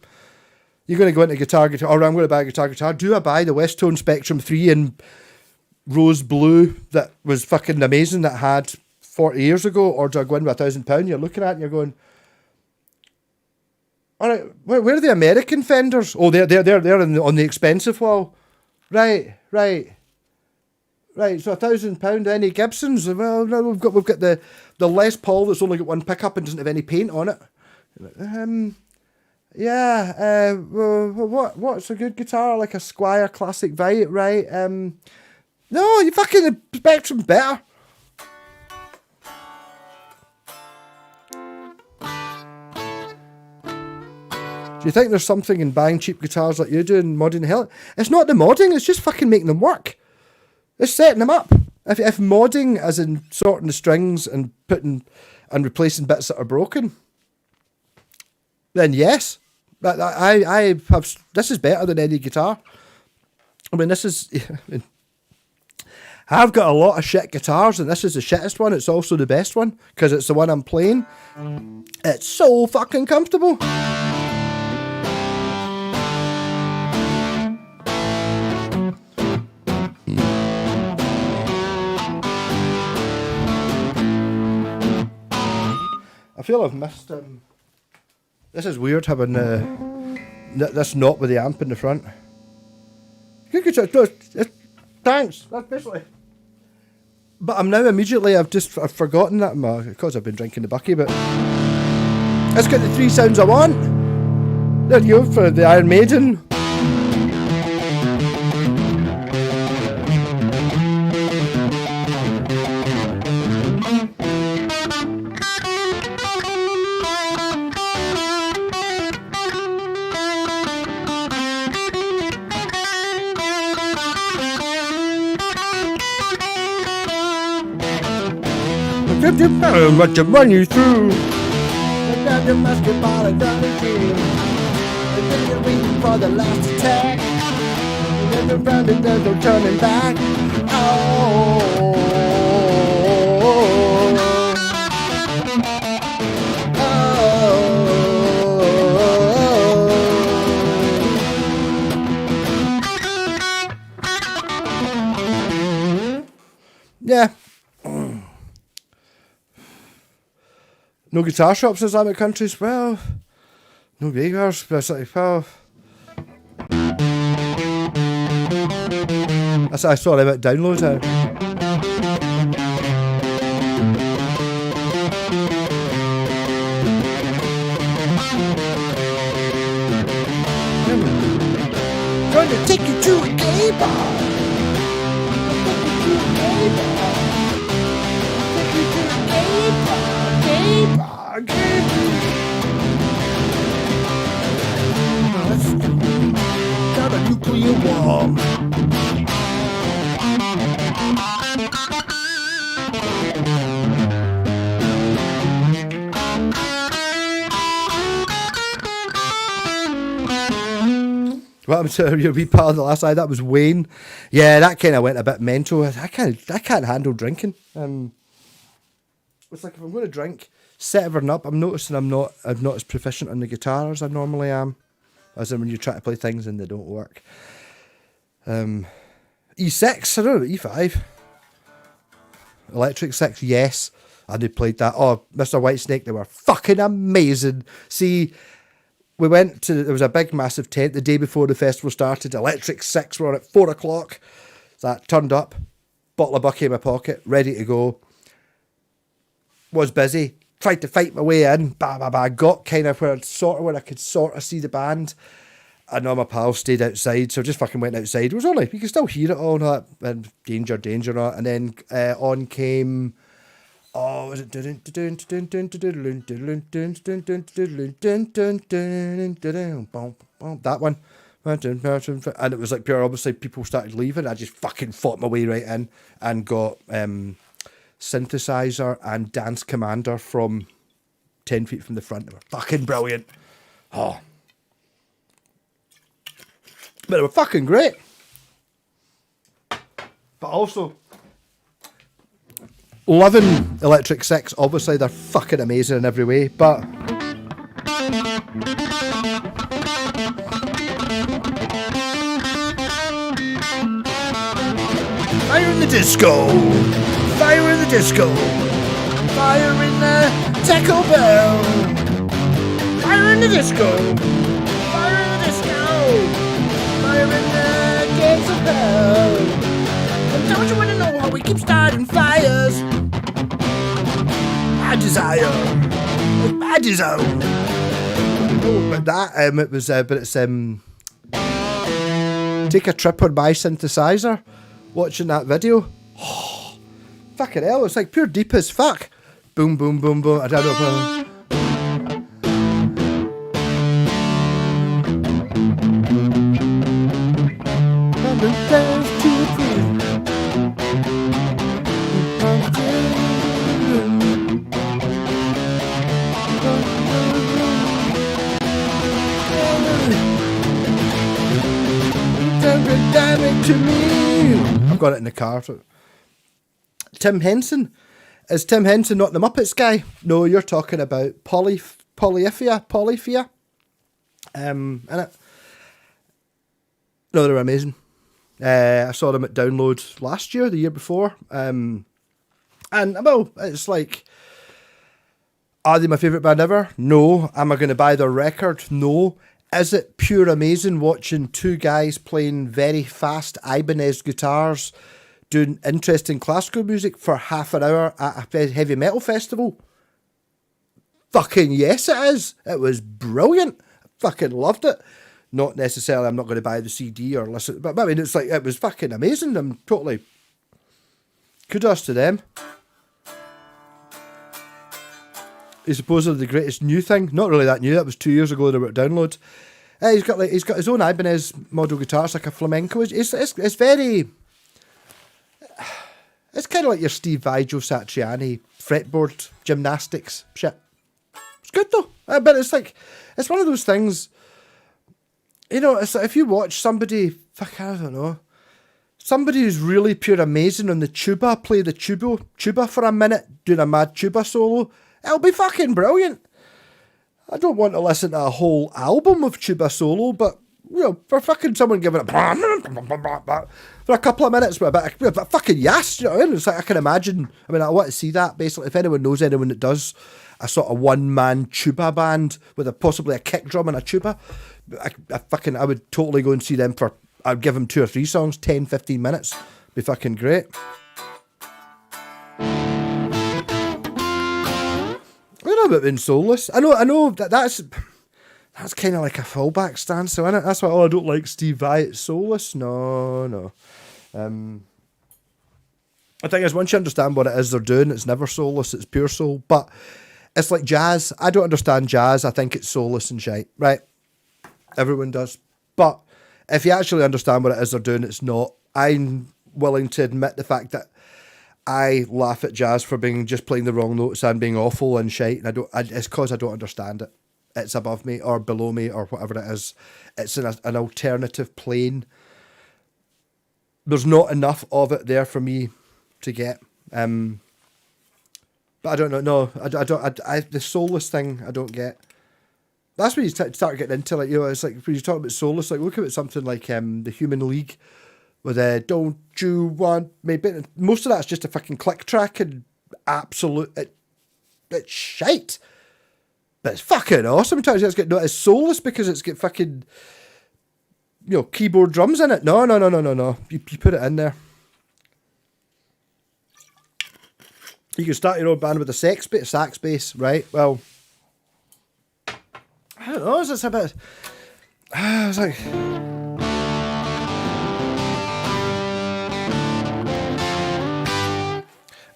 You're going to go into guitar. Or I'm going to buy a guitar. Do I buy the Westone Spectrum 3 in rose blue that was fucking amazing that I had 40 years ago, or do I go in with £1,000? You're looking at it and you're going, all right, where are the American Fenders? Oh, they're on the expensive wall. Right. So £1,000. Any Gibsons? Well, no, we've got the Les Paul that's only got one pickup and doesn't have any paint on it. What's a good guitar? Like a Squier Classic Vite, right? No, you fucking the Spectrum's better. Do you think there's something in buying cheap guitars like you do and modding the hell? It's not the modding, it's just fucking making them work. It's setting them up. If modding, as in sorting the strings and putting and replacing bits that are broken, then yes, I have. This is better than any guitar. I mean, this is. I've got a lot of shit guitars, and this is the shittest one. It's also the best one because it's the one I'm playing. It's so fucking comfortable. I feel I've missed. This is weird having this knot with the amp in the front. Good guitar. Thanks. That's basically. But I'm now immediately. I've forgotten that because I've been drinking the bucky. But it's got the 3 sounds I want. There you go for the Iron Maiden. What you run you through? The basketball and down the field. And then you're waiting for the last attack. And then you're round and there's no turning back. Oh. Yeah. No guitar shops in Islamic countries? Well, no beggars, but it's like, well... I saw about downloads now. Got a nuclear war. What happened to your wee pal on the last side? That was Wayne. Yeah, that kind of went a bit mental. I can't handle drinking. It's like if I'm going to drink, set everything up. I'm noticing I'm not as proficient on the guitar as I normally am. As in when you try to play things and they don't work. E6, I don't know, E5. Electric 6, yes. And they played that. Oh, Mr. Whitesnake, they were fucking amazing. See, we went to, there was a big massive tent the day before the festival started. Electric 6 were on at 4 o'clock. So that turned up, bottle of bucky in my pocket, ready to go. Was busy, tried to fight my way in, got kind of where I could sort of see the band. And all my pals stayed outside, so I just fucking went outside. It was only, you could still hear it all and that, and danger, and all. And then on came, oh, was it that one? And it was like pure, obviously people started leaving. I just fucking fought my way right in and got synthesizer and Dance Commander from 10 feet from the front. They were fucking brilliant. Oh. But they were fucking great. But also, loving Electric 6. Obviously, they're fucking amazing in every way, but fire in the disco! Fire in the disco! Fire in the Taco Bell! Fire in the disco! Fire in the disco! Fire in the gates of hell! And don't you want to know how we keep starting fires? My desire! My desire! Oh, but that, it was, but it's, take a trip on my synthesizer, watching that video. Oh, fucking hell, it's like pure deep as fuck. Boom, boom, boom, boom. I don't know. To me. I've got it in the car. Tim Henson. Is Tim Henson not the Muppets guy? No, you're talking about Polyphia. And it. No, they're amazing. I saw them at Download last year, the year before. And well, it's like, are they my favourite band ever? No. Am I going to buy their record? No. Is it pure amazing watching two guys playing very fast Ibanez guitars, doing interesting classical music for half an hour at a heavy metal festival? Fucking yes it is. It was brilliant. I fucking loved it. Not necessarily I'm not going to buy the CD or listen, but I mean it's like, it was fucking amazing. I'm totally, kudos to them. He's supposedly the greatest new thing. Not really that new. That was 2 years ago. They were at Download. He's got his own Ibanez model guitar. It's like a flamenco. It's very. It's kind of like your Steve Vai, Joe Satriani fretboard gymnastics shit. It's good though, but it's like, it's one of those things. You know, it's like if you watch somebody, I don't know, somebody who's really pure amazing on the tuba play the tuba for a minute, doing a mad tuba solo. It'll be fucking brilliant. I don't want to listen to a whole album of tuba solo, but, you know, for fucking someone giving it for a couple of minutes with a bit of fucking yes, you know what I mean? It's like, I can imagine, I mean, I want to see that, basically. If anyone knows anyone that does a sort of one-man tuba band with possibly a kick drum and a tuba, I would totally go and see them for, I'd give them 2 or 3 songs, 10, 15 minutes. Be fucking great. I don't know about being soulless. I know that's That's kind of like a fallback stance, so innit? That's why, oh, I don't like Steve Vai, it's soulless. No. I think is once you understand what it is they're doing, it's never soulless, it's pure soul. But it's like jazz. I don't understand jazz. I think it's soulless and shite. Right? Everyone does. But if you actually understand what it is they're doing, it's not. I'm willing to admit the fact that I laugh at jazz for being just playing the wrong notes and being awful and shite. And it's because I don't understand it. It's above me or below me or whatever it is. It's in an alternative plane. There's not enough of it there for me to get. But I don't know. No, I the soulless thing I don't get. That's when you start getting into, like, you know, it's like when you talk about soulless, like look at something like the Human League with Don't You Want Me? Most of that's just a fucking click track and absolute it's shite. But it's fucking awesome. Sometimes it's soulless because it's got fucking, you know, keyboard drums in it. No. You put it in there. You can start your own band with a sax bass, right? Well, I don't know. It's a bit. It's like.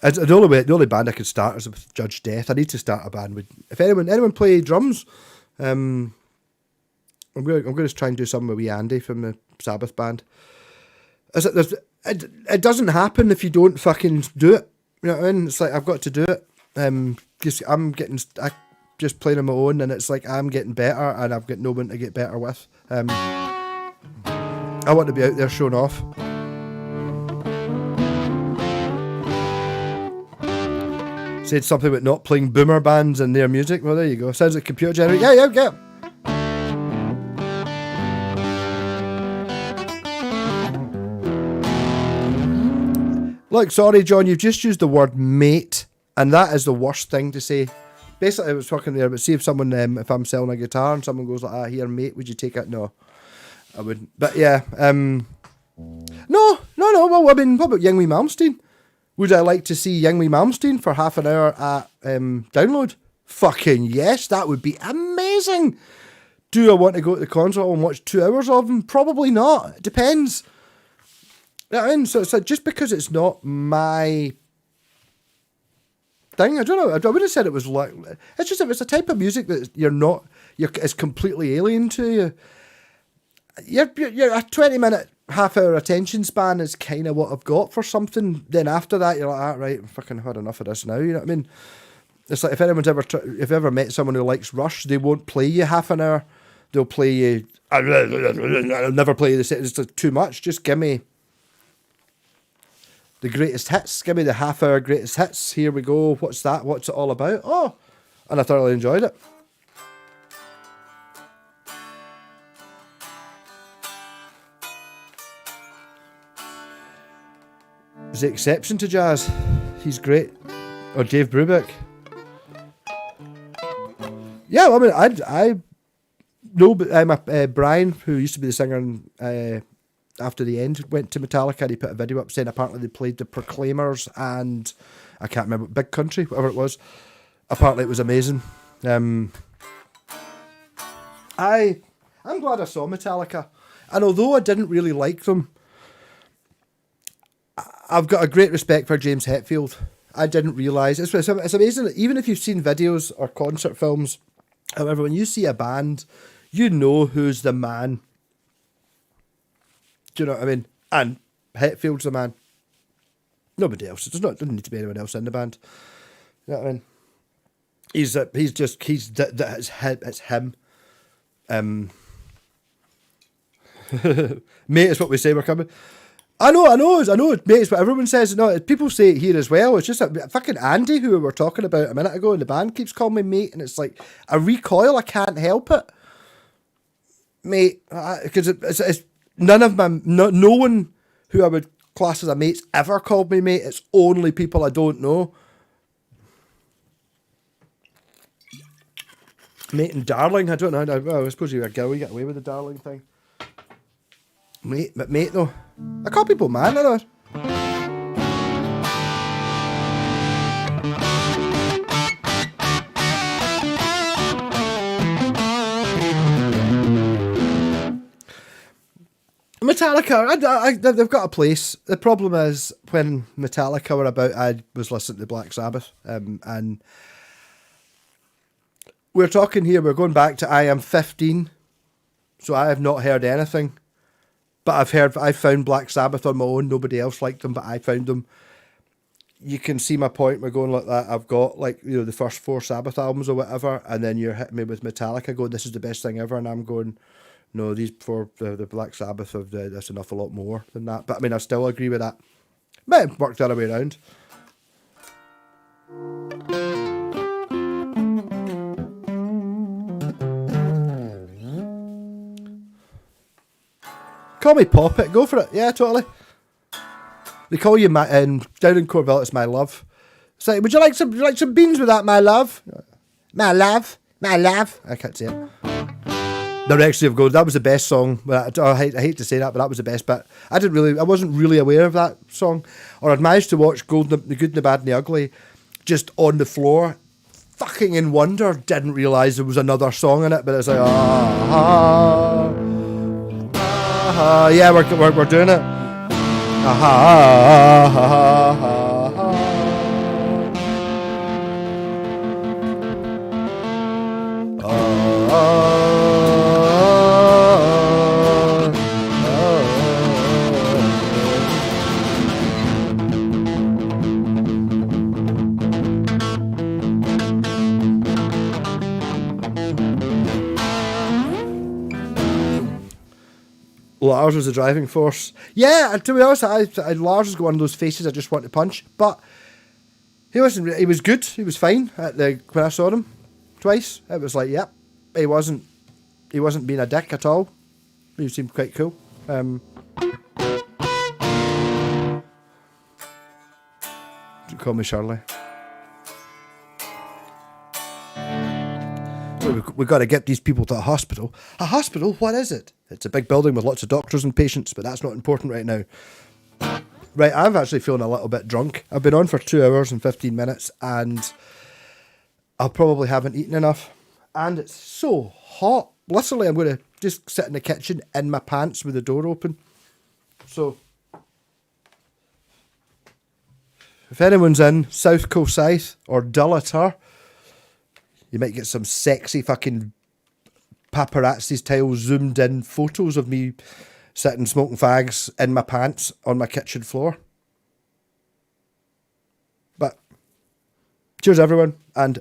The only band I could start is with Judge Death. I need to start a band with. If anyone play drums, I'm going to try and do something with wee Andy from the Sabbath band. It doesn't happen if you don't fucking do it. You know what I mean? It's like I've got to do it. I'm just playing on my own, and it's like I'm getting better, and I've got no one to get better with. I want to be out there showing off. Said something about not playing boomer bands and their music. Well, there you go. Sounds like computer generated. Yeah. Look, sorry, John, you've just used the word mate, and that is the worst thing to say. Basically, I was talking there about, see if someone, if I'm selling a guitar and someone goes like, here, mate, would you take it? No, I wouldn't. But yeah, no. Well, I mean, what about Yngwie Malmsteen? Would I like to see Yngwie Malmsteen for half an hour at Download? Fucking yes, that would be amazing. Do I want to go to the concert and watch 2 hours of him? Probably not. It depends. And so it's like, just because it's not my thing, I don't know. I would have said it was like, it's just, if it's a type of music that it's completely alien to you. You're a 20-minute, half-hour attention span is kind of what I've got for something. Then after that, you're like, right, I've fucking had enough of this now. You know what I mean? It's like if anyone's if you've ever met someone who likes Rush, they won't play you half an hour. They'll play you. I'll never play you the set. It's like too much. Just give me the greatest hits. Give me the half-hour greatest hits. Here we go. What's that? What's it all about? Oh, and I thoroughly enjoyed it. Is the exception to jazz. He's great. Or Dave Brubeck. Yeah, well, I mean, I know, but Brian, who used to be the singer after the end, went to Metallica, and he put a video up saying apparently they played the Proclaimers and I can't remember, Big Country, whatever it was. Apparently it was amazing. I'm glad I saw Metallica, and although I didn't really like them, I've got a great respect for James Hetfield. I didn't realise. It's amazing that even if you've seen videos or concert films, however, when you see a band, you know who's the man. Do you know what I mean? And Hetfield's the man. Nobody else. Doesn't need to be anyone else in the band. You know what I mean? It's him. Mate, is what we say. We're coming. I know, mate, it's what everyone says. No, people say it here as well. It's just that fucking Andy, who we were talking about a minute ago in the band, keeps calling me mate, and it's like, I recoil, I can't help it. Mate, because it's none of my, no one who I would class as a mate's ever called me mate. It's only people I don't know. Mate and darling, I don't know. Well, I suppose you're a girl, you get away with the darling thing. Mate though. I call people man, I know. Metallica, they've got a place. The problem is when Metallica were about, I was listening to Black Sabbath, and we're talking here. We're going back to I am 15, so I have not heard anything, but I found Black Sabbath on my own. Nobody else liked them, but I found them. You can see my point. We're going like that. I've got like the first 4 Sabbath albums or whatever, and then you're hitting me with Metallica, going, "This is the best thing ever," and I'm going, "No, these 4 the Black Sabbath have that's an awful lot more than that." But I mean, I still agree with that. Might have worked the other way around. Call me Pop It. Go for it. Yeah, totally. They call you down in Corville. It's my love. It's like, would you like some beans with that, my love? My love. I can't say it. The Rexy of Gold. That was the best song. I hate to say that, but that was the best bit. I wasn't really aware of that song, or I'd managed to watch The Good, the Bad, and the Ugly, just on the floor, fucking in wonder. Didn't realise there was another song in it, but it's like yeah, we're doing it. Lars was the driving force. Yeah, to be honest, Lars has got one of those faces I just want to punch. But he wasn't. He was good. He was fine when I saw him twice. It was like, yep, he wasn't being a dick at all. He seemed quite cool. Don't call me Shirley. We've got to get these people to a hospital. A hospital? What is it? It's a big building with lots of doctors and patients, but that's not important right now. Right, I'm actually feeling a little bit drunk. I've been on for 2 hours and 15 minutes, and I probably haven't eaten enough. And it's so hot. Literally, I'm going to just sit in the kitchen in my pants with the door open. So, if anyone's in South Coast South or Dullator, you might get some sexy fucking paparazzi style zoomed in photos of me sitting smoking fags in my pants on my kitchen floor. But cheers everyone, and